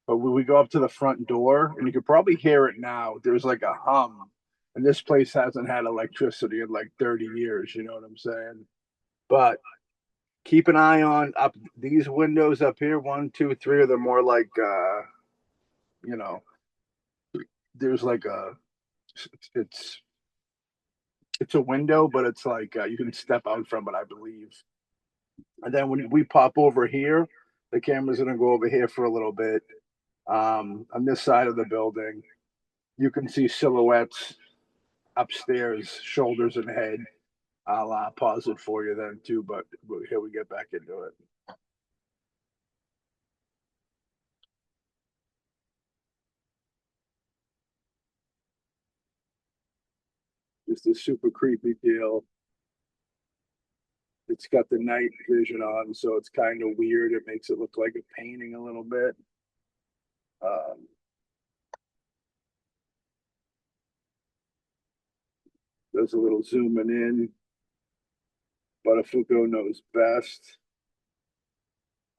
but when we go up to the front door, and you could probably hear it now, there's like a hum. And this place hasn't had electricity in like 30 years, you know what I'm saying? But keep an eye on up these windows up here. 1, 2, 3 of them more like you know, there's like it's a window, but it's like you can step out from it, I believe. And then when we pop over here, the camera's gonna go over here for a little bit. On this side of the building, you can see silhouettes upstairs, shoulders and head. I'll pause it for you then too, but here we get back into it. Just a super creepy deal. It's got the night vision on, so it's kind of weird. It makes it look like a painting a little bit. There's a little zooming in. Buttafuoco knows best.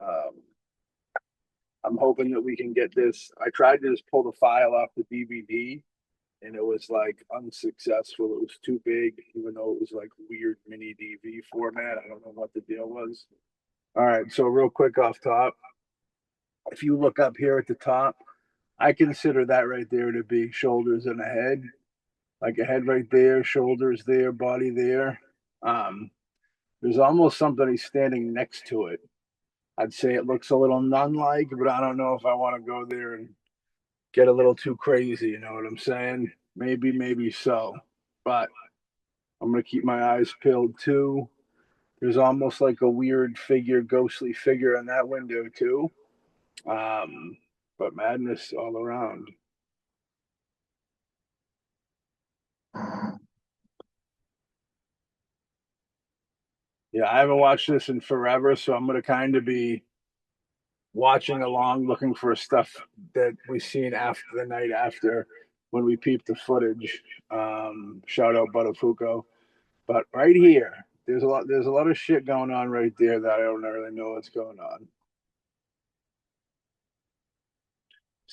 I'm hoping that we can get this. I tried to just pull the file off the DVD, and it was like unsuccessful. It was too big, even though it was like weird mini DV format. I don't know what the deal was. All right, so real quick off top, if you look up here at the top, I consider that right there to be shoulders and a head. Like a head right there, shoulders there, body there. There's almost somebody standing next to it. I'd say it looks a little nun-like, but I don't know if I want to go there and get a little too crazy. You know what I'm saying? Maybe so. But I'm going to keep my eyes peeled too. There's almost like a weird figure, ghostly figure in that window too. But madness all around. Yeah, I haven't watched this in forever, so I'm going to kind of be watching along, looking for stuff that we seen after the night after when we peeped the footage. Shout out Buttafuoco. But right here, there's a lot of shit going on right there that I don't really know what's going on.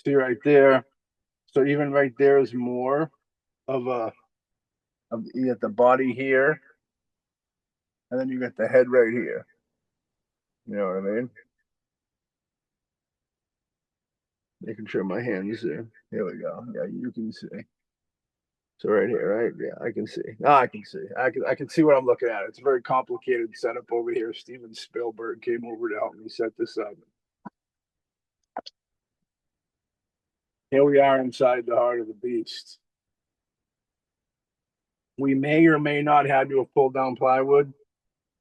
See right there. So even right there is more of you got the body here, and then you got the head right here. You know what I mean? Making sure my hands there. Here we go. Yeah, you can see. So right here, right? Yeah, I can see. Oh, I can see. I can see what I'm looking at. It's a very complicated setup over here. Steven Spielberg came over to help me set this up. Here we are inside the heart of the beast. We may or may not have to have pulled down plywood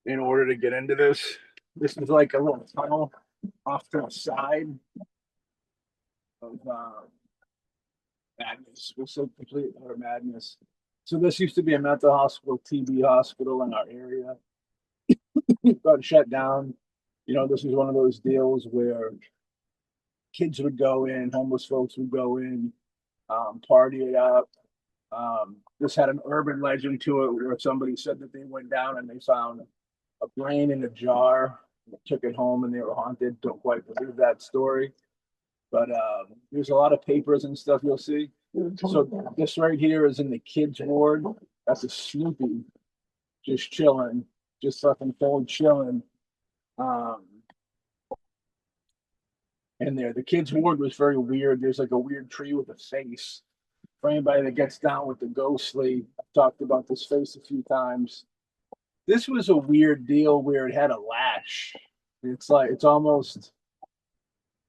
in order to get into this. This is like a little tunnel off to the side of madness. We're so complete with our madness. So this used to be a mental hospital, TB hospital in our area. Got shut down. You know, this was one of those deals where kids would go in, homeless folks would go in, party it up. This had an urban legend to it where somebody said that they went down and they found a brain in a jar, took it home and they were haunted. Don't quite believe that story. But there's a lot of papers and stuff you'll see. So this right here is in the kids ward. That's a Snoopy just chilling, just fucking cold chilling. In there, the kids ward was very weird. There's like a weird tree with a face. For anybody that gets down with the ghostly, I've talked about this face a few times. This was a weird deal where it had a latch. It's like it's almost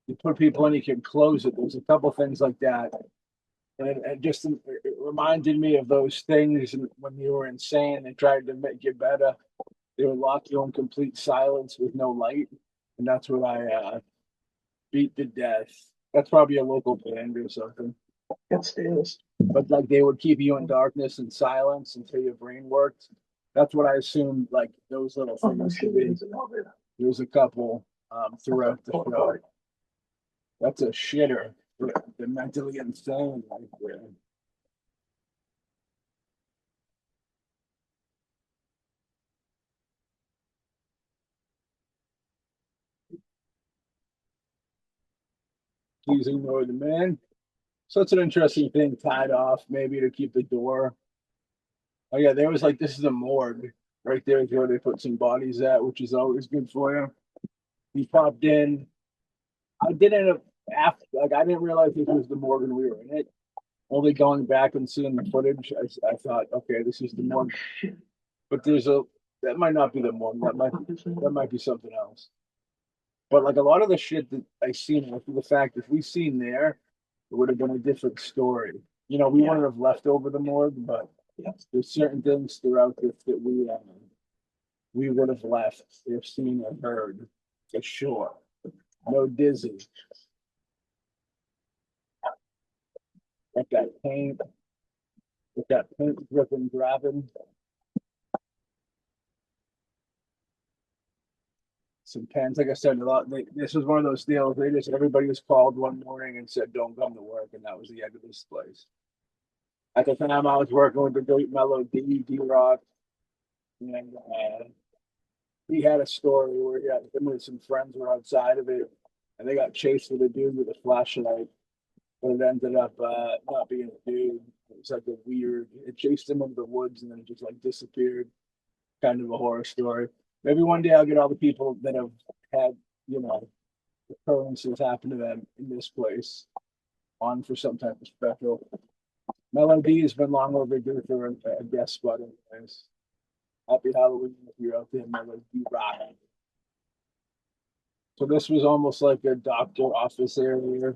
you put people in, you can close it. There's a couple things like that. And just it reminded me of those things when you were insane. They tried to make you better. They would lock you in complete silence with no light, and that's what I beat to death. That's probably a local band or something. It is. But like they would keep you in darkness and silence until your brain worked. That's what I assumed. Like those little things to be. There's a couple throughout the show. That's a shitter. They're mentally insane right there. Please ignore the man. So it's an interesting thing tied off, maybe to keep the door. Oh yeah, there was like this is a morgue. Right there is where they put some bodies at, which is always good for you. He popped in. I did end up after like I didn't realize this was the morgue when we were in it. Only going back and seeing the footage, I thought, okay, this is the morgue. But that might not be the morgue. That might be something else. But like a lot of the shit that I seen after the fact, if we seen there, it would have been a different story. You know, we wouldn't have left over the morgue, but there's certain things throughout this that we would have left if seen or heard for sure. No dizzy. Like that paint, with that paint dripping, grabbing. Some pens, like I said, this was one of those deals. Everybody was called one morning and said, "Don't come to work," and that was the end of this place. At the time, I was working with the great Melody D-Rock, and he had a story where him and some friends were outside of it, and they got chased with a dude with a flashlight, but it ended up not being a dude. It was like it chased him into the woods and then it just like disappeared. Kind of a horror story. Maybe one day I'll get all the people that have had, occurrences happen to them in this place on for some type of special. Melody has been long overdue for a guest spot anyways. Happy Halloween if you're out there, Melody Rock. So this was almost like a doctor office area.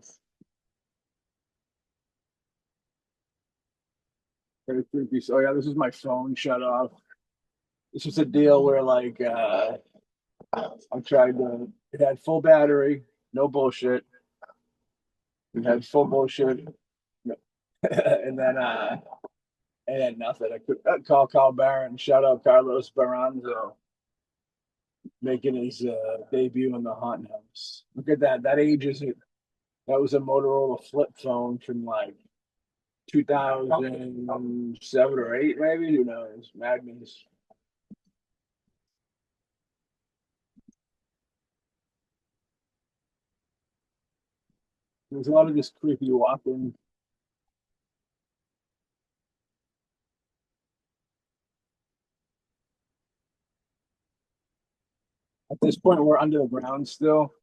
Very creepy. So yeah, this is my phone shut off. This was a deal where like I tried to it had full battery, no bullshit. It had full bullshit. And then it had nothing. I could call Carl Barron, shout out Carlos Baranzo. making his debut in the haunted house. Look at that. That ages it. That was a Motorola flip phone from like 2007 or 8, maybe. Who knows? Madness. There's a lot of this creepy walking. At this point, we're under the ground still.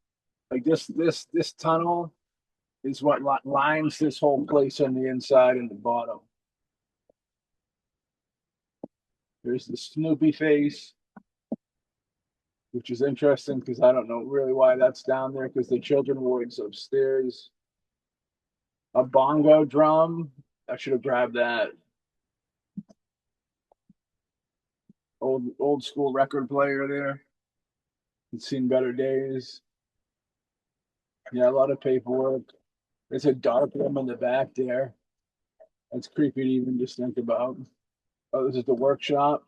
Like this tunnel is what lines this whole place on the inside and the bottom. There's the Snoopy face, which is interesting because I don't know really why that's down there because the children wards upstairs. A bongo drum. I should have grabbed that. Old school record player there. It's seen better days. Yeah, a lot of paperwork. There's a dark room in the back there. That's creepy to even just think about. Oh, this is the workshop.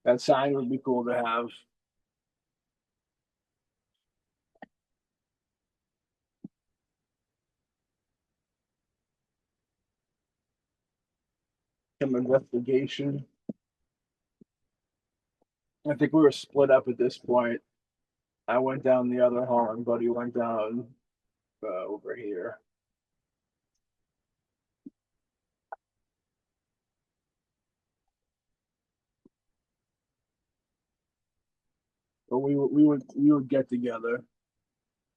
That sign would be cool to have. Some investigation. I think we were split up at this point. I went down the other hall and Buddy went down over here. But we would get together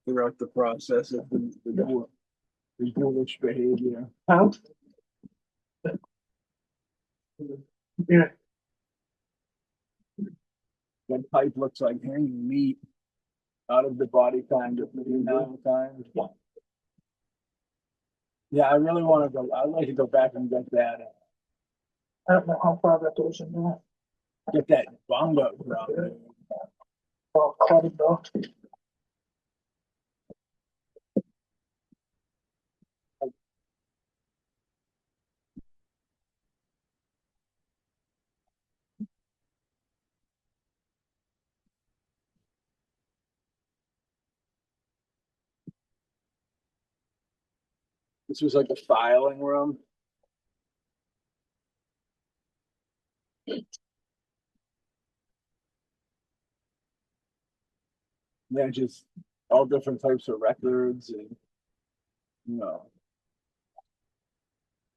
throughout the process of the ghoulish behavior. Out. Yeah. That pipe looks like hanging meat out of the body kind of now kind. Yeah, I really want to go. I'd like to go back and get that. I don't know how far that goes in there. Get that bongo drum. Well, clubbing though. This was like a filing room. Yeah, just all different types of records and you know,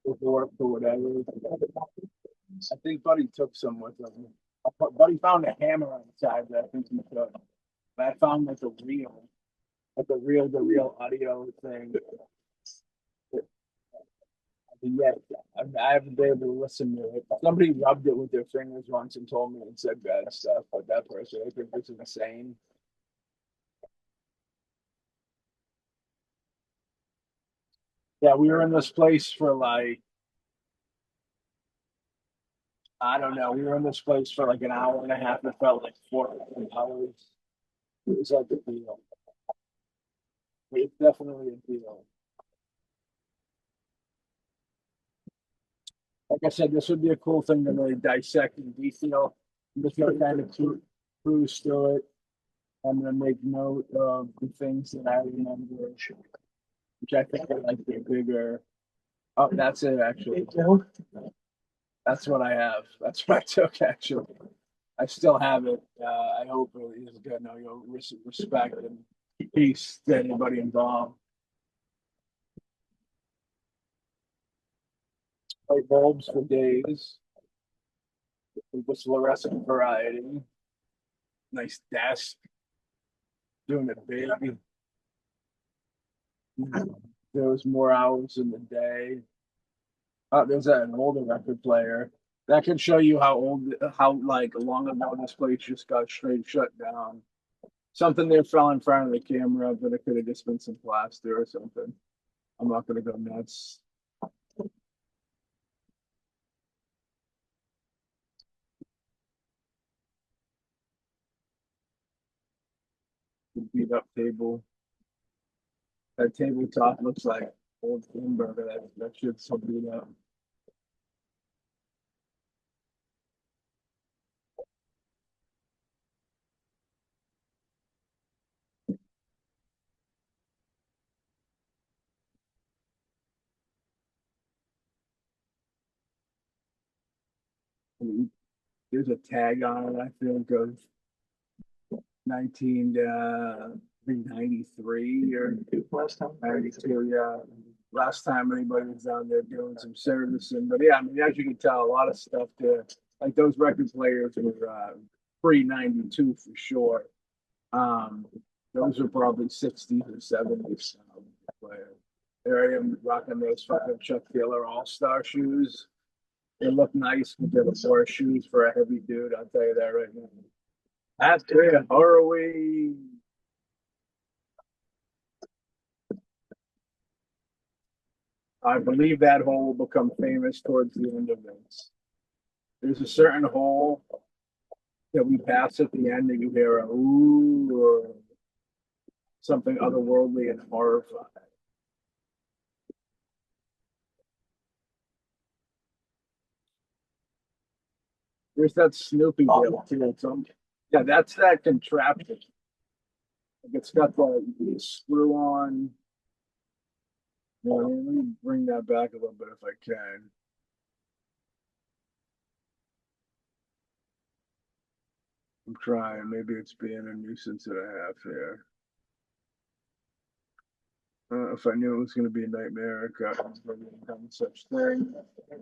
paperwork or whatever. I think Buddy took some with him. Buddy found a hammer on the side that I think he took. But I found like the real audio thing. Yeah, I haven't been able to listen to it. Somebody rubbed it with their fingers once and told me it said bad stuff, but that person, I think this is insane. Yeah, we were in this place for like, I don't know, we were in this place for like an hour and a half. It felt like 4 hours. It was like a deal. It's definitely a deal. Like I said, this would be a cool thing to really dissect in detail. I'm just gonna kind of cruise through it. I'm gonna make note of the things that I remember, which I think are like the bigger. Oh, that's it actually. That's what I have. That's what I took actually. I still have it. I hope it is good. No, you'll respect and peace to anybody involved. Light bulbs for days. With fluorescent variety. Nice desk. Doing it big. There was more hours in the day. Oh, there's an older record player. That can show you how like long ago this place just got straight shut down. Something there fell in front of the camera, but it could have just been some plaster or something. I'm not gonna go nuts. The beat up table. That tabletop looks like old hamburger. That shit's so beat up. There's a tag on it, I think, of 1993 or Last time. 92, yeah. Last time anybody was down there doing some servicing. But yeah, I mean, as you can tell, a lot of stuff there. Like those record players were pre-92 for sure. Those are probably 60s or 70s players. There I am rocking those fucking Chuck Taylor All-Star shoes. They look nice, but they're the worst shoes for a heavy dude. I'll tell you that right now. That's it, HoRRoRWEEN. I believe that hole will become famous towards the end of this. There's a certain hole that we pass at the end, and you hear a ooh or something otherworldly and horrifying. There's that Snoopy deal too. Yeah, that's that contraption. It's got the screw on. Well, let me bring that back a little bit if I can. I'm trying. Maybe it's being a nuisance that I have here. If I knew it was going to be a nightmare, I got done such thing. Let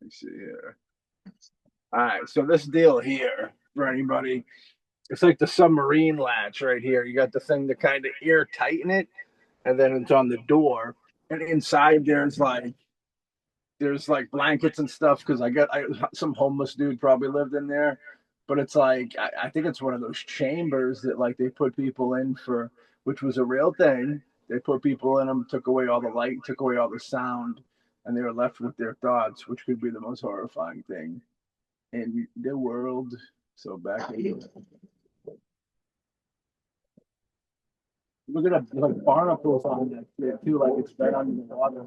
me see here. All right, so this deal here for anybody, it's like the submarine latch right here. You got the thing to kind of ear tighten it, and then it's on the door. And inside there's like blankets and stuff because some homeless dude probably lived in there. But it's like I think it's one of those chambers that like they put people in for, which was a real thing. They put people in them, took away all the light, took away all the sound, and they were left with their thoughts, which could be the most horrifying thing in the world. So back in look at that, like barnacles on that shit too, like it's right under the water.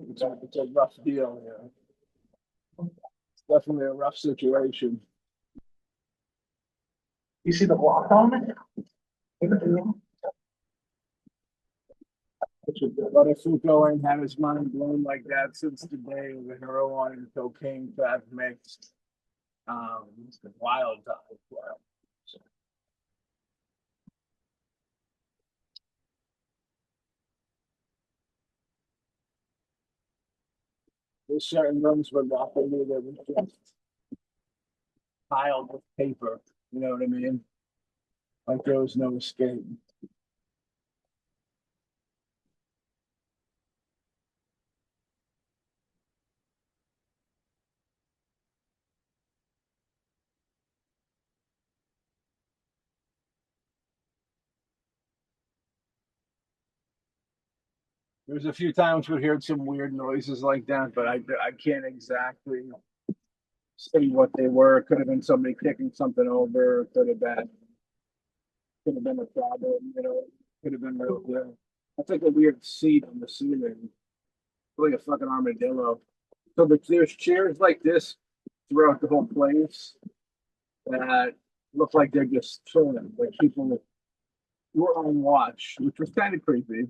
It's a rough deal here. It's definitely a rough situation. You see the block on it? But if Fuko ain't had his mind blown like that since the day of the heroin and cocaine crack mixed, it's been wild time. There's certain rooms where Gotham knew that was just piled with paper. You know what I mean? Like there was no escape. There's a few times we heard some weird noises like that, but I can't exactly say what they were. It could have been somebody kicking something over. It could have been a problem. You know, could have been real clear. That's like a weird seat on the ceiling, like a fucking armadillo. So there's chairs like this throughout the whole place that look like they're just chilling, like people were on watch, which was kind of creepy,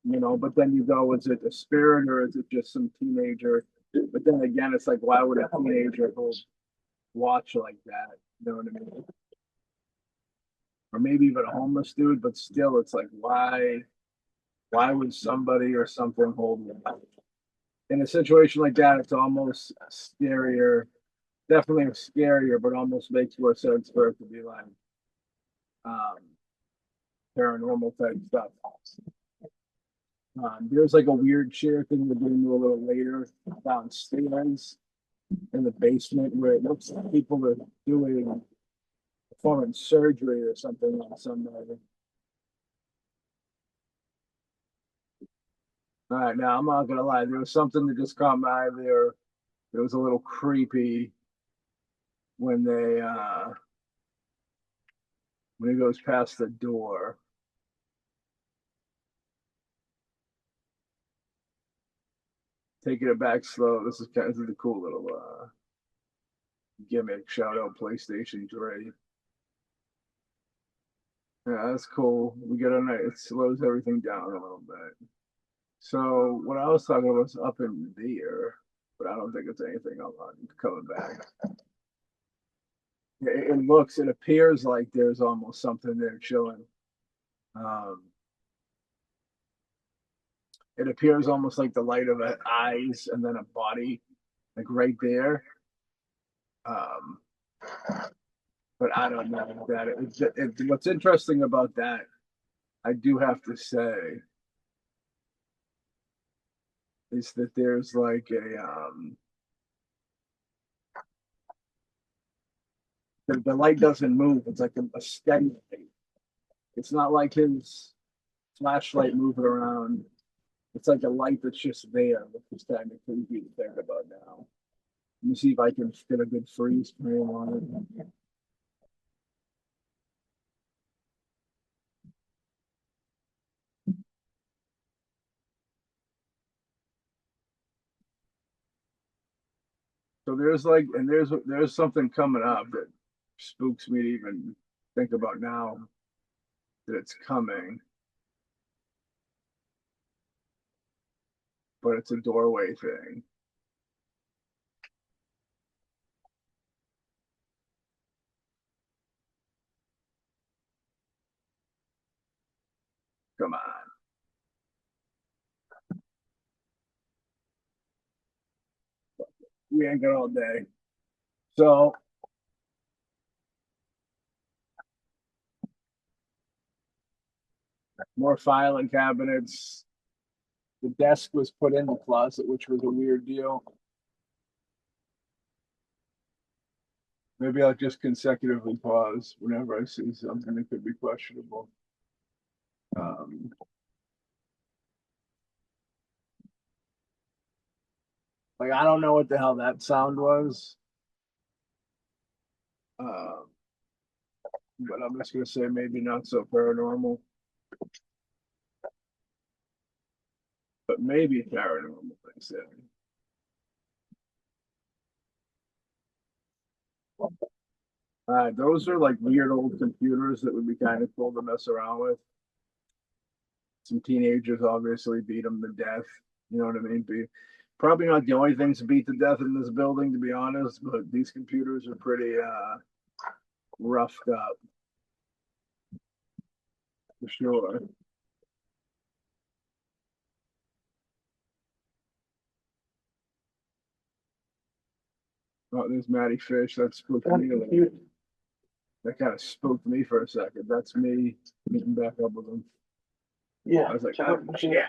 you know. But then you go, is it a spirit or is it just some teenager? But then again, it's like, why would a teenager watch like that? You know what I mean? Or maybe even a homeless dude, but still, it's like, why would somebody or something hold me? In a situation like that, it's almost scarier, definitely scarier, but almost makes more sense for it to be like um, paranormal type stuff. There's like a weird chair thing we're getting to a little later downstairs in the basement where it looks like people are performing surgery or something on somebody. All right, now I'm not gonna lie, there was something that just caught my eye there. It was a little creepy when when he goes past the door. Taking it back slow. This is a cool little gimmick. Shout out PlayStation 3. Yeah, that's cool. We get a night. It slows everything down a little bit. So what I was talking about was up in there, but I don't think it's anything I'm coming back. It appears like there's almost something there chilling. It appears almost like the light of eyes and then a body, like right there. But I don't know that. What's interesting about that, I do have to say, is that there's like the light doesn't move. It's like a steady light. It's not like his flashlight moving around. It's like a light that's just there, which is kind of creepy to think about now. Let me see if I can get a good freeze frame on it. So there's like, and there's something coming up that spooks me to even think about now that it's coming. But it's a doorway thing. Come on. We ain't got all day. So more filing cabinets. The desk was put in the closet, which was a weird deal. Maybe I'll just consecutively pause whenever I see something that could be questionable. Like, I don't know what the hell that sound was. But I'm just going to say maybe not so paranormal. But maybe paranormal, they said. Those are like weird old computers that would be kind of cool to mess around with. Some teenagers obviously beat them to death. You know what I mean? Probably not the only things to beat to death in this building, to be honest, but these computers are pretty roughed up. For sure. Oh, there's Matty Fish. That spooked me. That kind of spooked me for a second. That's me meeting back up with him. Yeah. I was like, oh, yeah.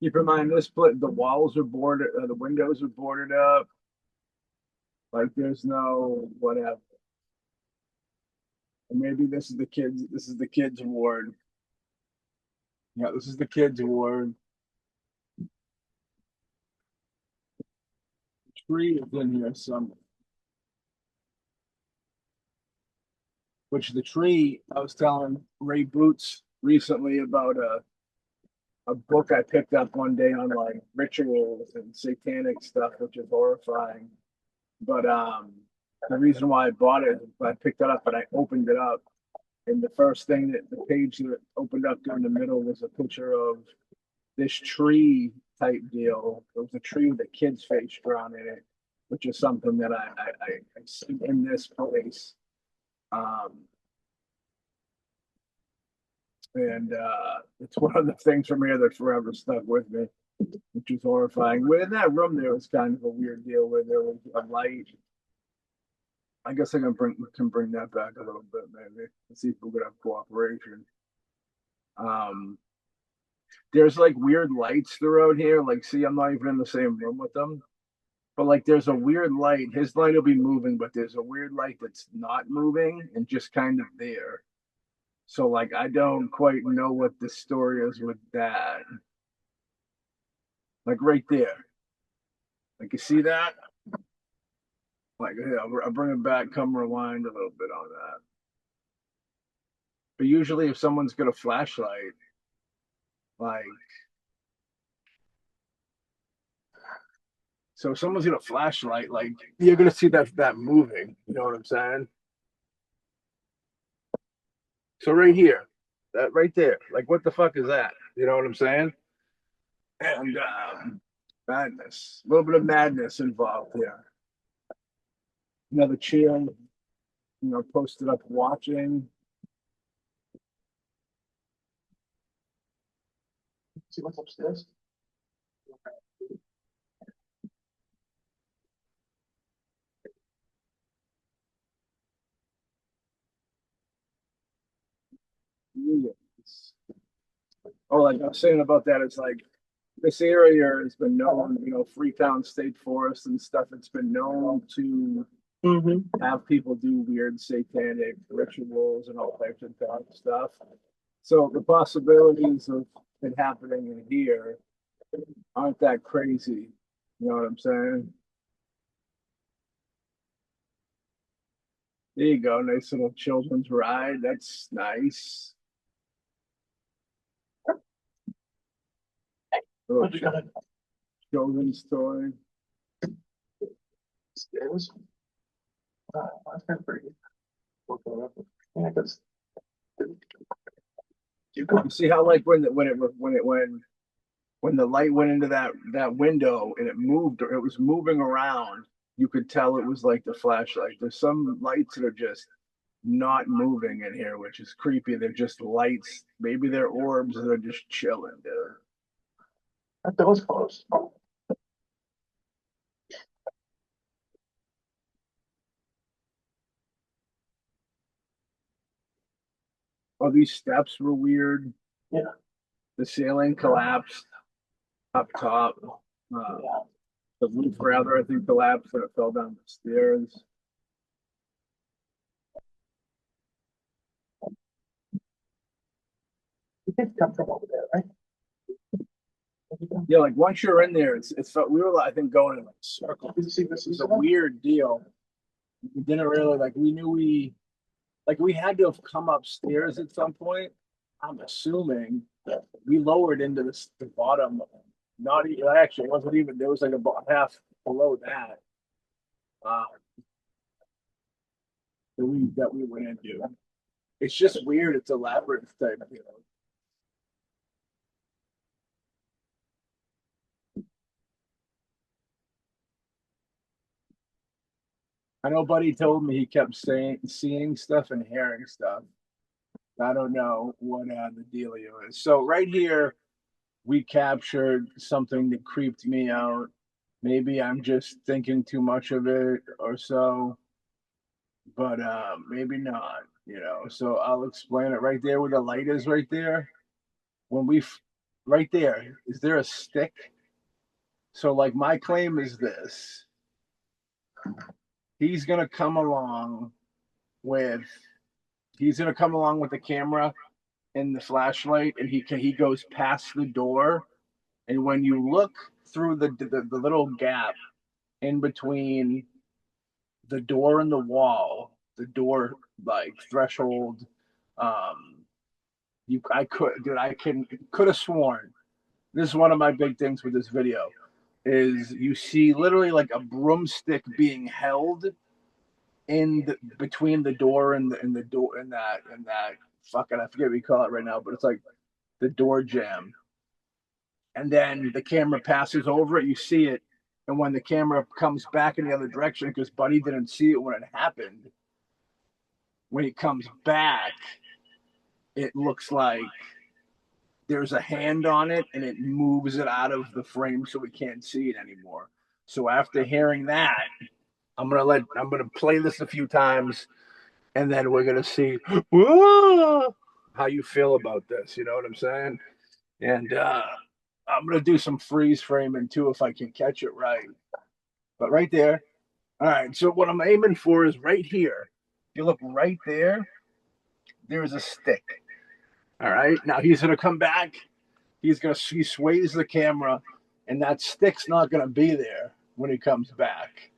Keep in mind, this split, the walls are boarded, the windows are boarded up. Like there's no whatever. And maybe this is the kids. This is the kids' ward. Yeah, this is the kids' ward. The tree is in here somewhere. Which the tree, I was telling Ray Boots recently about a book I picked up one day on like rituals and satanic stuff, which is horrifying. But the reason why I bought it, I picked it up and I opened it up, and the first thing that the page that opened up in the middle was a picture of this tree type deal. It was a tree with a kid's face drawn in it, which is something that I see in this place. And it's one of the things from here that forever stuck with me, which is horrifying. In that room, there was kind of a weird deal where there was a light. I guess I can bring that back a little bit, maybe. Let's see if we could have cooperation. There's like weird lights throughout here. Like, see, I'm not even in the same room with them. But like there's a weird light. His light will be moving, but there's a weird light that's not moving and just kind of there. So like I don't quite know what the story is with that. Like right there. Like you see that? Like yeah, I'll bring it back, come rewind a little bit on that. But usually if someone's got a flashlight, Like, so if someone's got a flashlight, like you're gonna see that moving. You know what I'm saying? So right here, that right there, like what the fuck is that? You know what I'm saying? And madness, a little bit of madness involved here. Another chill, posted up watching. See what's upstairs? Yes. Oh, like I was saying about that, it's like this area has been known, Freetown State Forest and stuff. It's been known to have people do weird satanic rituals and all types of stuff. So the possibilities of it happening in here aren't that crazy. You know what I'm saying? There you go. Nice little children's ride. That's nice. What you got? Children's toy. Stairs. That's kind of pretty. Yeah, because You see how like when the light went into that window and it moved, or it was moving around, you could tell it was like the flashlight. There's some lights that are just not moving in here, which is creepy. They're just lights. Maybe they're orbs that are just chilling, dude. that door's closed. Oh, these steps were weird. Yeah. The ceiling collapsed up top. Yeah. The roof rather, I think, collapsed and it fell down the stairs. You did come from over there, right? Yeah, like once you're in there, it's felt we were I think going in like circles. Did you see this? It's a weird deal. We didn't really we knew we had to have come upstairs at some point. I'm assuming we lowered into the bottom. Not even actually, it wasn't even there was like about half below that. That we went into. It's just weird. It's a labyrinth type, I know Buddy told me he kept seeing stuff and hearing stuff. I don't know what the dealio is. So right here, we captured something that creeped me out. Maybe I'm just thinking too much of it or so, but maybe not, So I'll explain it right there where the light is right there. Right there, is there a stick? So like my claim is this. He's gonna come along with the camera and the flashlight, and he goes past the door. And when you look through the little gap in between the door and the wall, the door like threshold, I could have sworn this is one of my big things with this video is you see literally like a broomstick being held between the door and the door and that fucking I forget what you call it right now, but it's like the door jamb. And then the camera passes over it, you see it, and when the camera comes back in the other direction, because Buddy didn't see it when it happened, when it comes back, it looks like there's a hand on it and it moves it out of the frame so we can't see it anymore. So after hearing that, I'm gonna play this a few times and then we're gonna see how you feel about this. You know what I'm saying? And I'm gonna do some freeze framing too if I can catch it right. But right there. All right. So what I'm aiming for is right here. If you look right there, there's a stick. All right. Now he's gonna come back. He sways the camera, and that stick's not gonna be there when he comes back.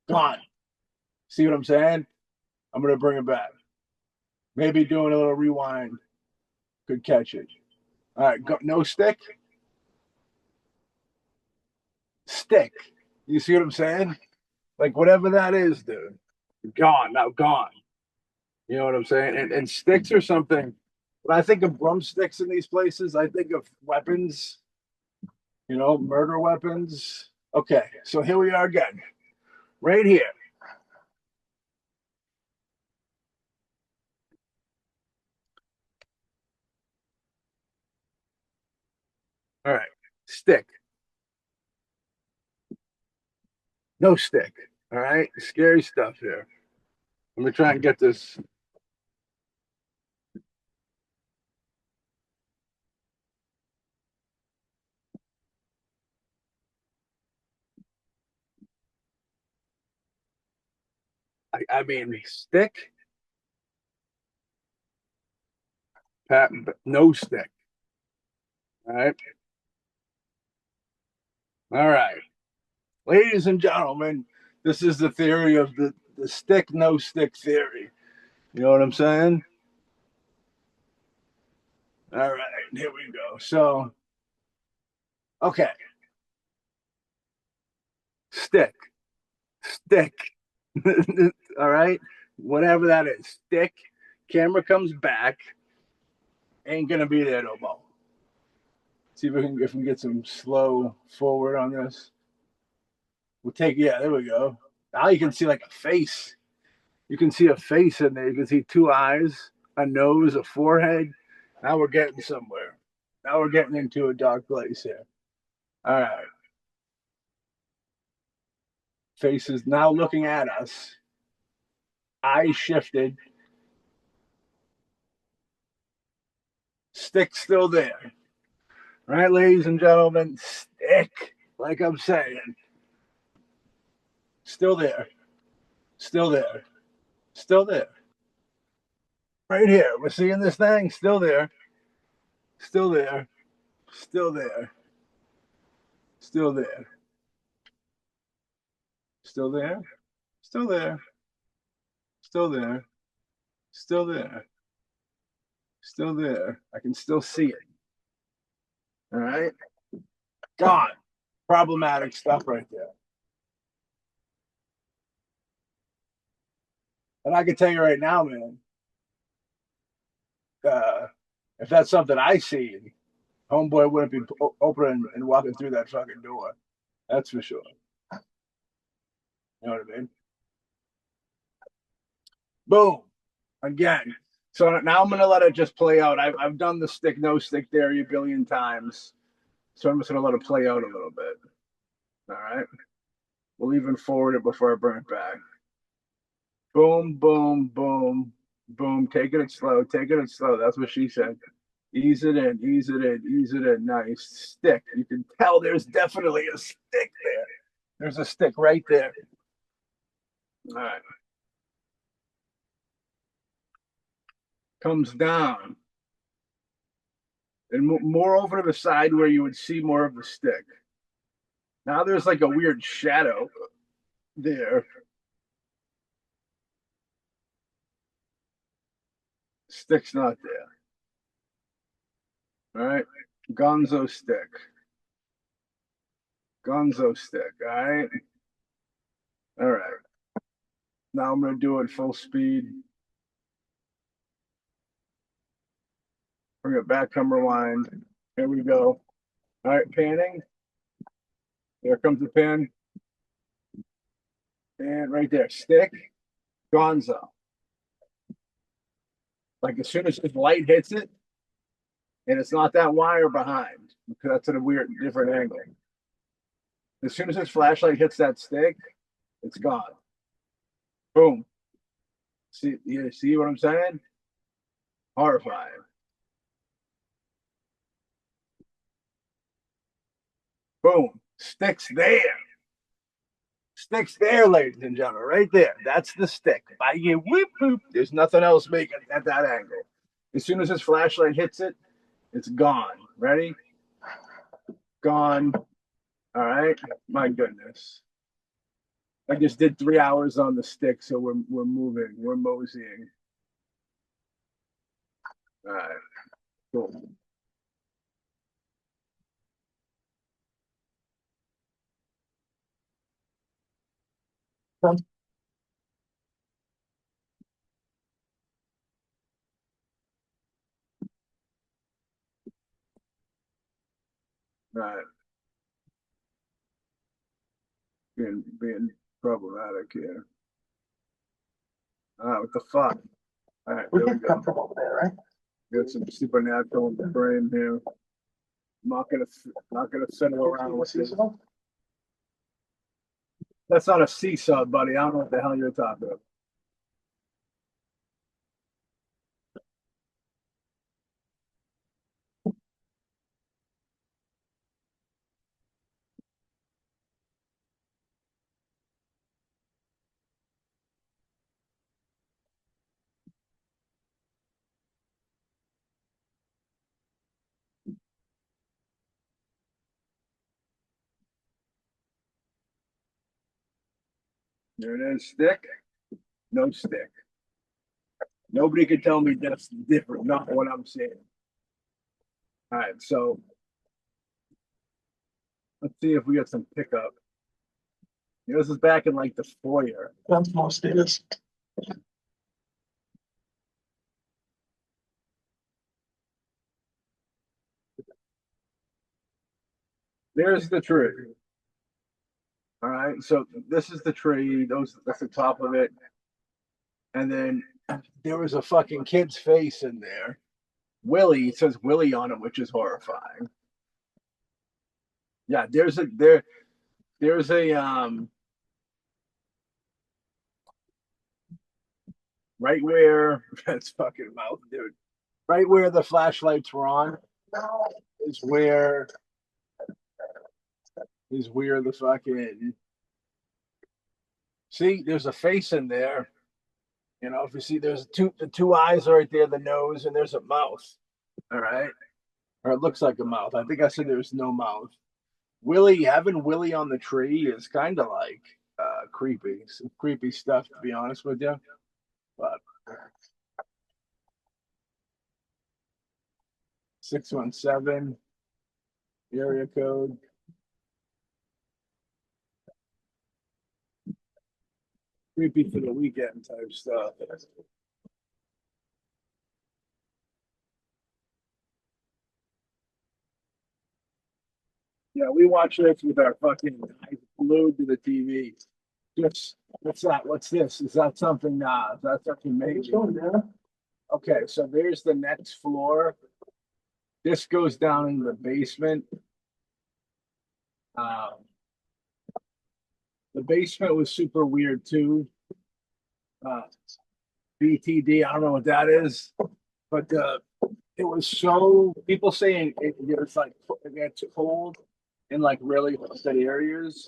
Gone. See what I'm saying? I'm gonna bring it back. Maybe doing a little rewind. Good catch it. All right, go, no stick. Stick. You see what I'm saying? Like whatever that is, dude. Gone now, gone. You know what I'm saying? And sticks or something. When I think of broomsticks in these places, I think of weapons. You know, murder weapons. Okay, so here we are again, right here. All right, stick. No stick. All right, scary stuff here. Let me try and get this. I mean, stick. No stick. All right. All right. Ladies and gentlemen, this is the theory of the stick, no stick theory. You know what I'm saying? All right, here we go. So, okay, stick, stick. All right, whatever that is, stick. Camera comes back, ain't gonna be there no more. See if we can get some slow forward on this. We'll take, yeah, there we go. Now you can see like a face. You can see a face in there. You can see two eyes, a nose, a forehead. Now we're getting somewhere. Now we're getting into a dark place here. All right. Face is now looking at us. Eyes shifted. Stick still there. Right, ladies and gentlemen? Stick, like I'm saying. Still there. Still there. Still there. Right here. We're seeing this thing. Still there. Still there. Still there. Still there. Still there. Still there. Still there. Still there. Still there. I can still see it. All right. Gone. Problematic stuff right there. And I can tell you right now, man, if that's something I see, homeboy wouldn't be opening and walking through that fucking door. That's for sure. You know what I mean? Boom. Again. So now I'm gonna let it just play out. I've done the stick no stick theory a billion times. So I'm just gonna let it play out a little bit. All right. We'll even forward it before I bring it back. Boom, boom, boom, boom. Taking it slow, taking it slow. That's what she said. Ease it in, ease it in, ease it in. Nice stick. You can tell there's definitely a stick there. There's a stick right there. All right. Comes down. And more over to the side where you would see more of the stick. Now there's like a weird shadow there. Stick's not there. All right. Gonzo stick. Gonzo stick. All right. All right. Now I'm going to do it full speed. Bring it back, come rewind. Here we go. All right, panning. There comes the pin. And right there, stick, gonzo. Like as soon as his light hits it, and it's not that wire behind, because that's at a weird, different angle. As soon as his flashlight hits that stick, it's gone. Boom. See, you see what I'm saying? Horrifying. Boom. Stick's there. Stick's there, ladies and gentlemen, right there. That's the stick. By you, whoop, whoop. There's nothing else making it at that angle. As soon as his flashlight hits it, it's gone. Ready? Gone. All right. My goodness. I just did 3 hours on the stick, so we're moving. We're moseying. All right. Cool. Right. Being problematic here. What the fuck? All right, We there we can go. come from over there, right? Got some supernatural in the frame here. I'm not gonna fiddle around with this. That's not a seesaw, buddy. I don't know what the hell you're talking about. There it is. Stick. No stick. Nobody could tell me that's different, not what I'm saying. All right, so let's see if we got some pickup. This is back in like the foyer. That's most it is. There's the tree. All right, so this is the tree. That's the top of it. And then there was a fucking kid's face in there. Willie, it says Willie on it, which is horrifying. Yeah, there's a right where that's fucking mouth, dude. Right where the flashlights were on is where the fucking see, there's a face in there. You know, if you see there's the two eyes are right there, the nose, and there's a mouth. All right. Or it looks like a mouth. I think I said there's no mouth. Having Willie on the tree is kind of like creepy. Some creepy stuff, to be honest with you. But 617 area code. Creepy for the weekend type stuff. Yeah, we watch this with our fucking eyes glued to the TV. Just what's that? What's this? Is that something? Nah, is that something maybe? Okay, so there's the next floor. This goes down into the basement. The basement was super weird too. BTD, I don't know what that is, but it was so people saying it was like it gets cold in like really hot areas.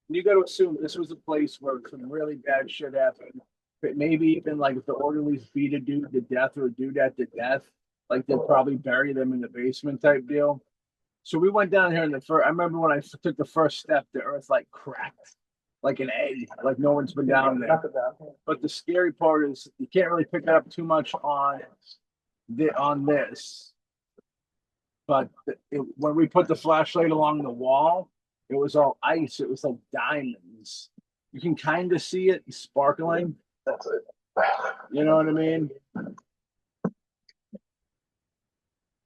You got to assume this was a place where some really bad shit happened. But maybe even like if the orderlies beat a dude to death or a dude at to death, like they'd probably bury them in the basement type deal. So we went down here in the first. I remember when I took the first step, the earth like cracked like an egg, like no one's been down there. But the scary part is you can't really pick up too much on this. But when we put the flashlight along the wall, it was all ice. It was like diamonds. You can kind of see it sparkling. That's it. You know what I mean?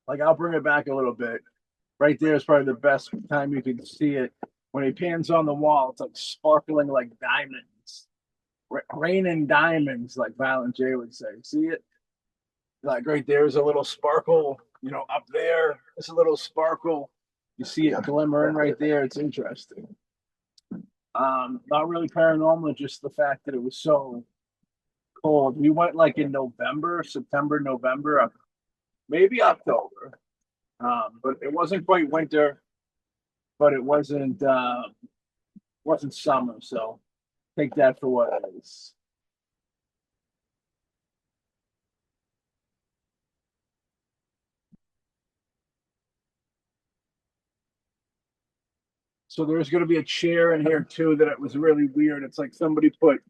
Like I'll bring it back a little bit. Right there is probably the best time you can see it. When he pans on the wall, it's like sparkling like diamonds. Raining diamonds, like Violent J would say. See it? Like right there's a little sparkle, you know, up there. It's a little sparkle. You see it glimmering right there. It's interesting. Not really paranormal, just the fact that it was so cold. We went like in November, September, November, maybe October. But it wasn't quite winter, but it wasn't summer, so take that for what it is. So there's going to be a chair in here too that it was really weird. It's like somebody put,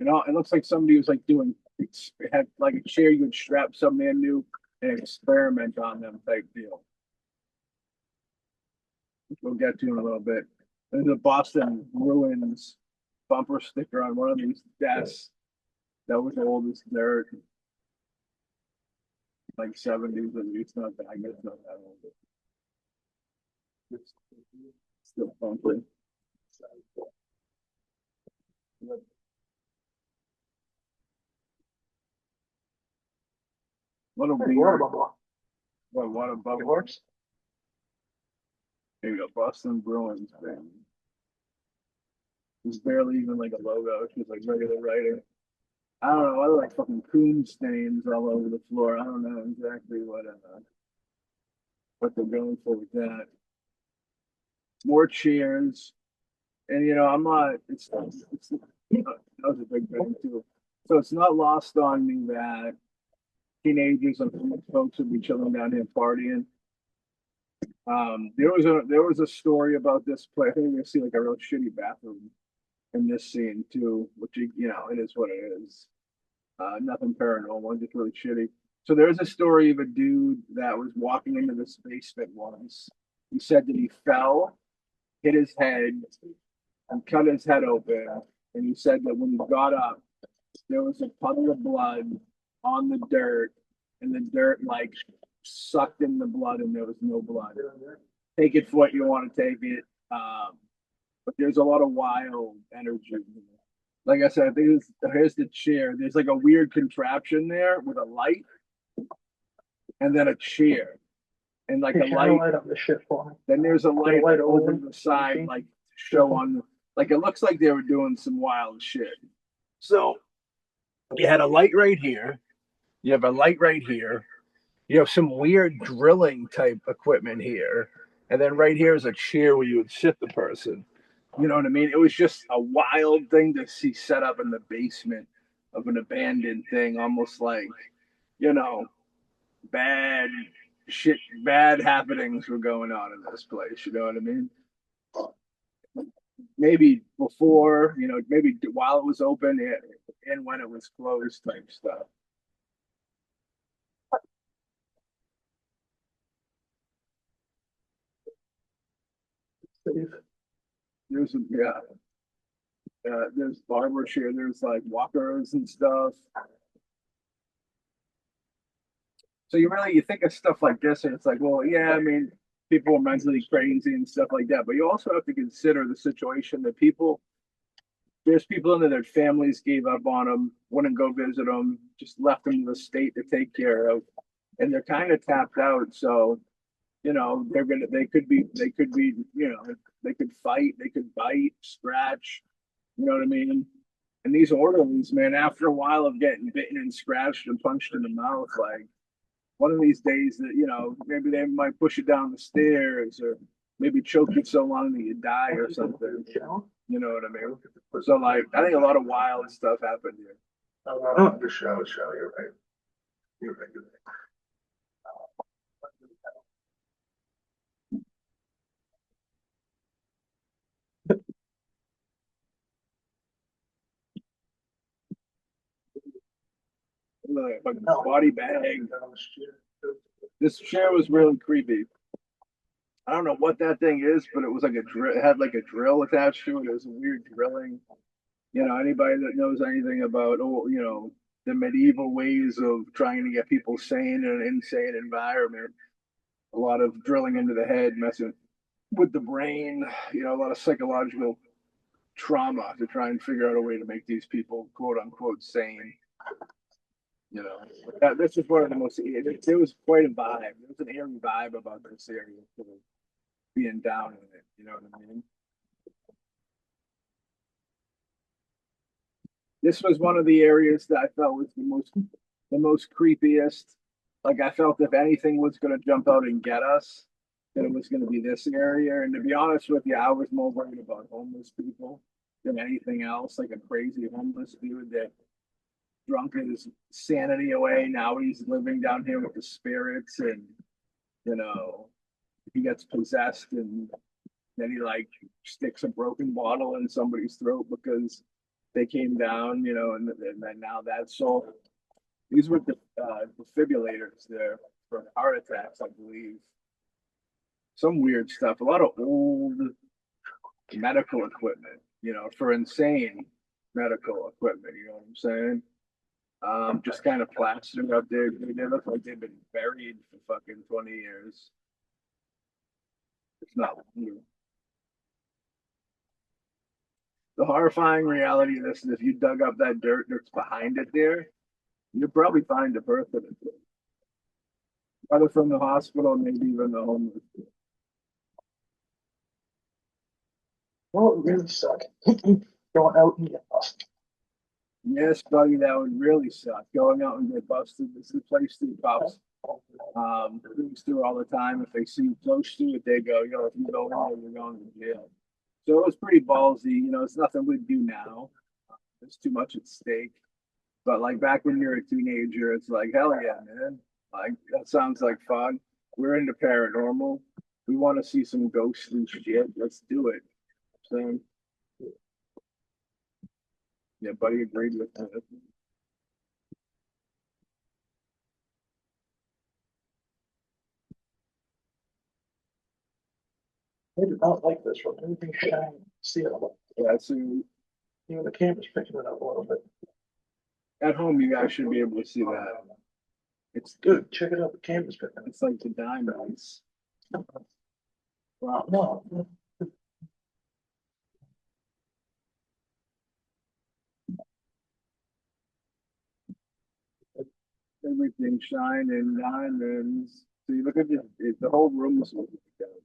you know, it looks like somebody was like doing, it had like a chair you would strap some man new and experiment on them type deal. Which we'll get to in a little bit. There's a Boston Ruins bumper sticker on one of these desks that was old as dirt. Like 70s, at least not that. I guess not that old. It's still bumping. What a Water weird, bubble. what a It bubble. works. There you go, Boston Bruins, man. It's barely even like a logo, it's just like regular writing. I don't know, I like fucking coon stains all over the floor. I don't know exactly what they're going for with that. More cheers. And I'm not, that was a big thing too. So it's not lost on me that teenagers and folks would be chilling down here partying. There was a story about this place. I think we're gonna see like a real shitty bathroom in this scene too, which it is what it is. Nothing paranormal, just really shitty. So there's a story of a dude that was walking into this basement once. He said that he fell, hit his head, and cut his head open. And he said that when he got up, there was a puddle of blood on the dirt, and the dirt like sucked in the blood, and there was no blood. Take it for what you want to take it, but there's a lot of wild energy. Like I said, I think here's the chair. There's like a weird contraption there with a light, and then a chair, and like a light up the shit for me. Then there's a light light over over the side, like to show on, like it looks like they were doing some wild shit. So you had a light right here. You have a light right here. You have some weird drilling type equipment here. And then right here is a chair where you would sit the person. You know what I mean? It was just a wild thing to see set up in the basement of an abandoned thing, almost like, bad shit, bad happenings were going on in this place. You know what I mean? Maybe before, maybe while it was open and when it was closed type stuff. There's barber chair, there's like walkers and stuff. So you think of stuff like this, and it's like, well, yeah, I mean, people are mentally crazy and stuff like that, but you also have to consider the situation that there's people in there that families gave up on them, wouldn't go visit them, just left them to the state to take care of, and they're kind of tapped out. So, they could be, they could fight, they could bite, scratch, you know what I mean? And these orderlies, man, after a while of getting bitten and scratched and punched in the mouth, like one of these days that, maybe they might push you down the stairs or maybe choke you so long that you die or something. You know what I mean? So, like, I think a lot of wild stuff happened here. Oh, the show, you're right. You're right. Like body bag. This chair was really creepy. I don't know what that thing is, but it was like a drill. It had like a drill attached to it. It was a weird drilling. Anybody that knows anything about, the medieval ways of trying to get people sane in an insane environment, a lot of drilling into the head, messing with the brain, a lot of psychological trauma to try and figure out a way to make these people quote unquote sane. This is one of the most. There was quite a vibe. There was an eerie vibe about this area, being down in it. You know what I mean? This was one of the areas that I felt was the most creepiest. Like I felt if anything was going to jump out and get us, then it was going to be this area. And to be honest with you, I was more worried about homeless people than anything else. Like a crazy homeless dude that drunk his sanity away. Now he's living down here with the spirits, and he gets possessed, and then he like sticks a broken bottle in somebody's throat because they came down, and then now that's soul. These were the defibrillators there for heart attacks, I believe. Some weird stuff. A lot of old medical equipment, you know, for insane medical equipment. You know what I'm saying? Just kind of plastered up there. They look like they've been buried for fucking 20 years. It's not new. The horrifying reality of this is if you dug up that dirt that's behind it there, you'd probably find a birth of it. Either from the hospital, maybe even the homeless. Well, it really suck. Going out and get busted. Yes, buddy, that would really suck. Going out and get busted. This is the place the cops cruise through all the time. If they see you close to it, they go, if you go in there, you're going to jail. So it was pretty ballsy. You know, it's nothing we'd do now. There's too much at stake. But like back when you're a teenager, it's like, hell yeah, man. Like that sounds like fun. We're into paranormal. We want to see some ghostly shit. Let's do it. So yeah, buddy agreed with that. I do not like this one. Everything shiny. See it. Yeah, so Even the camera's picking it up a little bit. at home, you guys should be able to see that. It's Dude, check it out. The camera's picking it It's like the diamonds. Wow. up. No. Everything shining diamonds. So you look at the whole room was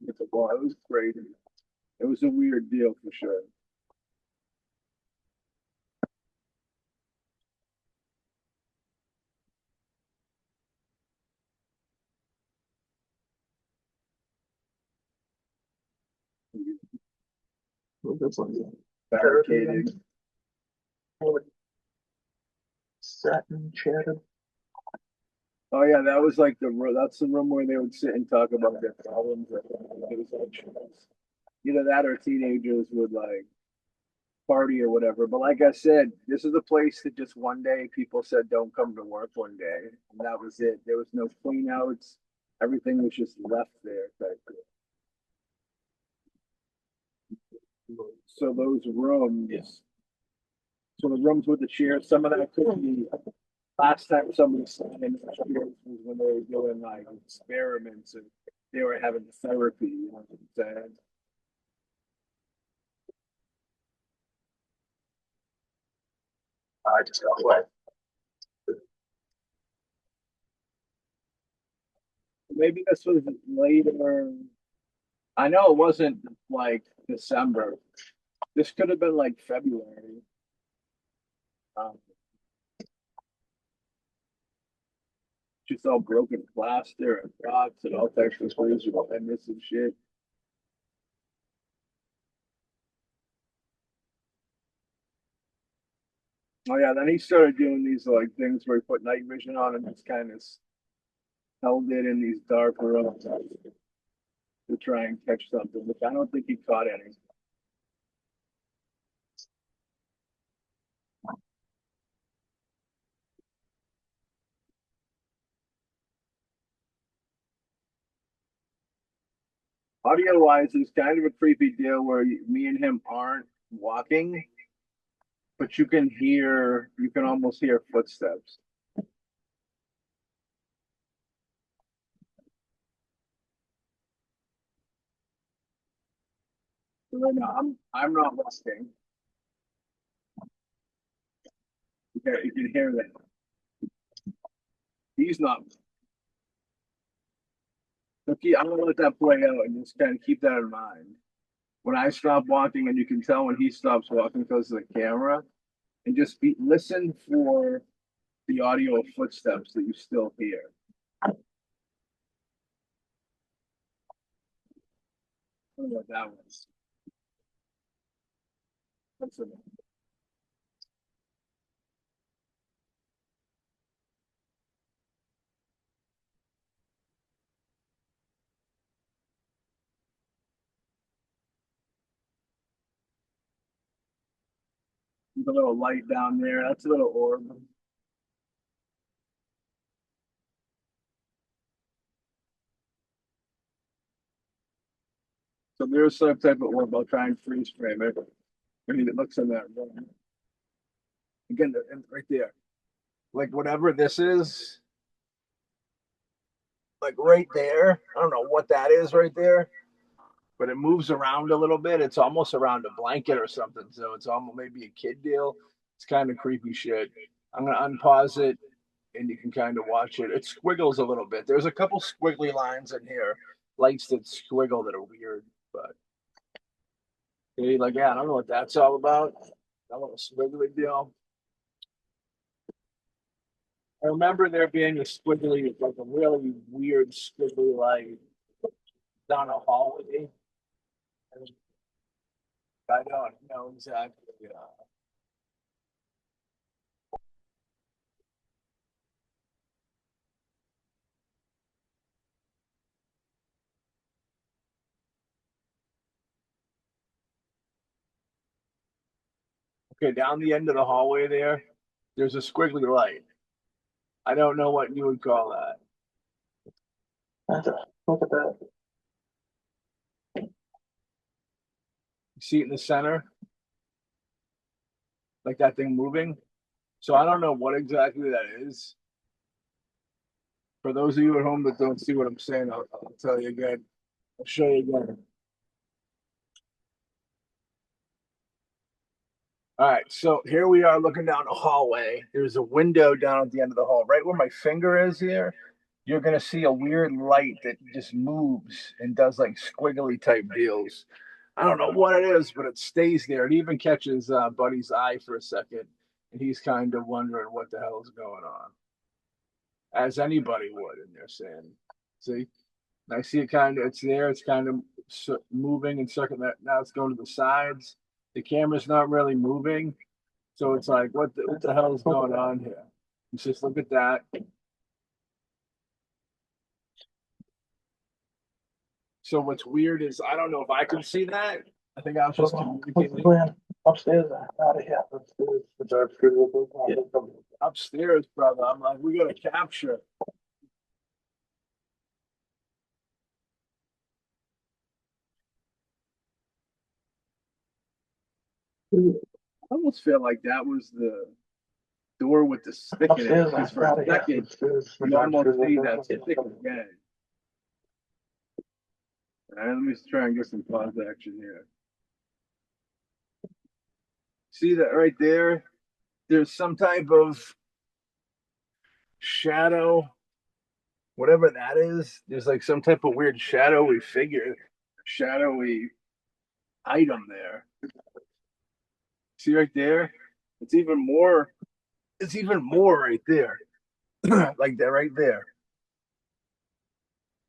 it's a wall. It was crazy. It was a weird deal for sure. That's like Barricading. Satin chatted. Oh yeah, that was like that's the room where they would sit and talk about their problems. Either that or teenagers would like party or whatever. But like I said, this is a place that just one day people said don't come to work one day, and that was it. There was no clean outs. Everything was just left there. So those rooms, so the rooms with the chairs, some of that could be. Last time somebody sat in the chairs was when they were doing like experiments and they were having therapy. You know what I'm saying? I just got wet. Maybe this was later. I know it wasn't like December. This could have been like February. Um, just all broken plaster and rocks and all types of crazy and this and shit. Oh yeah, then he started doing these like things where he put night vision on and just kind of held it in these dark rooms to try and catch something, which I don't think he caught any. Audio wise, it's kind of a creepy deal where me and him aren't walking, but you can almost hear footsteps. No, I'm not walking. You can hear that. He's not. Okay, I'm gonna let that play out and just kind of keep that in mind. When I stop walking, and you can tell when he stops walking because of the camera, and just listen for the audio of footsteps that you still hear. I don't know what that was. That's a little light down there. That's a little orb. So there's some type of orb. I'll try and freeze frame it. I mean, it looks in that room. Again, right there. Like whatever this is, like right there. I don't know what that is right there, but it moves around a little bit. It's almost around a blanket or something. So it's almost maybe a kid deal. It's kind of creepy shit. I'm gonna unpause it and you can kind of watch it. It squiggles a little bit. There's a couple squiggly lines in here, lights that squiggle that are weird, but like, yeah, I don't know what that's all about. That little squiggly deal. I remember there being a squiggly, like a really weird squiggly light down a hallway. I don't know exactly. Okay, down the end of the hallway there, there's a squiggly light. I don't know what you would call that. Look at that. You see it in the center? Like that thing moving? So I don't know what exactly that is. For those of you at home that don't see what I'm saying, I'll tell you again. I'll show you again. All right, so here we are looking down the hallway. There's a window down at the end of the hall, right where my finger is here. You're gonna see a weird light that just moves and does like squiggly type deals. I don't know what it is, but it stays there. It even catches Buddy's eye for a second, and he's kind of wondering what the hell is going on, as anybody would. And they're saying, "See, I see it kind of. It's there. It's kind of moving and circling. That now it's going to the sides. The camera's not really moving, so it's like, what the hell is going on here? Let's just look at that. So what's weird is I don't know if I can see that. I think I was just communicating. Upstairs, out of here. Upstairs, brother. I'm like, we gotta capture. I almost feel like that was the door with the stick in it. Because for a second, you almost see that stick again. All right, let me try and get some pause action here. See that right there? There's some type of shadow, whatever that is. There's like some type of weird shadowy figure, shadowy item there. See right there? It's even more. It's even more right there, like that right there.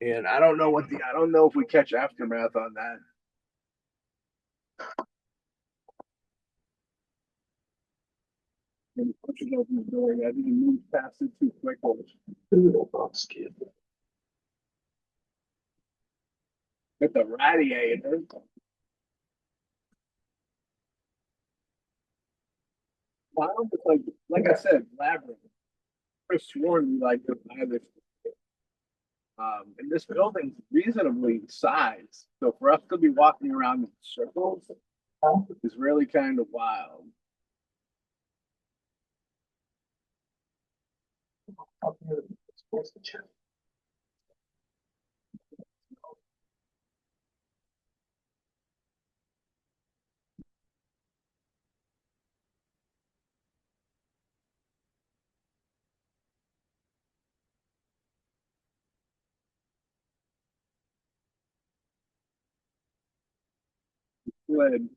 And I don't know what the. I don't know if we catch aftermath on that. And pushing open the door, I think he moved past it too quickly. With the radiator. Wow, it's like I said, labyrinth. I sworn we like to buy this. And this building's reasonably sized, so for us to be walking around in circles is really kind of wild. Good.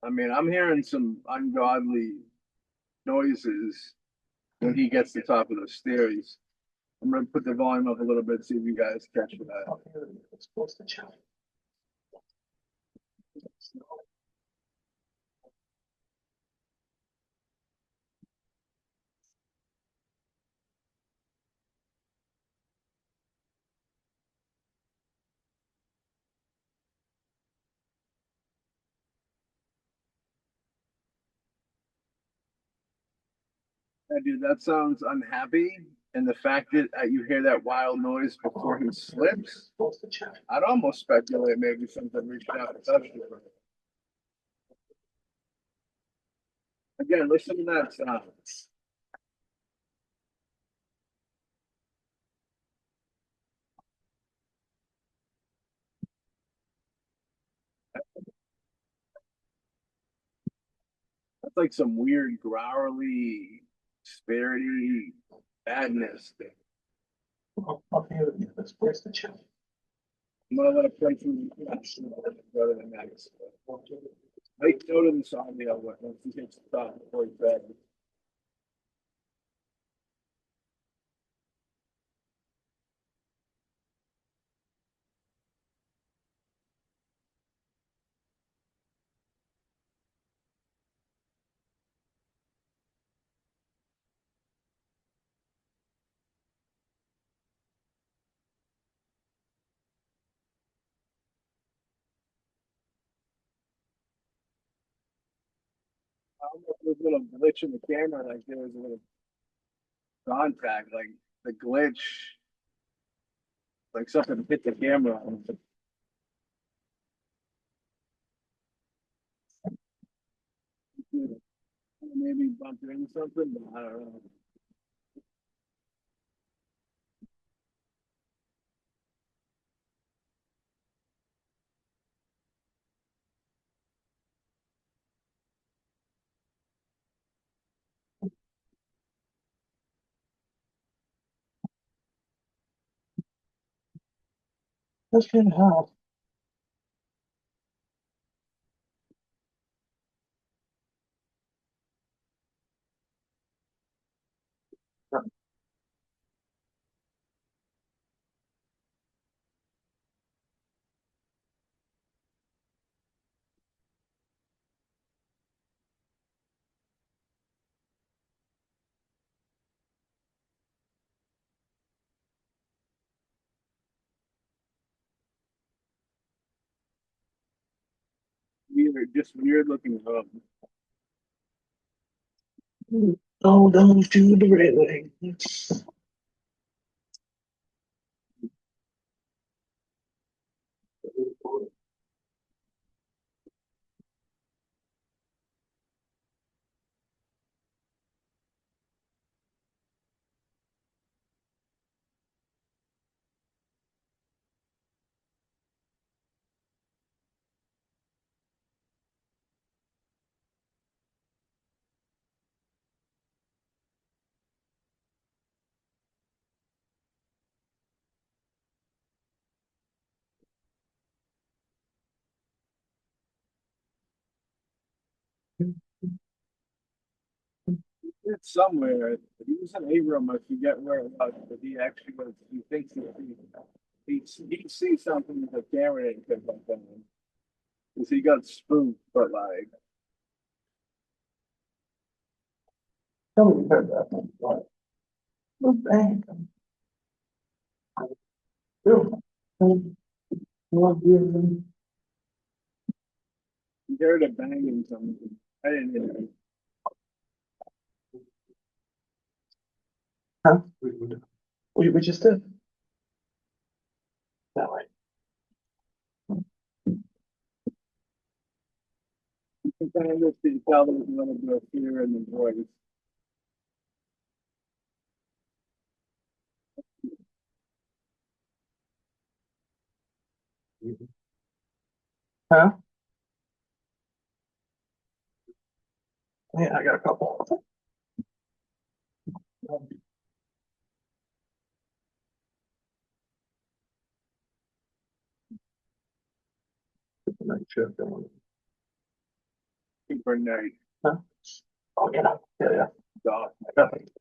I mean, I'm hearing some ungodly noises when he gets to the top of the stairs. I'm gonna put the volume up a little bit, see if you guys catch that. Yeah, dude, that sounds unhappy And the fact that you hear that wild noise before he slips, I'd almost speculate maybe something reached out and touched him. Again, listen to that sound. That's like some weird growly, spirity badness thing. I'll be able to get this place to chill. I'm gonna let it play through the go to the next. Make note of this audio once he hits the top before he bed. I don't know if there's a little glitch in the camera, like there was a little contact, like the glitch, like something hit the camera. Maybe bumped into something, but I don't know. That's kind of hard. Weird, just weird looking hub. Oh, don't do the railing. It's somewhere. He was in Abram, I forget where it was, but he actually was, he thinks he sees something with the camera didn't pick up on him. Because he got spooked, but like, Tell me you heard that. What? Look back. he heard a banging something. I didn't hear it. Huh? We just did. That way. You can kind of just tell there's a little bit of fear in the voice. Huh? Yeah, I got a couple. Night shift. Super nice. Huh? Oh, yeah. Yeah. Dog. I got it.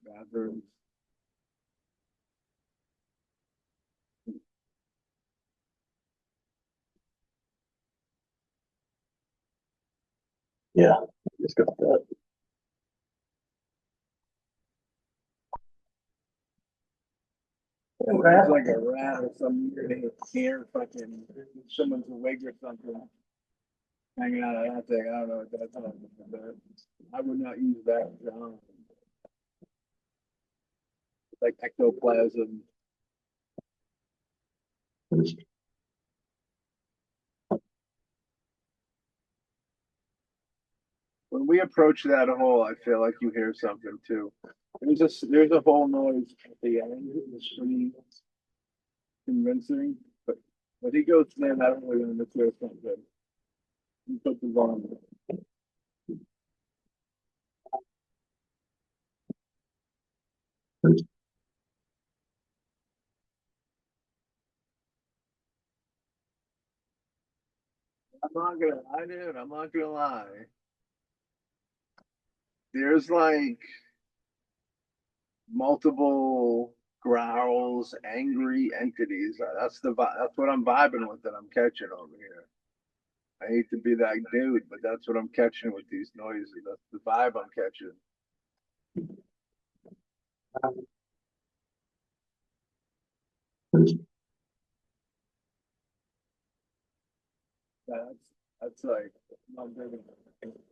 Bathrooms. Yeah, just got that. It's like a rat or some weird hair fucking someone's wig or something hanging out of that thing. I don't know what that's on, but I would not use that. Like ectoplasm. When we approach that hole, I feel like you hear something too. There's a whole noise at the end. It's pretty convincing, but when he goes in, I don't really understand something. You put the volume. I'm not gonna lie. There's like multiple growls, angry entities. That's what I'm vibing with that I'm catching over here. I hate to be that dude, but that's what I'm catching with these noises. That's the vibe I'm catching. That's that's like not big enough.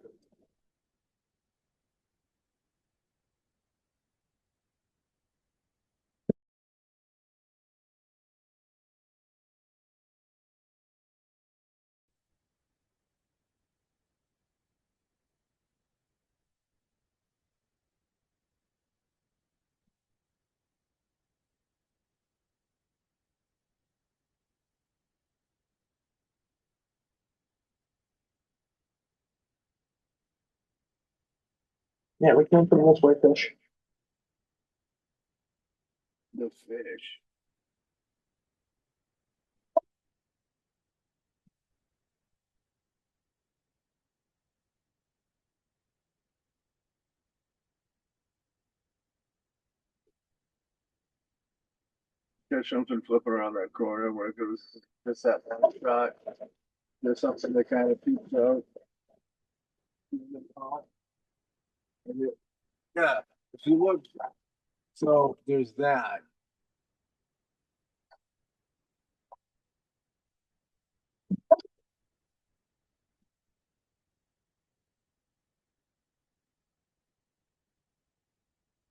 Yeah, we can put this whitefish. The fish. There's something flipping around that corner where it goes just that one shot. There's something that kind of peeps out. Yeah, if you look, so there's that.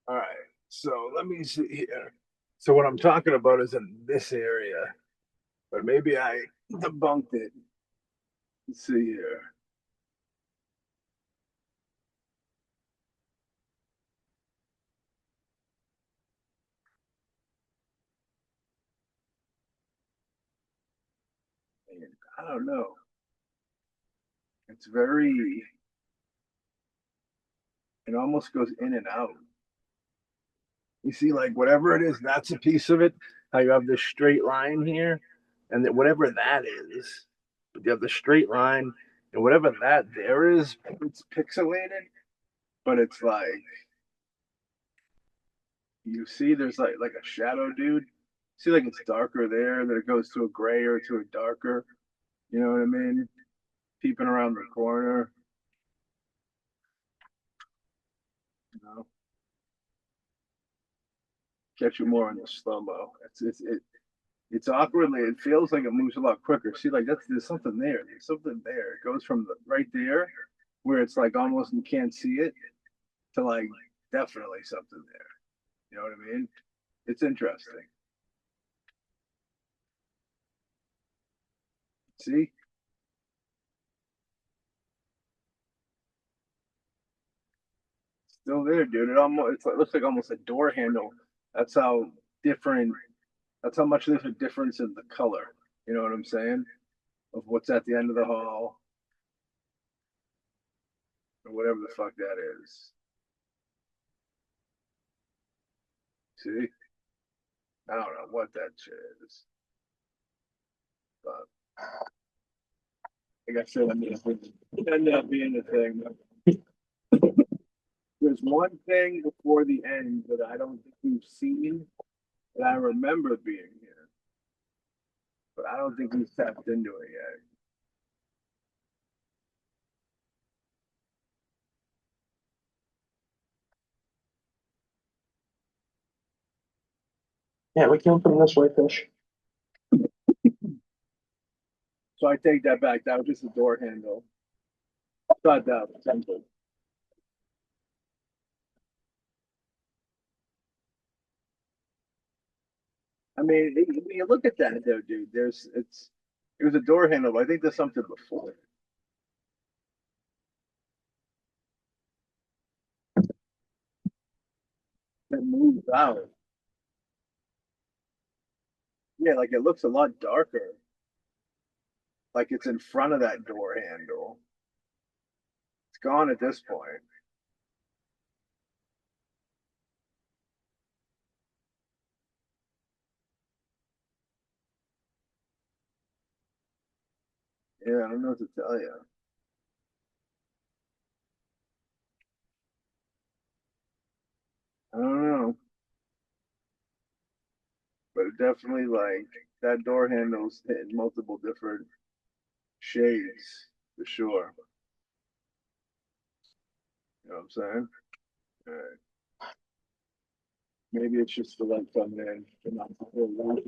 All right, so let me see here. So what I'm talking about is in this area, but maybe I debunked it. Let's see here. I don't know. It's very, it almost goes in and out. You see, like whatever it is, that's a piece of it. How you have this straight line here, and that whatever that is, but you have the straight line, and whatever that there is, it's pixelated, but it's like you see, there's like a shadow, dude. See, like it's darker there, then it goes to a grayer to a darker. You know what I mean? Peeping around the corner. You know, catch you more in the slow mo. It's awkwardly. It feels like it moves a lot quicker. See, like there's something there. There's something there. It goes from the right there, where it's like almost you can't see it, to like definitely something there. You know what I mean? It's interesting. See, still there, dude. It looks like almost a door handle. That's how different. That's how much there's a difference in the color. You know what I'm saying? Of what's at the end of the hall or whatever the fuck that is. See, I don't know what that shit is, but like I said, I mean, it ended up being a thing. There's one thing before the end that I don't think we've seen that I remember being here, but I don't think we've tapped into it yet. Yeah, we came from this way, fish. So I take that back. That was just a door handle. I thought that was simple. I mean, when you look at that though, dude, it was a door handle, but I think there's something before it. That moves out. Yeah, like it looks a lot darker. Like it's in front of that door handle. It's gone at this point. Yeah, I don't know what to tell you. I don't know. But it definitely like that door handle's hitting multiple different shades for sure. You know what I'm saying? All right. Maybe it's just the light coming in and not the whole light.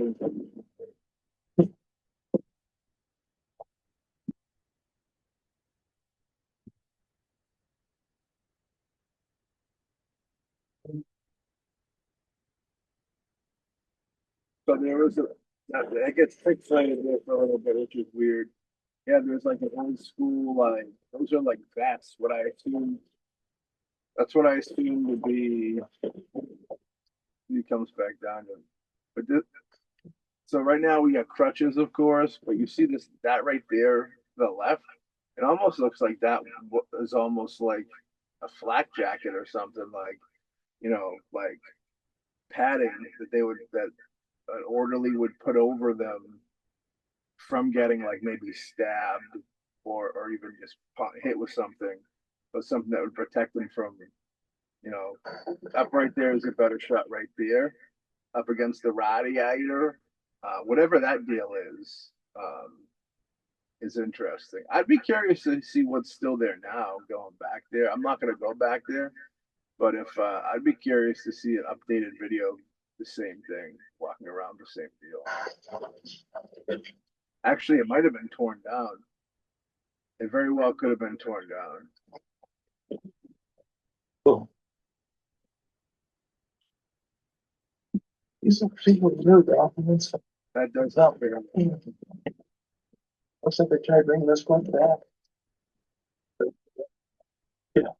So there was it gets fixated there for a little bit, which is weird. Yeah, there's like an old school, like, those are like vests. That's what I assume to be, he comes back down to, but this, so right now we got crutches, of course, but you see that right there, to the left, it almost looks like that is almost like a flak jacket or something, like, like padding that an orderly would put over them from getting like maybe stabbed or even just hit with something, but something that would protect them from, up right there is a better shot right there, up against the radiator. Whatever that deal is interesting. I'd be curious to see what's still there now going back there. I'm not going to go back there, but if I'd be curious to see an updated video, the same thing, walking around the same deal. Actually, it might have been torn down. It very well could have been torn down. Cool. These are people new documents. That does Oh. figure. Looks like they tried bringing this one back. Yeah.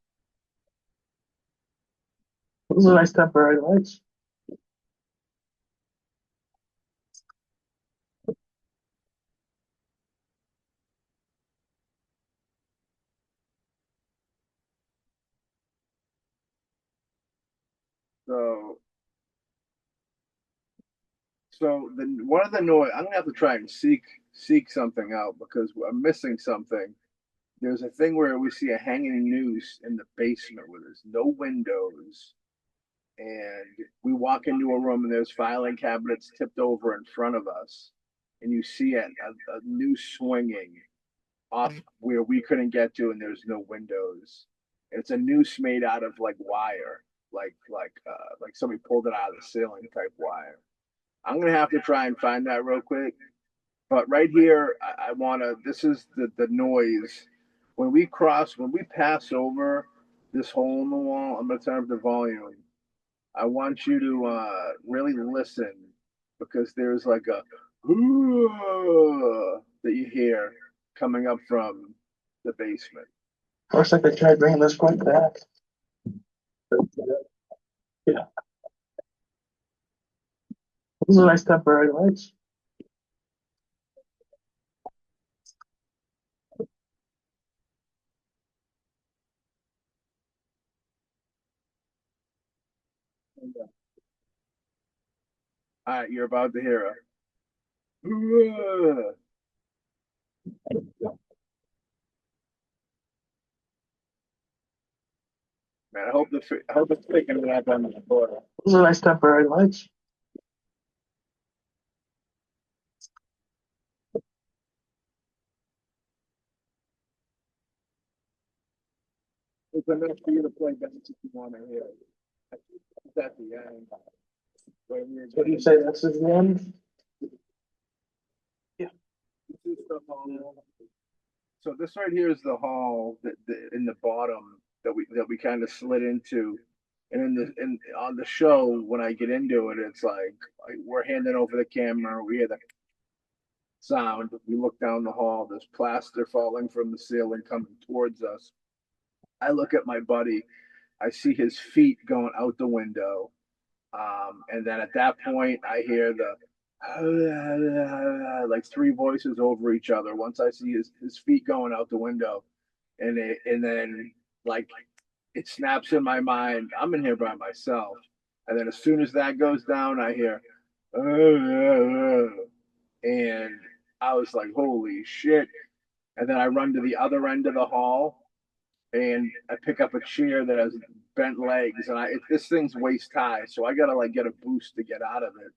Those are nice temporary lights. So, one of the noise, I'm gonna have to try and seek something out because I'm missing something. There's a thing where we see a hanging noose in the basement where there's no windows, and we walk into a room and there's filing cabinets tipped over in front of us, and you see a noose swinging off where we couldn't get to, and there's no windows. It's a noose made out of like wire, like somebody pulled it out of the ceiling type wire. I'm gonna have to try and find that real quick. But right here, I wanna. This is the noise when we pass over this hole in the wall. I'm gonna turn up the volume. I want you to really listen because there's like a that you hear coming up from the basement. Looks like they tried bringing this one back. Yeah. Those are nice temporary lights. All right, you're about to hear a. Man, I hope it's picking it up on the board. Those are nice temporary lights. It's enough for you to play back if you want to hear it. It's at the end. What do you say? This is the end? So this right here is the hall that in the bottom that we kind of slid into, and on the show when I get into it, it's like we're handing over the camera. We hear the sound. We look down the hall. There's plaster falling from the ceiling coming towards us. I look at my buddy. I see his feet going out the window. And then at that point, I hear the like three voices over each other. Once I see his feet going out the window, and then like it snaps in my mind, I'm in here by myself. And then as soon as that goes down, I hear, and I was like, holy shit. And then I run to the other end of the hall and I pick up a chair that has bent legs, and this thing's waist high, so I gotta like get a boost to get out of it.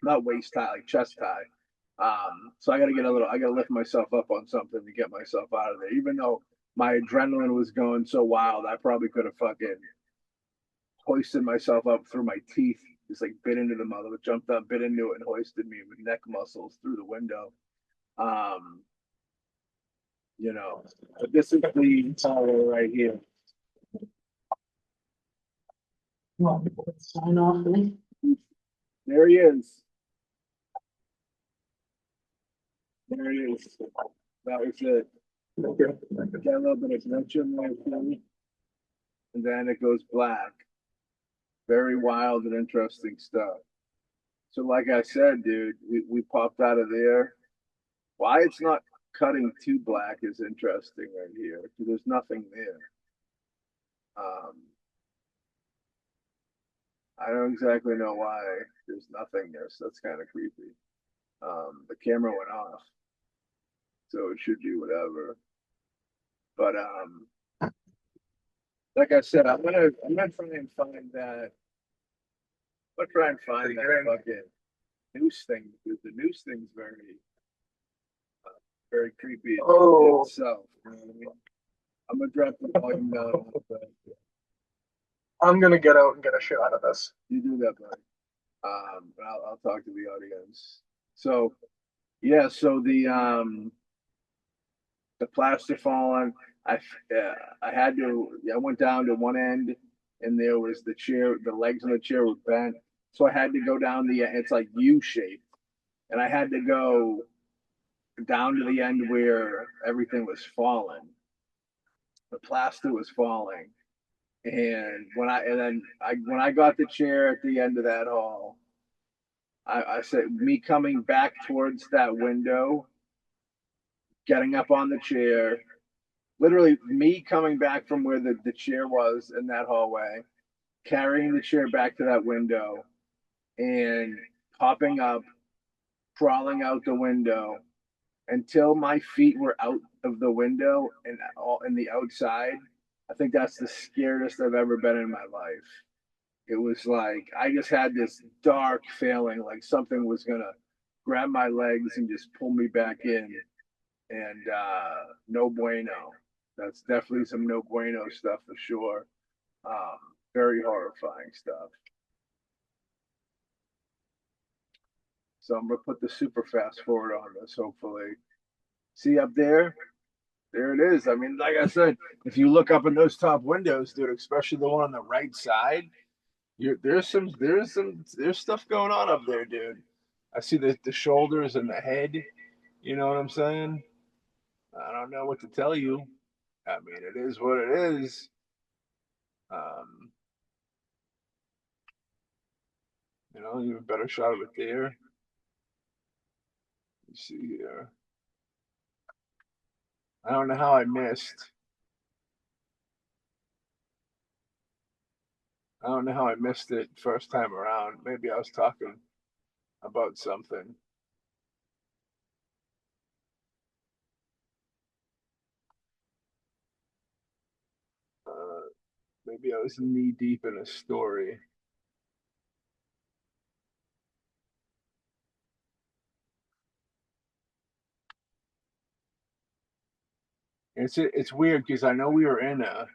Not waist high, like chest high. So I gotta lift myself up on something to get myself out of there. Even though my adrenaline was going so wild, I probably could have fucking hoisted myself up through my teeth, just like bit into the mother, jumped up, bit into it, and hoisted me with neck muscles through the window. But this is the tower right here. Sign off, me. There he is. There he is. That was it. Got a little bit of glitch in there, and then it goes black. Very wild and interesting stuff. So, like I said, dude, we popped out of there. Why it's not cutting too black is interesting right here because there's nothing there. I don't exactly know why there's nothing there, so that's kind of creepy. The camera went off, so it should do whatever. But like I said, I'm gonna try and find that. I'm gonna try and find that fucking noose thing because the noose thing's very creepy itself. You know what I mean? I'm gonna drop the volume down a little bit. I'm gonna get out and get a shot of this. You do that, buddy. I'll talk to the audience. So, yeah. So the plaster falling. I went down to one end, and there was the chair. The legs on the chair were bent, so I had to go down it's like U shaped, and I had to go down to the end where everything was falling. The plaster was falling. And when I got the chair at the end of that hall, I said me coming back towards that window, getting up on the chair, literally me coming back from where the chair was in that hallway, carrying the chair back to that window, and popping up, crawling out the window until my feet were out of the window and all in the outside. I think that's the scariest I've ever been in my life. It was like I just had this dark feeling like something was gonna grab my legs and just pull me back in. And no bueno. That's definitely some no bueno stuff for sure. Very horrifying stuff. So I'm gonna put the super fast forward on this, hopefully. See up there? There it is. I mean, like I said, if you look up in those top windows, dude, especially the one on the right side, there's stuff going on up there, dude. I see the shoulders and the head. You know what I'm saying? I don't know what to tell you. I mean, it is what it is. You have a better shot of it there. You see here. I don't know how I missed. I don't know how I missed it first time around. Maybe I was talking about something. Maybe I was knee deep in a story. It's weird because I know we were in a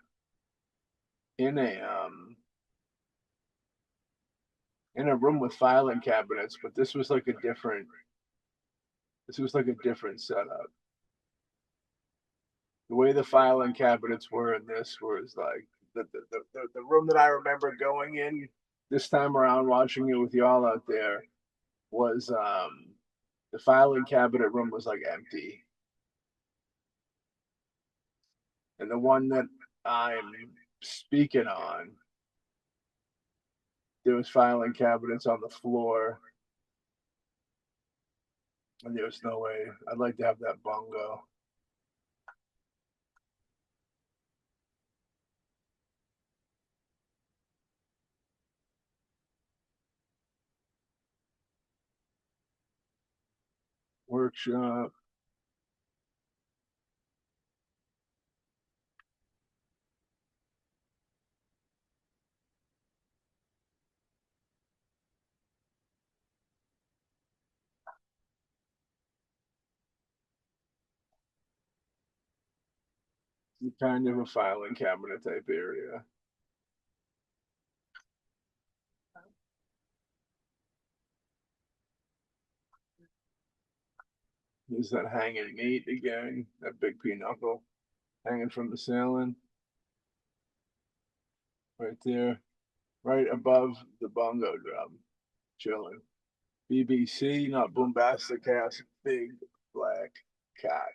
in a room with filing cabinets, but this was like a different setup. The way the filing cabinets were in this was like the room that I remember going in this time around, watching it with y'all out there, was the filing cabinet room was like empty. And the one that I'm speaking on, there was filing cabinets on the floor. And there was no way. I'd like to have that bongo. Workshop. Kind of a filing cabinet type area. There's that hanging meat again, that big pinochle hanging from the ceiling. Right there, right above the bongo drum, chilling. BBC, not BoomBasticCAST, big black cock.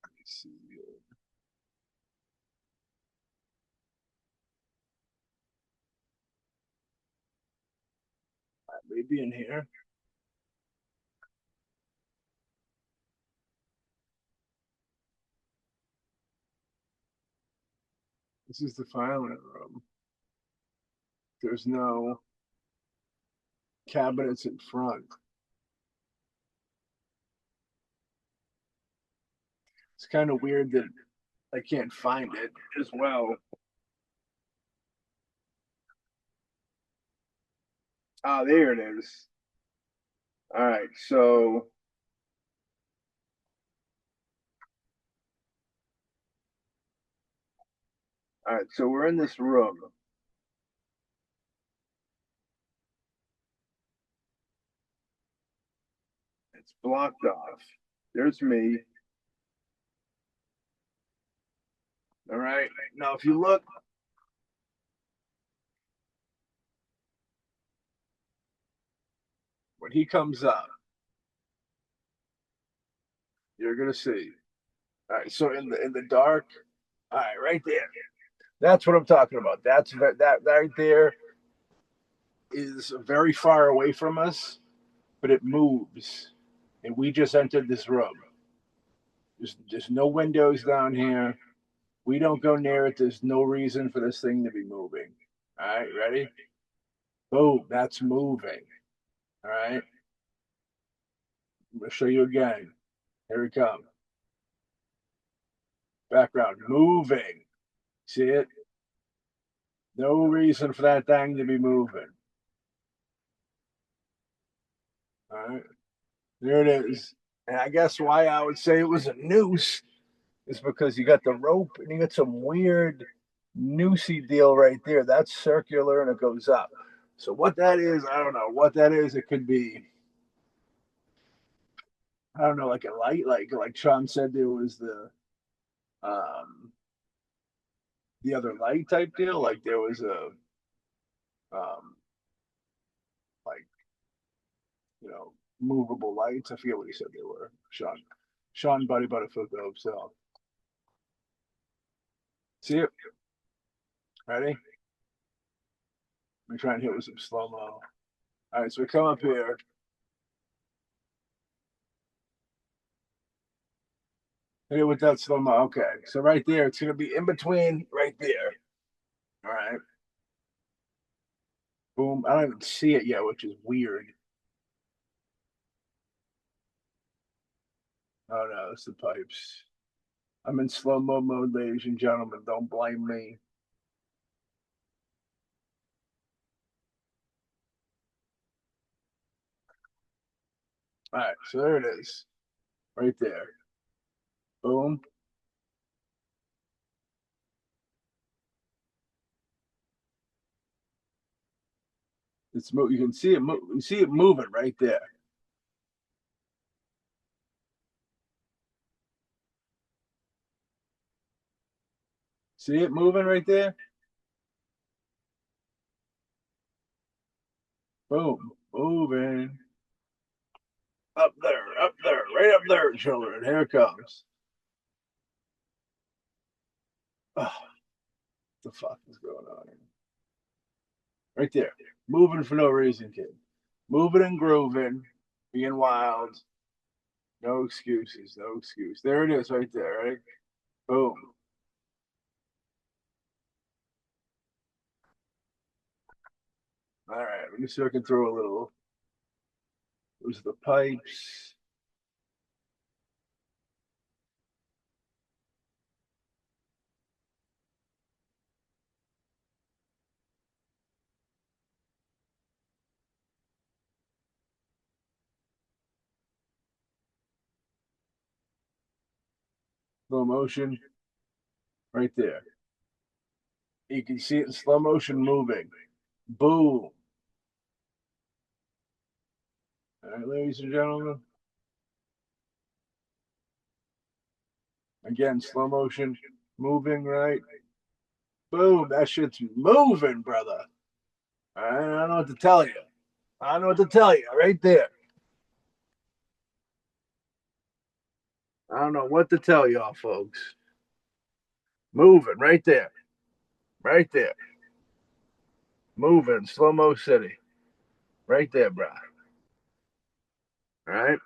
Let me see. Maybe in here. This is the filing room. There's no cabinets in front. It's kind of weird that I can't find it as well. Ah, there it is. All right, so we're in this room. It's blocked off. There's me. All right. Now, if you look, when he comes up, you're gonna see. All right. So in the dark, all right, right there. That's what I'm talking about. That right there is very far away from us, but it moves, and we just entered this room. There's no windows down here. We don't go near it. There's no reason for this thing to be moving. All right, ready? Boom, that's moving. All right. I'm gonna show you again. Here we come. Background moving. See it? No reason for that thing to be moving. All right. There it is. And I guess why I would say it was a noose is because you got the rope and you got some weird noosey deal right there. That's circular and it goes up. So what that is, I don't know. What that is, it could be, I don't know, like a light, like Sean said, there was the other light type deal. Like there was a like, you know, movable lights. I forget what he said they were. Sean Buddy Butterfoot go himself. See it? Ready? Let me try and hit with some slow-mo. All right, so we come up here. Hit it with that slow-mo. Okay, so right there, it's gonna be in between right there. All right. Boom. I don't even see it yet, which is weird. Oh no, it's the pipes. I'm in slow-mo mode, ladies and gentlemen. Don't blame me. All right, so there it is. Right there. Boom. It's you can see it. You see it moving right there. See it moving right there? Boom, moving. Up there, right up there, children. Here it comes. Oh, what the fuck is going on here? Right there. Moving for no reason, kid. Moving and grooving, being wild. No excuses, no excuse. There it is right there, right? Boom. All right, let me see if I can throw a little. Those are the pipes. Slow motion right there. You can see it in slow motion moving. Boom. All right, ladies and gentlemen. Again, slow motion moving, right? Boom. That shit's moving, brother. All right, I don't know what to tell you. I don't know what to tell you right there. I don't know what to tell y'all, folks. Moving right there. Right there. Moving, slow-mo city. Right there, bro. All right.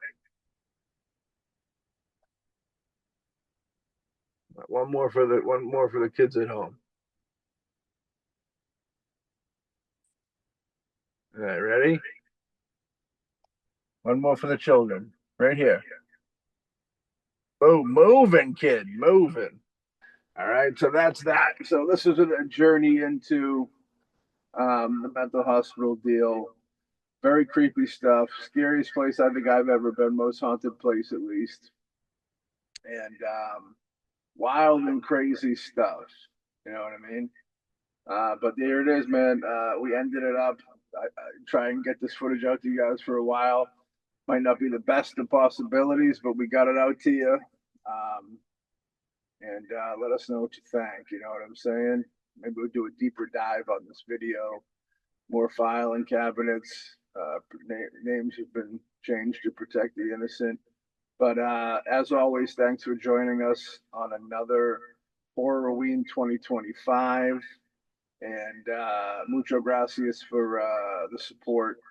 One more for the kids at home. All right, ready? One more for the children. Right here. Boom, moving, kid, moving. All right, so that's that. So this is a journey into the mental hospital deal. Very creepy stuff. Scariest place I think I've ever been. Most haunted place, at least. And wild and crazy stuff. You know what I mean? But there it is, man. We ended it up. I try and get this footage out to you guys for a while. Might not be the best of possibilities, but we got it out to you. And let us know what you think. You know what I'm saying? Maybe we'll do a deeper dive on this video. More filing cabinets. Names have been changed to protect the innocent. But as always, thanks for joining us on another HoRRoRWEEN 2025. And mucho gracias for the support.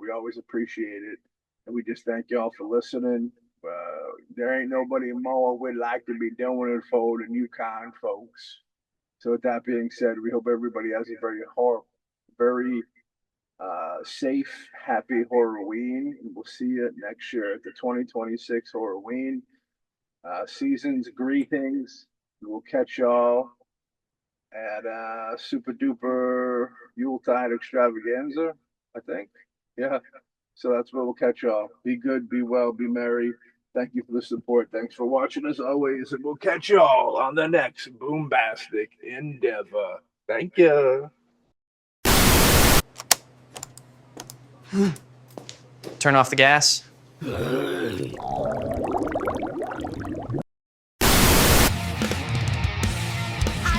We always appreciate it. And we just thank y'all for listening. There ain't nobody more we'd like to be doing it for than you kind folks. So with that being said, we hope everybody has a very safe, happy HoRRoRWEEN. We'll see you next year at the 2026 HoRRoRWEEN. Season's greetings. We'll catch y'all at Super Duper Yuletide Extravaganza, I think. Yeah. So that's where we'll catch y'all. Be good, be well, be merry. Thank you for the support. Thanks for watching as always. And we'll catch y'all on the next BoomBastic endeavor. Thank you. Turn off the gas. I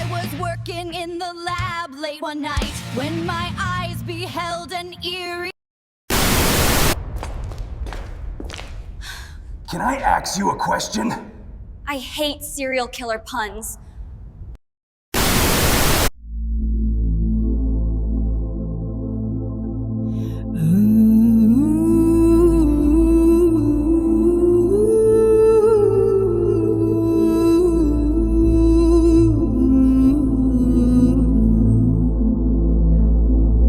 was working in the lab late one night when my eyes beheld an eerie. Can I ask you a question? I hate serial killer puns.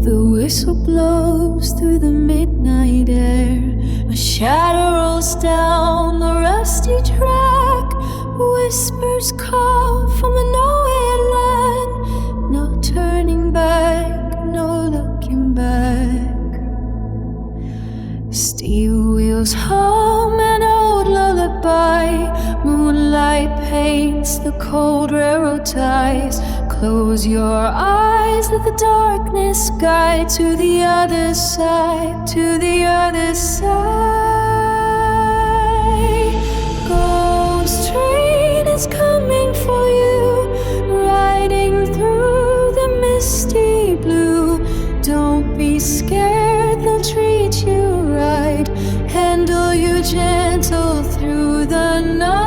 The whistle blows through the midnight air. A shadow rolls down the rusty track. Whispers call from a nowhere land. No turning back, no looking back. Steel wheels hum an old lullaby. Moonlight paints the cold railroad ties. Close your eyes, let the darkness guide to the other side, to the other side. Ghost train is coming for you, riding through the misty blue. Don't be scared, they'll treat you right, handle you gentle through the night.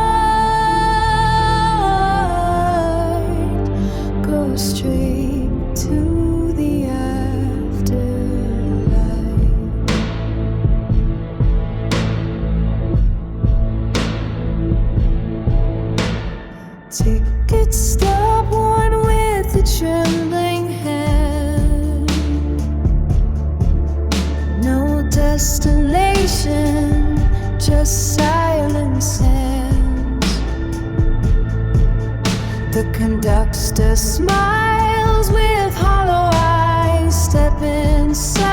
Go straight to the afterlife. Ticket stop, one with a trembling hand. No destination, just silence hands. The conductor smiles with hollow eyes. Step inside.